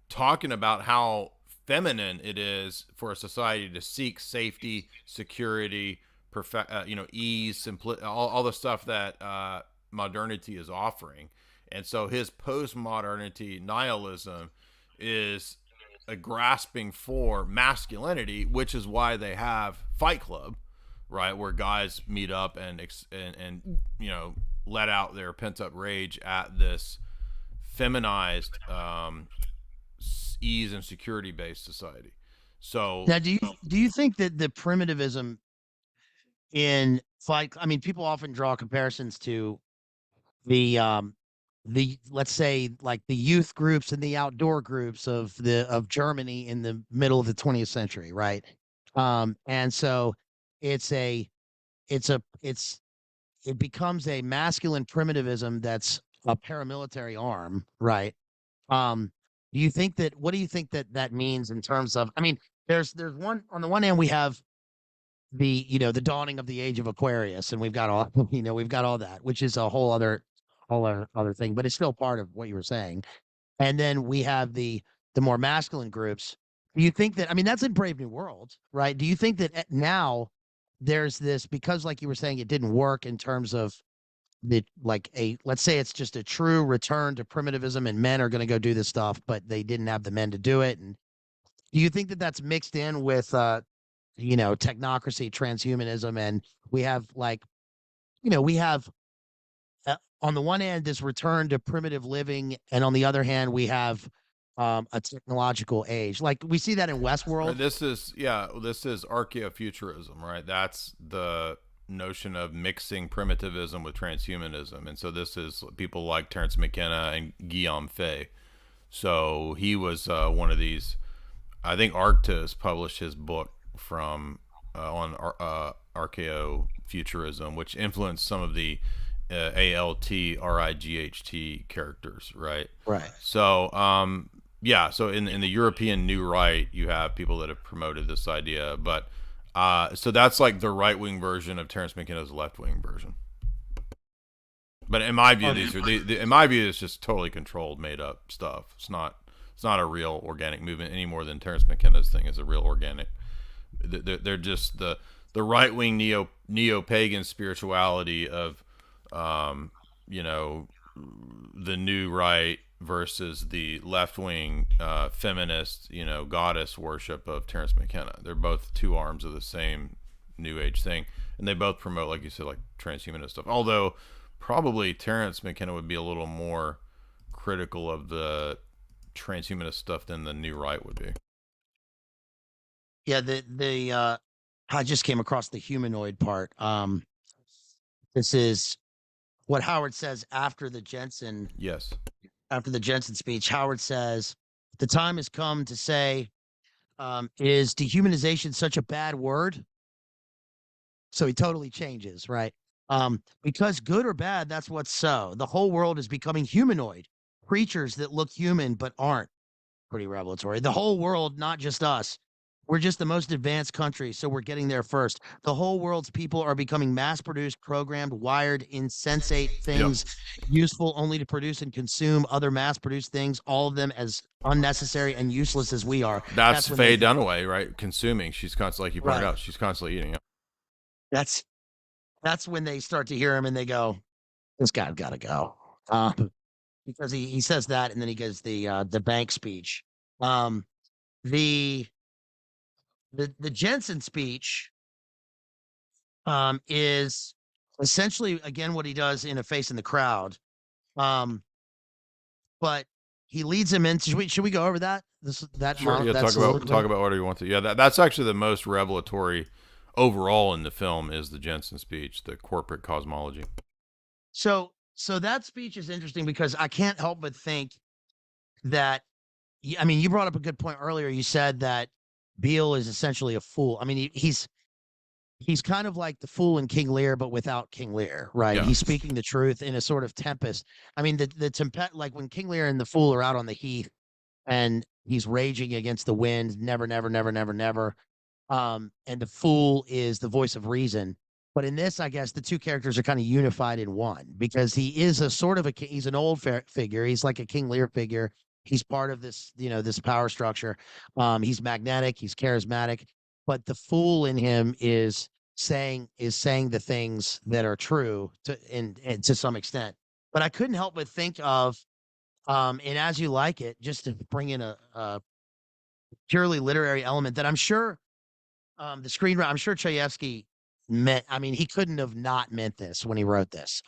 talking about how feminine it is for a society to seek safety, security, ease, simplicity, all the stuff that modernity is offering. And so his post-modernity nihilism is a grasping for masculinity, which is why they have Fight Club, right, where guys meet up and you know, let out their pent up rage at this feminized, ease and security based society. So Now, do you think that the primitivism in fight? I mean, people often draw comparisons to the let's say like the youth groups and the outdoor groups of Germany in the middle of the 20th century, right? And so it's a it's it becomes a masculine primitivism that's a paramilitary arm, right? Um, do you think that what do you think that that means in terms of? I mean, there's one on the one hand we have the dawning of the age of Aquarius, and we've got all we've got all that, which is a whole other thing, but it's still part of what you were saying. And then we have the more masculine groups. Do you think that I mean that's in Brave New World, right? Do you think that now there's this because like you were saying it didn't work in terms of the like a let's say it's just a true return to primitivism and men are going to go do this stuff, but they didn't have the men to do it. And do you think that that's mixed in with technocracy, transhumanism, and we have like we have on the one hand this return to primitive living, and on the other hand we have a technological age. Like we see that in Westworld. this is archaeofuturism, right? That's the notion of mixing primitivism with transhumanism, and so this is people like Terence McKenna and Guillaume Fay. So he was one of these. I think Arctis published his book from on archaeofuturism, which influenced some of the ALTRIGHT characters, right? Right. So, yeah. So in the European New Right, you have people that have promoted this idea, but so that's like the right wing version of Terence McKenna's left wing version. But in my view, in my view, it's just totally controlled, made up stuff. It's not a real organic movement any more than Terence McKenna's thing is a real organic. They're just the right wing neo pagan spirituality of the new right versus the left wing feminist goddess worship of Terence McKenna. They're both two arms of the same new age thing, and they both promote, like you said, like transhumanist stuff. Although probably Terence McKenna would be a little more critical of the transhumanist stuff than the new right would be. Yeah, I just came across the humanoid part. This is what Howard says after the Jensen speech. Howard says the time has come to say, is dehumanization such a bad word? So he totally changes, right? Because good or bad, that's what's so. The whole world is becoming humanoid, creatures that look human but aren't. Pretty revelatory. The whole world, not just us. We're just the most advanced country, so we're getting there first. The whole world's people are becoming mass-produced, programmed, wired, insensate things, useful only to produce and consume other mass-produced things, all of them as unnecessary and useless as we are. That's Faye Dunaway, right? Consuming. She's constantly, like you pointed out, she's constantly eating. That's when they start to hear him and they go, this guy's got to go. Because he says that, and then he gives the bank speech. The Jensen speech is essentially again what he does in A Face in the Crowd, but he leads him into. Should we go over that? Sure. Yeah. Talk about what do you want to. Yeah. That's actually the most revelatory overall in the film is the Jensen speech, the corporate cosmology. So that speech is interesting because I can't help but think that. I mean, you brought up a good point earlier. You said that Beale is essentially a fool. I mean, he's kind of like the fool in King Lear, but without King Lear, right? Yeah. He's speaking the truth in a sort of tempest. I mean, the tempest, like when King Lear and the fool are out on the heath, and he's raging against the wind, never, never, never, never, never. And the fool is the voice of reason. But in this, I guess the two characters are kind of unified in one because he is a sort of he's an old figure. He's like a King Lear figure. He's part of this, this power structure. He's magnetic. He's charismatic. But the fool in him is saying the things that are true to some extent. But I couldn't help but think of, and As You Like It, just to bring in a purely literary element that I'm sure the screenwriter, I'm sure Chayefsky meant. I mean, he couldn't have not meant this when he wrote this.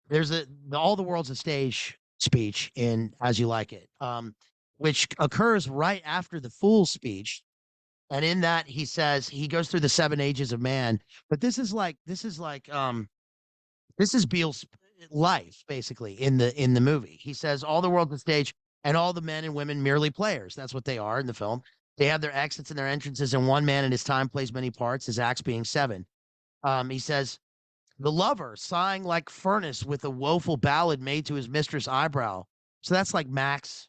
There's all the world's a stage speech in As You Like It, which occurs right after the Fool's speech. And in that, he says he goes through the 7 ages of man. But this is Beale's life basically in the movie. He says all the world's a stage, and all the men and women merely players. That's what they are in the film. They have their exits and their entrances, and one man in his time plays many parts, his acts being seven. He says the lover sighing like furnace with a woeful ballad made to his mistress' eyebrow. So that's like Max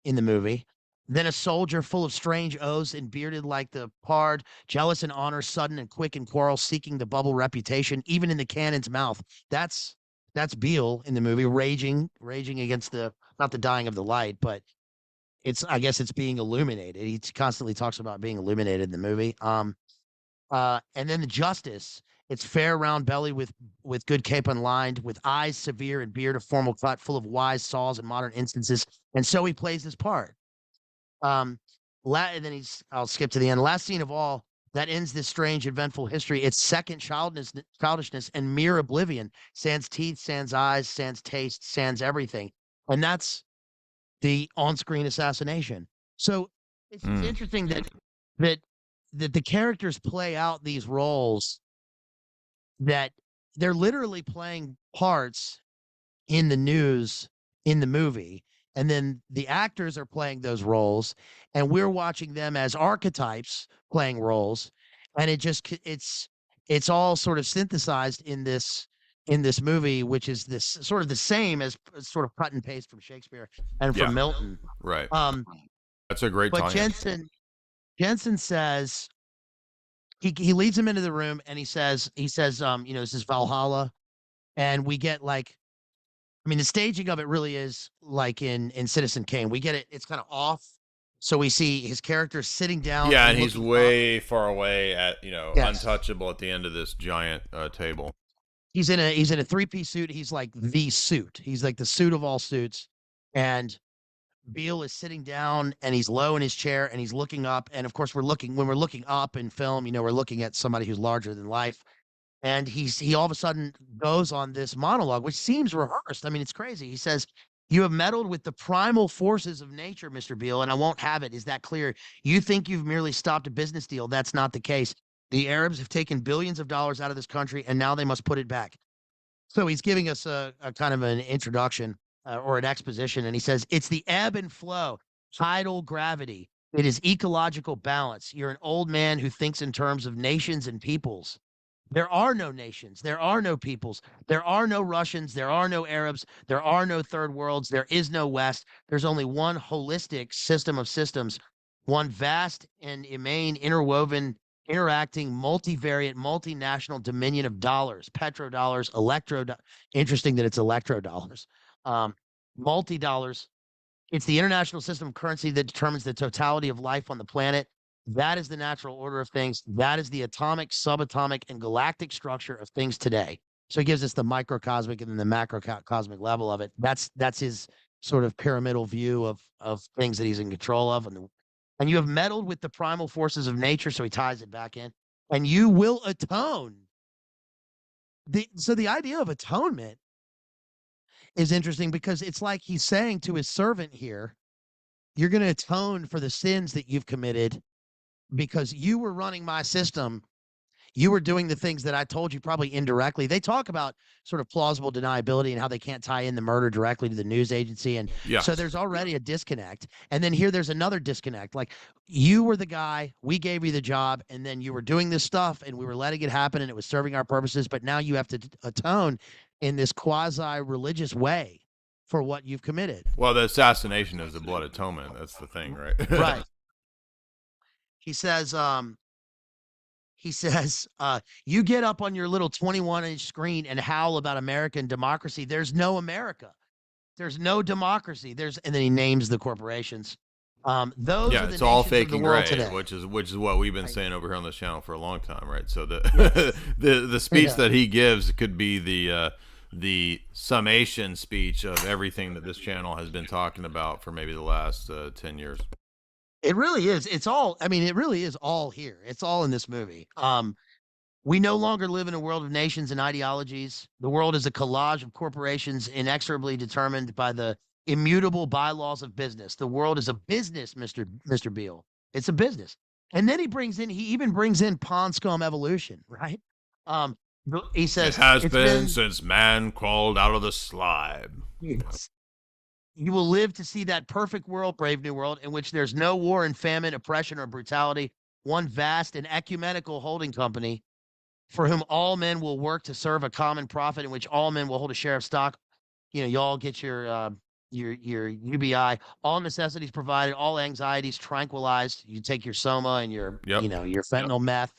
in the movie. Then a soldier full of strange oaths and bearded like the pard, jealous in honor, sudden and quick in quarrel, seeking the bubble reputation, even in the cannon's mouth. That's Beale in the movie, raging against the not the dying of the light, but I guess it's being illuminated. He constantly talks about being illuminated in the movie. And then the justice, it's fair round belly with good cape unlined, with eyes severe and beard of formal cut, full of wise saws and modern instances. And so he plays his part. And then I'll skip to the end. Last scene of all that ends this strange, eventful history. It's second childishness and mere oblivion. Sans teeth, sans eyes, sans taste, sans everything. And that's the on-screen assassination. So it's interesting that the characters play out these roles that they're literally playing parts in the news in the movie, and then the actors are playing those roles, and we're watching them as archetypes playing roles, and it's all sort of synthesized in this movie, which is this sort of the same as sort of cut and paste from Shakespeare and from Milton. Right. That's a great But tie-in. Jensen says he leads him into the room, and he says this is Valhalla, and we get like, I mean, the staging of it really is like in Citizen Kane. We get it; it's kind of off, so we see his character sitting down. Yeah, and he's way far away at Yes. untouchable at the end of this giant table. He's in a 3-piece suit. He's like the suit. He's like the suit of all suits, and Beale is sitting down and he's low in his chair and he's looking up. And of course, when we're looking up in film, we're looking at somebody who's larger than life. And he all of a sudden goes on this monologue, which seems rehearsed. I mean, it's crazy. He says, "You have meddled with the primal forces of nature, Mr. Beale, and I won't have it. Is that clear? You think you've merely stopped a business deal. That's not the case. The Arabs have taken billions of dollars out of this country, and now they must put it back." So he's giving us a kind of an introduction or an exposition, and he says, "It's the ebb and flow, tidal gravity. It is ecological balance. You're an old man who thinks in terms of nations and peoples. There are no nations. There are no peoples. There are no Russians. There are no Arabs. There are no third worlds. There is no West. There's only one holistic system of systems, one vast and immane, interwoven, interacting, multivariate, multinational dominion of dollars, petrodollars, interesting that it's electrodollars, multi-dollars. It's the international system of currency that determines the totality of life on the planet. That is the natural order of things. That is the atomic, subatomic, and galactic structure of things today." So he gives us the microcosmic and then the macrocosmic level of it. That's his sort of pyramidal view of things that he's in control of. And you have meddled with the primal forces of nature, so he ties it back in. And you will atone. So the idea of atonement is interesting because it's like he's saying to his servant here, you're going to atone for the sins that you've committed because you were running my system. You were doing the things that I told you probably indirectly. They talk about sort of plausible deniability and how they can't tie in the murder directly to the news agency. And so there's already a disconnect. And then here there's another disconnect. Like, you were the guy, we gave you the job, and then you were doing this stuff and we were letting it happen and it was serving our purposes. But now you have to atone in this quasi-religious way for what you've committed. Well, the assassination is the blood atonement. That's the thing, right? Right. He says, you get up on your little 21-inch screen and howl about American democracy. There's no America. There's no democracy. And then he names the corporations. Those are the it's all nations fake of the and world gray, today. which is what we've been saying over here on this channel for a long time, right? So the the speech that he gives could be the summation speech of everything that this channel has been talking about for maybe the last 10 years. It really is. It's all. I mean, it really is all here. It's all in this movie. We no longer live in a world of nations and ideologies. The world is a collage of corporations inexorably determined by the immutable bylaws of business. The world is a business, Mr. Beale. It's a business. And then he even brings in pond scum evolution, right? Um, he It says has it's been since man crawled out of the slime. yes. You will live to see that perfect world, Brave New World, in which there's no war and famine, oppression, or brutality. One vast and ecumenical holding company for whom all men will work to serve a common profit, in which all men will hold a share of stock. You know, you all get your UBI, all necessities provided, all anxieties tranquilized. You take your soma and your Yep. your fentanyl meth.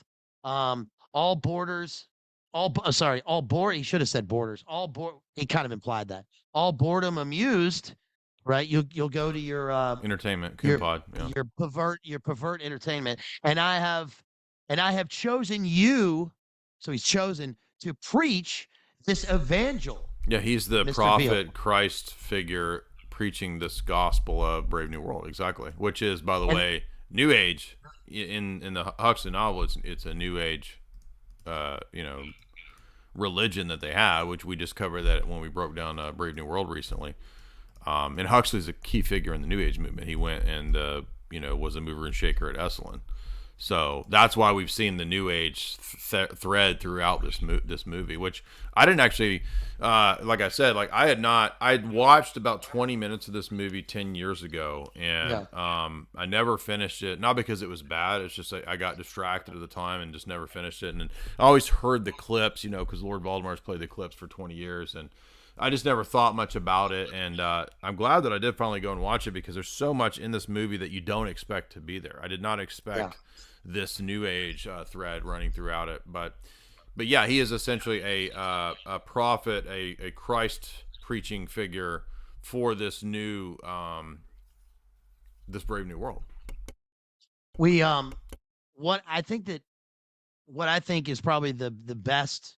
All borders, sorry, all board. He should have said borders. All board. He kind of implied that. All boredom amused. Right, you'll go to your Entertainment, your Coonpod. Yeah. your pervert entertainment, and I have chosen you. So he's chosen to preach this evangel. Yeah, he's the Mr. prophet Beale. Christ figure preaching this gospel of Brave New World, exactly. Which is, by the And way, New Age. In the Huxley novel, it's a New Age, religion that they have, which we just covered that when we broke down Brave New World recently. And Huxley's a key figure in the New Age movement. He went and was a mover and shaker at Esalen. So that's why we've seen the New Age thread throughout this movie, which I didn't actually, like I said, like I'd watched about 20 minutes of this movie 10 years ago, and I never finished it. Not because it was bad, it's just I got distracted at the time and just never finished it. And I always heard the clips, because Lord Voldemort's played the clips for 20 years, and I just never thought much about it. And I'm glad that I did finally go and watch it, because there's so much in this movie that you don't expect to be there. I did not expect this New Age thread running throughout it, but yeah, he is essentially a prophet, a Christ preaching figure for this new this Brave New World. we what I think is probably the best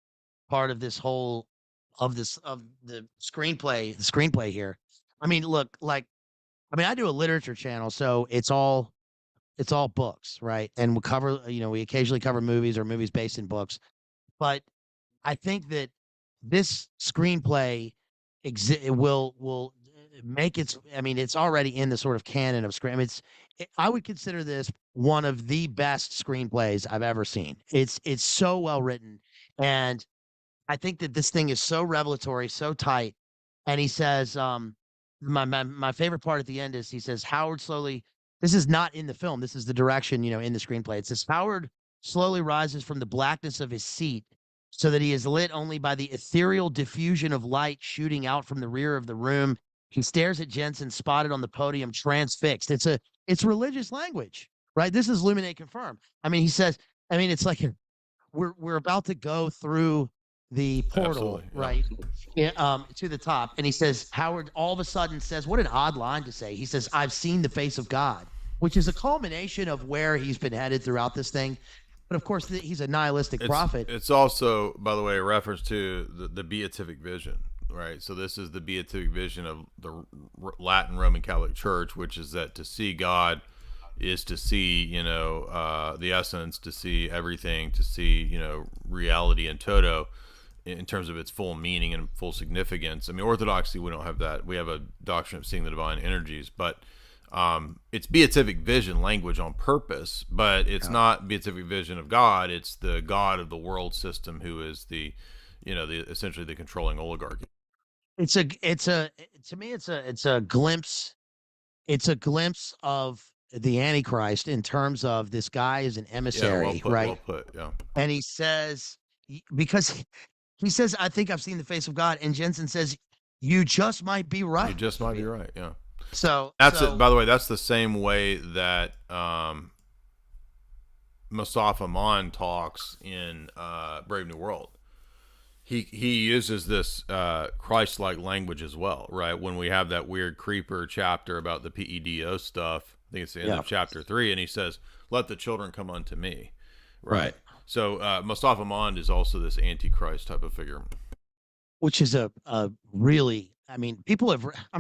part of this whole of the screenplay here. I mean, look, I do a literature channel, so it's all books, right? And we occasionally cover movies or movies based in books. But I think that this screenplay will make its. I mean, it's already in the sort of canon of screen. I mean, I would consider this one of the best screenplays I've ever seen. It's so well written, and I think that this thing is so revelatory, so tight. And he says, my favorite part at the end is he says, Howard slowly, this is not in the film, this is the direction, in the screenplay. It says, Howard slowly rises from the blackness of his seat so that he is lit only by the ethereal diffusion of light shooting out from the rear of the room. He stares at Jensen spotted on the podium, transfixed. It's religious language, right? This is Illuminate confirmed. I mean, he says, it's like we're about to go through the portal, right? To the top. And he says, Howard all of a sudden says, what an odd line to say. He says, I've seen the face of God, which is a culmination of where he's been headed throughout this thing. But of course, he's a nihilistic prophet. It's also, by the way, a reference to the beatific vision, right? So this is the beatific vision of the Latin Roman Catholic Church, which is that to see God is to see, the essence, to see everything, to see, reality in toto, in terms of its full meaning and full significance. I mean, orthodoxy, we don't have that. We have a doctrine of seeing the divine energies, but it's beatific vision language on purpose, but it's not beatific vision of God. It's the God of the world system, who is the essentially the controlling oligarchy. To me, it's a glimpse. It's a glimpse of the Antichrist in terms of this guy is an emissary, right? Well put, yeah. And he says, because he says, I think I've seen the face of God. And Jensen says, you just might be right. You just might be right, yeah. So that's it. By the way, that's the same way that Moustapha Aman talks in Brave New World. He uses this Christ-like language as well, right? When we have that weird creeper chapter about the PEDO stuff, I think it's the end of chapter 3, and he says, let the children come unto me, right? So Moustapha Aman is also this antichrist type of figure. Which is a really, I'm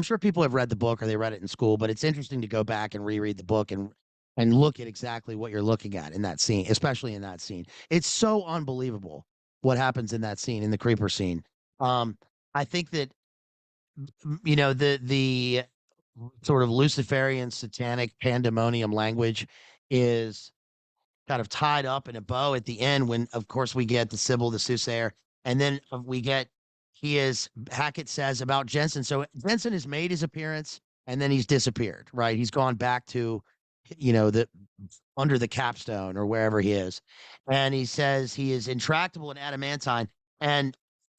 sure people have read the book or they read it in school, but it's interesting to go back and reread the book and and look at exactly what you're looking at in that scene, especially in that scene. It's so unbelievable what happens in that scene, in the creeper scene. I think that the sort of Luciferian satanic pandemonium language is kind of tied up in a bow at the end when, of course, we get the Sybil, the soothsayer, and then we get Hackett says about Jensen. So Jensen has made his appearance and then he's disappeared, right? He's gone back to, the under the capstone or wherever he is. And he says he is intractable and adamantine. And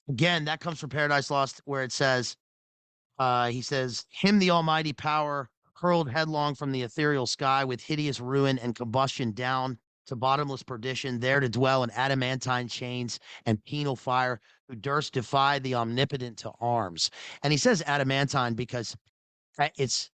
again, that comes from Paradise Lost, where it says, he says, him the almighty power hurled headlong from the ethereal sky with hideous ruin and combustion down to bottomless perdition, there to dwell in adamantine chains and penal fire, who durst defy the omnipotent to arms. And he says adamantine because it's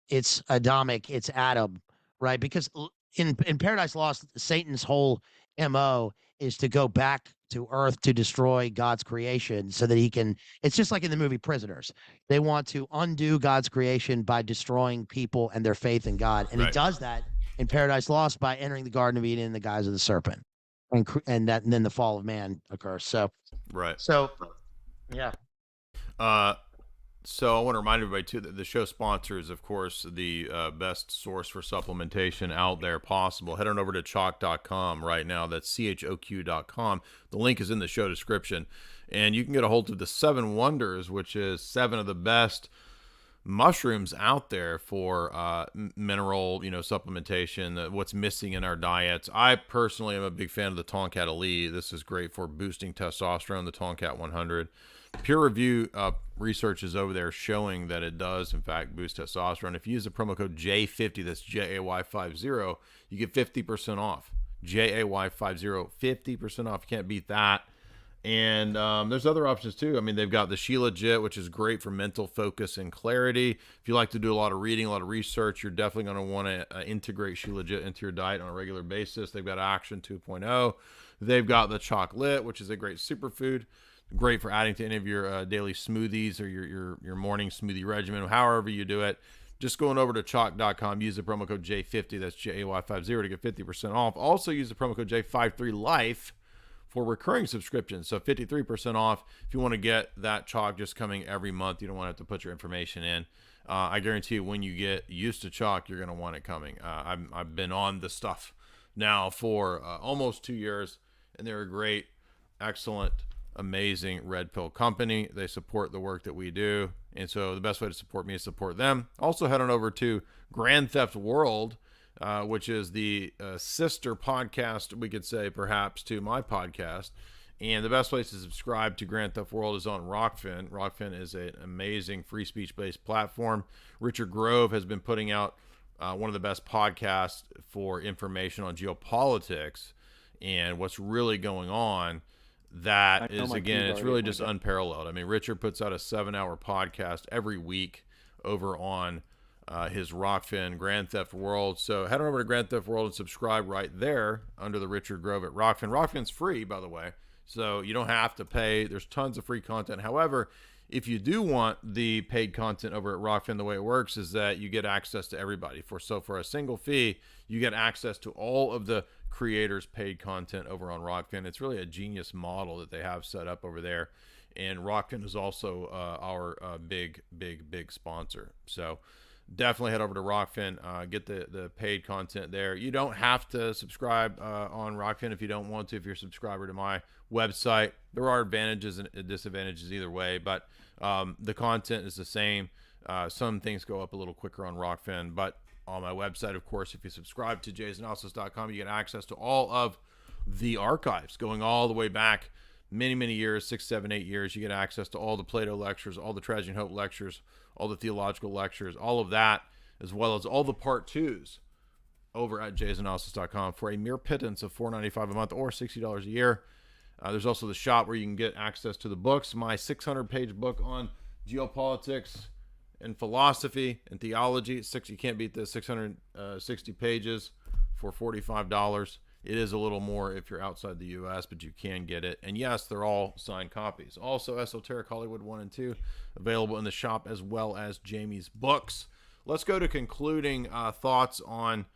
Adamic, it's Adam, right? Because in Paradise Lost, Satan's whole MO is to go back to Earth to destroy God's creation so that he can. It's just like in the movie Prisoners. They want to undo God's creation by destroying people and their faith in God, and he does that in Paradise Lost by entering the Garden of Eden in the guise of the serpent, and then the fall of man occurs. So yeah. So I want to remind everybody, too, that the show sponsors, of course, the best source for supplementation out there possible. Head on over to chalk.com right now. That's CHOQ.com. The link is in the show description. And you can get a hold of the 7 Wonders, which is 7 of the best mushrooms out there for mineral, supplementation, what's missing in our diets. I personally am a big fan of the Tomcat Elite. This is great for boosting testosterone, the Tomcat 100. Peer review research is over there showing that it does, in fact, boost testosterone. If you use the promo code J50, that's JAY50, you get 50% off. JAY50, 50% off. You can't beat that. And there's other options, too. I mean, they've got the Shilajit, which is great for mental focus and clarity. If you like to do a lot of reading, a lot of research, you're definitely going to want to integrate Shilajit into your diet on a regular basis. They've got Action 2.0. They've got the Chocolate, which is a great superfood. Great for adding to any of your daily smoothies or your morning smoothie regimen, however you do it. Just going over to chalk.com, use the promo code J50, that's JAY50 to get 50% off. Also use the promo code J53LIFE for recurring subscriptions, so 53% off if you want to get that chalk just coming every month. You don't want to have to put your information in. I guarantee you when you get used to chalk, you're going to want it coming. I've been on the stuff now for almost 2 years, and they're a great, excellent, amazing red pill company. They support the work that we do, and so the best way to support me is support them. Also head on over to Grand Theft World, which is the sister podcast, we could say, perhaps, to my podcast. And the best place to subscribe to Grand Theft World is on Rockfin. Rockfin is an amazing free speech-based platform. Richard Grove has been putting out one of the best podcasts for information on geopolitics and what's really going on. That is, again, it's really just unparalleled. I mean, Richard puts out a 7-hour podcast every week over on his Rockfin Grand Theft World. So head on over to Grand Theft World and subscribe right there under the Richard Grove at Rockfin. Rockfin's free, by the way, so you don't have to pay. There's tons of free content. However, if you do want the paid content over at Rockfin, the way it works is that you get access to everybody. For a single fee, you get access to all of the creators' paid content over on Rockfin. It's really a genius model that they have set up over there. And Rockfin is also our big sponsor. So definitely head over to Rockfin, get the paid content there. You don't have to subscribe on Rockfin if you don't want to. If you're a subscriber to my website, there are advantages and disadvantages either way, but the content is the same. Some things go up a little quicker on Rockfin, but on my website, of course, if you subscribe to jaysanalysis.com, you get access to all of the archives going all the way back many years, 6, 7, 8 years. You get access to all the Plato lectures, all the Tragedy and Hope lectures, all the theological lectures, all of that, as well as all the part twos over at jaysanalysis.com for a mere pittance of $4.95 a month or $60 a year. There's also the shop where you can get access to the books. My 600-page book on geopolitics and philosophy and theology. You can't beat this. 660 pages for $45. It is a little more if you're outside the U.S., but you can get it. And yes, they're all signed copies. Also, Esoteric Hollywood 1 and 2 available in the shop, as well as Jamie's books. Let's go to concluding thoughts on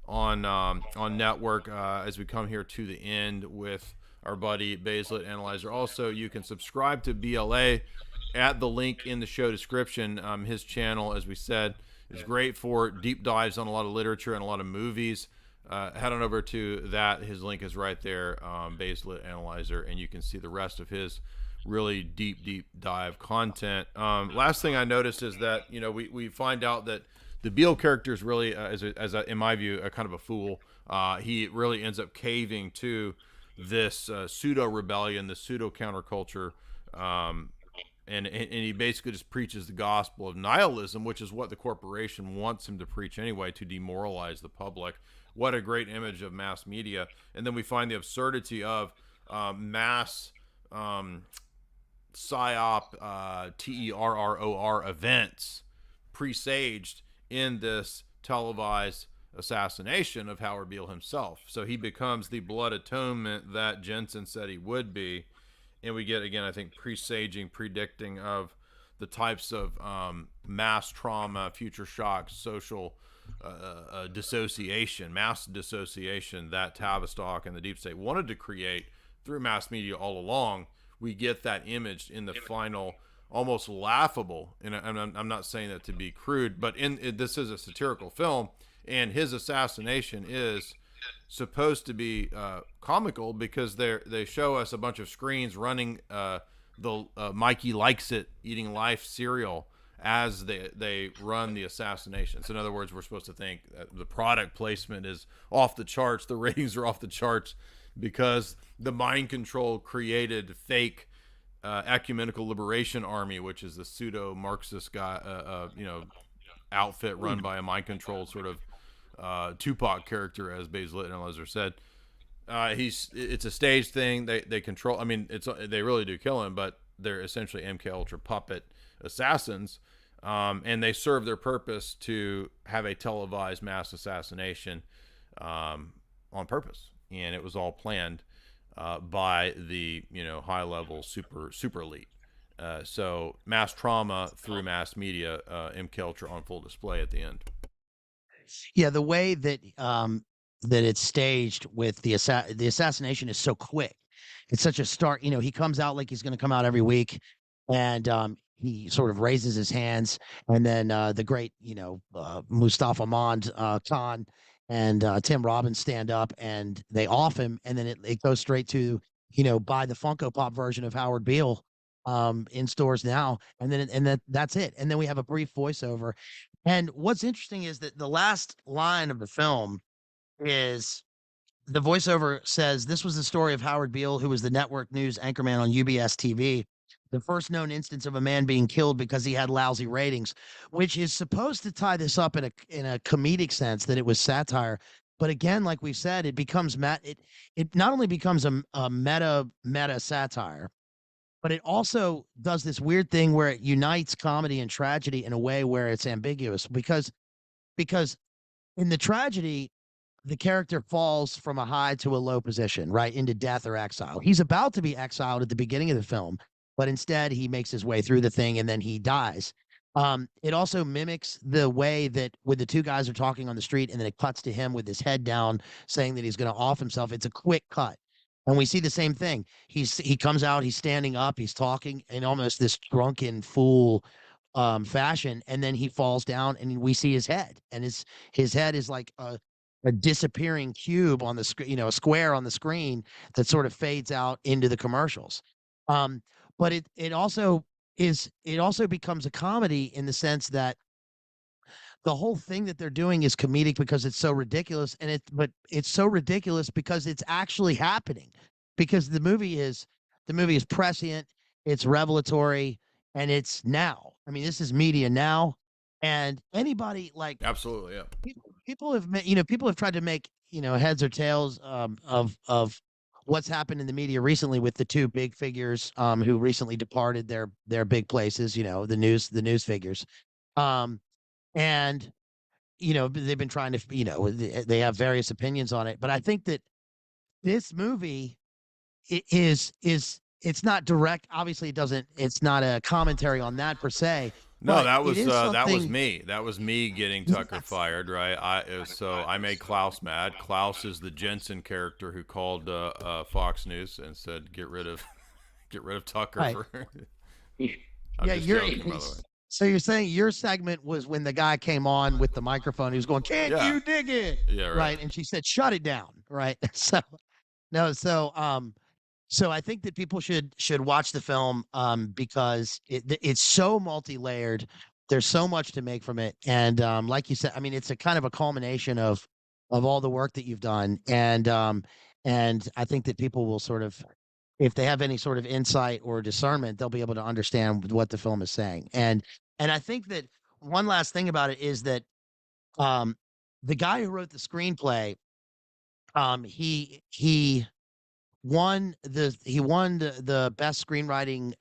on network as we come here to the end with our buddy Bazed Analyzer. Also, you can subscribe to BLA at the link in the show description. His channel, as we said, is great for deep dives on a lot of literature and a lot of movies. Head on over to that. His link is right there, Bazed Analyzer, and you can see the rest of his really deep dive content. Last thing I noticed is that we find out that the Beale character is really, in my view, a kind of a fool. He really ends up caving to this pseudo rebellion, the pseudo counterculture, and he basically just preaches the gospel of nihilism, which is what the corporation wants him to preach anyway, to demoralize the public. What a great image of mass media. And then we find the absurdity of mass psyop terror events presaged in this televised assassination of Howard Beale himself. So he becomes the blood atonement that Jensen said he would be. And we get, again, I think, presaging, predicting of the types of mass trauma, future shocks, social dissociation, mass dissociation that Tavistock and the Deep State wanted to create through mass media all along. We get that image in the final, almost laughable, and I'm not saying that to be crude, but this is a satirical film, and his assassination is supposed to be comical because they show us a bunch of screens running the Mikey Likes It Eating Life cereal as they run the assassination. So in other words, we're supposed to think that the product placement is off the charts, the ratings are off the charts, because the mind control created fake ecumenical liberation army, which is the pseudo Marxist guy, outfit run by a mind controlled sort of Tupac character, as Bazed Analyzer said. It's a stage thing. They control. I mean, they really do kill him, but they're essentially MK Ultra puppet assassins, and they serve their purpose to have a televised mass assassination on purpose. And it was all planned by the high level super elite. So mass trauma through mass media, MK Ultra on full display at the end. Yeah, the way that that it's staged with the assassination is so quick. It's such a start. He comes out like he's going to come out every week, and he sort of raises his hands, and then the great Mustafa Mond Khan and Tim Robbins stand up and they off him, and then it goes straight to buy the Funko Pop version of Howard Beale in stores now, and then that's it. And then we have a brief voiceover. And what's interesting is that the last line of the film is the voiceover says, "This was the story of Howard Beale, who was the network news anchorman on UBS TV. The first known instance of a man being killed because he had lousy ratings," which is supposed to tie this up in a comedic sense, that it was satire. But again, like we said, it becomes it not only becomes a meta satire, but it also does this weird thing where it unites comedy and tragedy in a way where it's ambiguous, because in the tragedy, the character falls from a high to a low position, right, into death or exile. He's about to be exiled at the beginning of the film, but instead he makes his way through the thing and then he dies. It also mimics the way that when the two guys are talking on the street and then it cuts to him with his head down saying that he's going to off himself. It's a quick cut. And we see the same thing. He comes out, he's standing up, he's talking in almost this drunken fool fashion, and then he falls down and we see his head. And his head is like a disappearing cube on the screen, a square on the screen that sort of fades out into the commercials. But it also becomes a comedy in the sense that the whole thing that they're doing is comedic because it's so ridiculous, but it's so ridiculous because it's actually happening, because the movie is prescient, it's revelatory, and it's now. I mean, this is media now, and anybody like Absolutely, yeah. people have tried to make heads or tails of what's happened in the media recently with the two big figures who recently departed their big places, the news figures. And they've been trying to, they have various opinions on it, but I think that this movie is it's not direct. Obviously, it's not a commentary on that per se, No, But that it was is that was something. me. That was me getting Tucker Yes. fired, right? I made Klaus mad. Klaus is the Jensen character who called Fox News and said get rid of get rid of Tucker Right. for. I'm Yeah, just you're joking, by the way. so you're saying your segment was when the guy came on with the microphone, he was going, "Can't Yeah, you dig it?" yeah, right. Right? And she said, "Shut it down." Right? So no, so I think that people should watch the film because it's so multi-layered. There's so much to make from it, and like you said, I mean, it's a kind of a culmination of all the work that you've done, and I think that people will sort of, if they have any sort of insight or discernment, they'll be able to understand what the film is saying. And I think that one last thing about it is that um, the guy who wrote the screenplay, he won the best screenwriting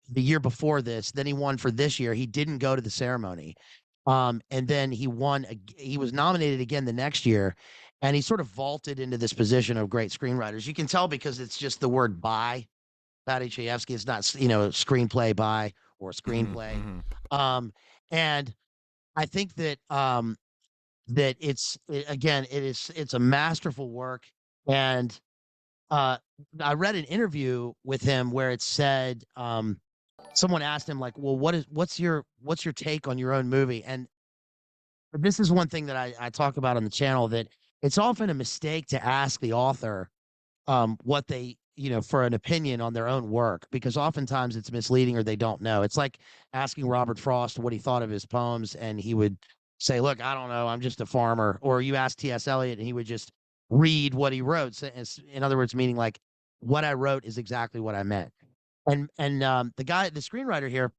the year before this. Then he won for this year. He didn't go to the ceremony. And then he was nominated again the next year, and he sort of vaulted into this position of great screenwriters. You can tell because it's just the word by Patty Chayefsky. It's not, screenplay by or screenplay. Um, and I think that again, it's a masterful work. And I read an interview with him where it said someone asked him, like, well, what's your take on your own movie? And this is one thing that I talk about on the channel, that it's often a mistake to ask the author what they, for an opinion on their own work, because oftentimes it's misleading or they don't know. It's like asking Robert Frost what he thought of his poems, and he would say, look, I don't know, I'm just a farmer. Or you ask T.S. Eliot and he would just read what he wrote. So, in other words, meaning like, what I wrote is exactly what I meant. And the screenwriter here,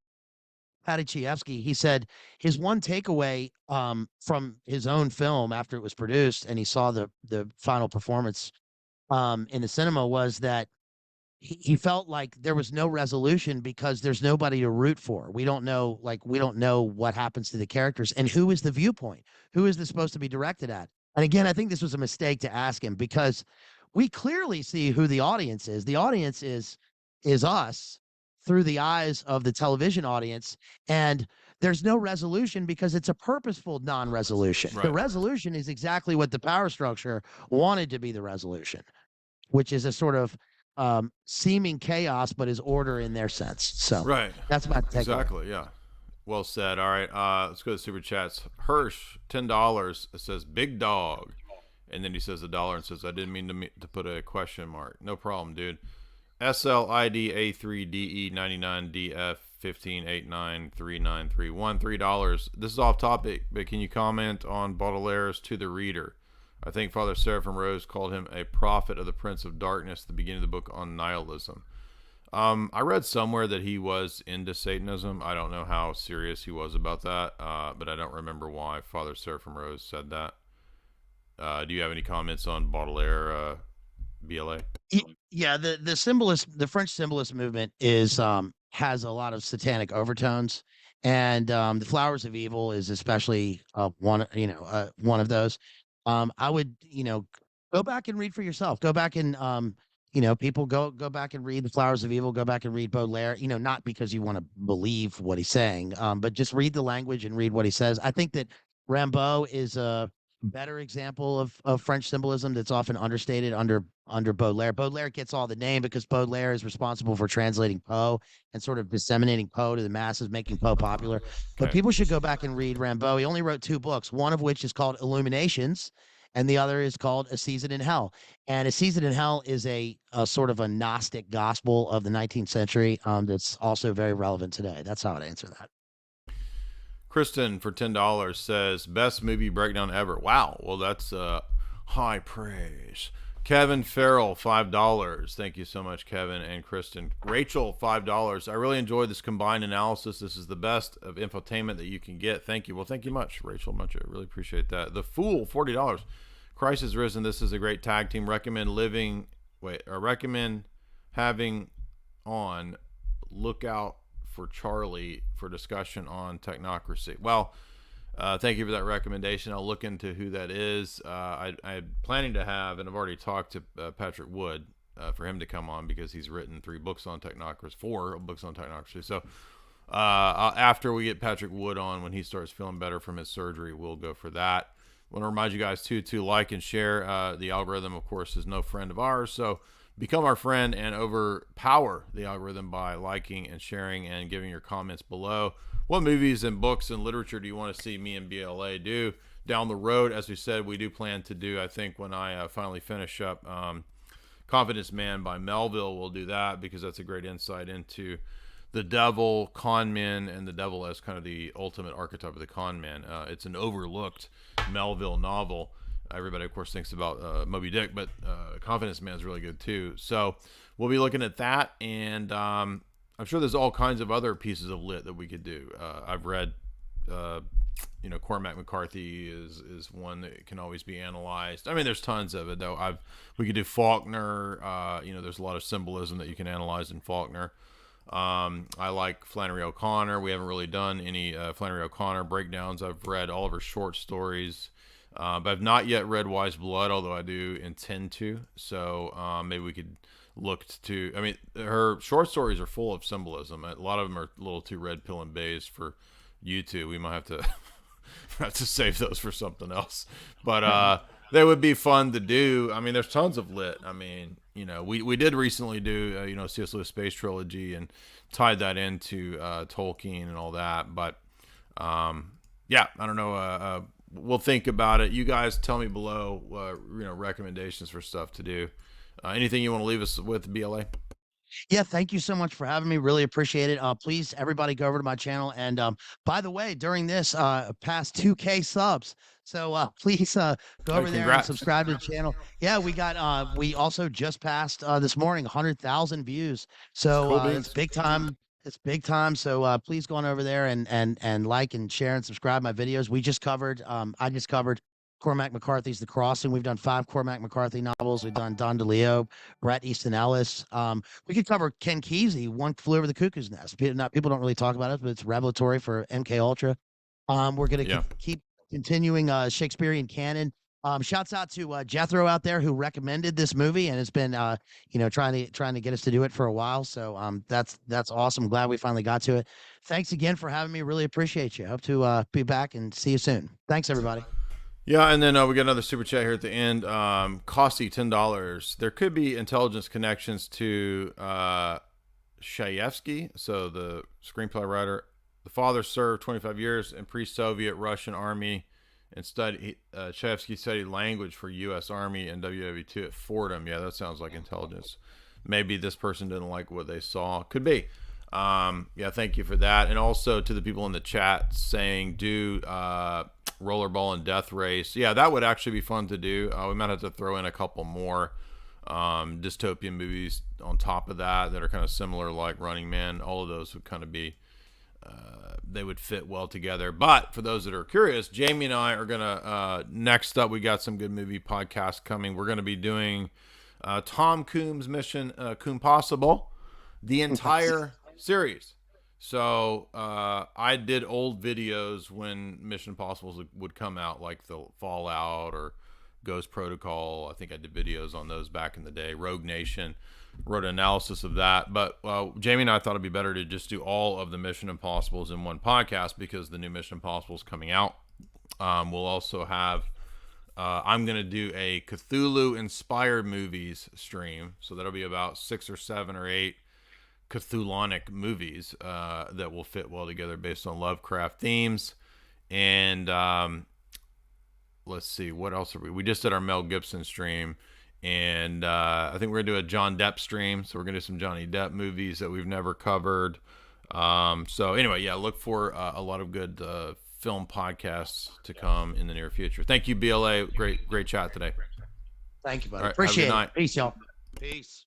Patty Chayefsky, he said his one takeaway from his own film after it was produced and he saw the final performance in the cinema was that he felt like there was no resolution because there's nobody to root for. We don't know what happens to the characters, and who is the viewpoint? Who is this supposed to be directed at? And again, I think this was a mistake to ask him, because we clearly see who the audience is. The audience is us through the eyes of the television audience, and there's no resolution because it's a purposeful non-resolution. The Right. resolution is exactly what the power structure wanted to be the resolution, which is a sort of seeming chaos, but is order in their sense. So Right. that's my takeaway. Exactly. Yeah. Well said. All right. Let's go to super chats. Hirsch, $10 says big dog, and then he says $1 and says I didn't mean to put a question mark. No problem, dude. SLIDA3DE99DF 15893931 $3. This is off topic, but can you comment on Baudelaire's To the Reader? I think Father Seraphim Rose called him a prophet of the Prince of Darkness at the beginning of the book on nihilism. I read somewhere that he was into Satanism. I don't know how serious he was about that, but I don't remember why Father Seraphim Rose said that. Do you have any comments on Baudelaire, BLA? Yeah, the French symbolist movement has a lot of satanic overtones, and the Flowers of Evil is especially one of those. I would, go back and read for yourself. Go back and people go back and read the Flowers of Evil. Go back and read Baudelaire. Not because you want to believe what he's saying, but just read the language and read what he says. I think that Rimbaud is a better example of French symbolism that's often understated under Baudelaire. Baudelaire gets all the name because Baudelaire is responsible for translating Poe and sort of disseminating Poe to the masses, making Poe popular. But people should go back and read Rimbaud. He only wrote 2 books, one of which is called Illuminations, and the other is called A Season in Hell. And A Season in Hell is a sort of a Gnostic gospel of the 19th century that's also very relevant today. That's how I'd answer that. Kristen for $10 says best movie breakdown ever. Wow, well that's high praise. Kevin Farrell $5. Thank you so much, Kevin and Kristen. Rachel $5. I really enjoyed this combined analysis. This is the best of infotainment that you can get. Thank you. Well, thank you much, Rachel. I really appreciate that. The Fool $40. Christ has risen. This is a great tag team. Recommend having on. Look out for Charlie for discussion on technocracy. Well, thank you for that recommendation. I'll look into who that is. I'm planning to have, and I've already talked to Patrick Wood for him to come on because he's written 4 books on technocracy. So After we get Patrick Wood on, when he starts feeling better from his surgery, we'll go for that. Want to remind you guys to like and share. The algorithm, of course, is no friend of ours, so become our friend and overpower the algorithm by liking and sharing and giving your comments below. What movies and books and literature do you want to see me and BLA do down the road? As we said, we do plan to do, I think, when I finally finish up Confidence Man by Melville, we'll do that because that's a great insight into the devil, con men, and the devil as kind of the ultimate archetype of the con man. It's an overlooked Melville novel. Everybody, of course, thinks about Moby Dick, but Confidence Man is really good too. So we'll be looking at that, and I'm sure there's all kinds of other pieces of lit that we could do. I've read, Cormac McCarthy is one that can always be analyzed. I mean, there's tons of it though. We could do Faulkner. There's a lot of symbolism that you can analyze in Faulkner. I like Flannery O'Connor. We haven't really done any Flannery O'Connor breakdowns. I've read all of her short stories, but I've not yet read Wise Blood, although I do intend to. So maybe we could look to. I mean, her short stories are full of symbolism. A lot of them are a little too red pill and Bazed for YouTube. We might have to have to save those for something else. But they would be fun to do. I mean, there's tons of lit. I mean, we did recently do, C.S. Lewis Space Trilogy and tied that into Tolkien and all that. But, I don't know. We'll think about it. You guys tell me below, recommendations for stuff to do. Anything you want to leave us with, BLA? Yeah, thank you so much for having me. Really appreciate it. Please, everybody, go over to my channel. And by the way, during this, past 2K subs. So please go over there and subscribe to the channel. Yeah, we also just passed this morning 100,000 views. So cool it's big time. It's big time. So please go on over there and like and share and subscribe my videos. I just covered Cormac McCarthy's The Crossing. We've done 5 Cormac McCarthy novels. We've done Don DeLeo, Bret Easton Ellis. We could cover Ken Kesey, One Flew Over the Cuckoo's Nest. People don't really talk about it, but it's revelatory for MK Ultra. We're going to keep continuing Shakespearean canon. Shouts out to Jethro out there who recommended this movie and has been trying to get us to do it for a while. So that's awesome. Glad we finally got to it. Thanks again for having me. Really appreciate you. Hope to be back and see you soon. Thanks, everybody. Yeah, and then we got another super chat here at the end. Costy, $10. There could be intelligence connections to Shaevsky, so the screenplay writer. The father served 25 years in pre-Soviet Russian army and Shaevsky studied language for U.S. Army and WW2 at Fordham. Yeah, that sounds like intelligence. Maybe this person didn't like what they saw. Could be. Thank you for that. And also to the people in the chat saying do Rollerball and Death Race. Yeah, that would actually be fun to do. We might have to throw in a couple more dystopian movies on top of that are kind of similar, like Running Man. All of those would kind of be they would fit well together. But for those that are curious, Jamie and I are gonna next up, we got some good movie podcasts coming. We're gonna be doing Tom Coombs' Mission Possible, the entire series. So I did old videos when Mission Impossible would come out, like the Fallout or Ghost Protocol. I think I did videos on those back in the day. Rogue Nation, wrote an analysis of that. But Jamie and I thought it'd be better to just do all of the Mission Impossibles in one podcast because the new Mission Impossible is coming out. We'll also have I'm going to do a Cthulhu-inspired movies stream. So that'll be about 6 or 7 or 8 Cthulhonic movies that will fit well together based on Lovecraft themes. And let's see, what else are we just did our Mel Gibson stream, and I think we're gonna do a John Depp stream, so we're gonna do some Johnny Depp movies that we've never covered. So anyway, look for a lot of good film podcasts to come in the near future. Thank you, BLA. Great chat today. Thank you, buddy. Right, appreciate it. Peace, y'all. Peace.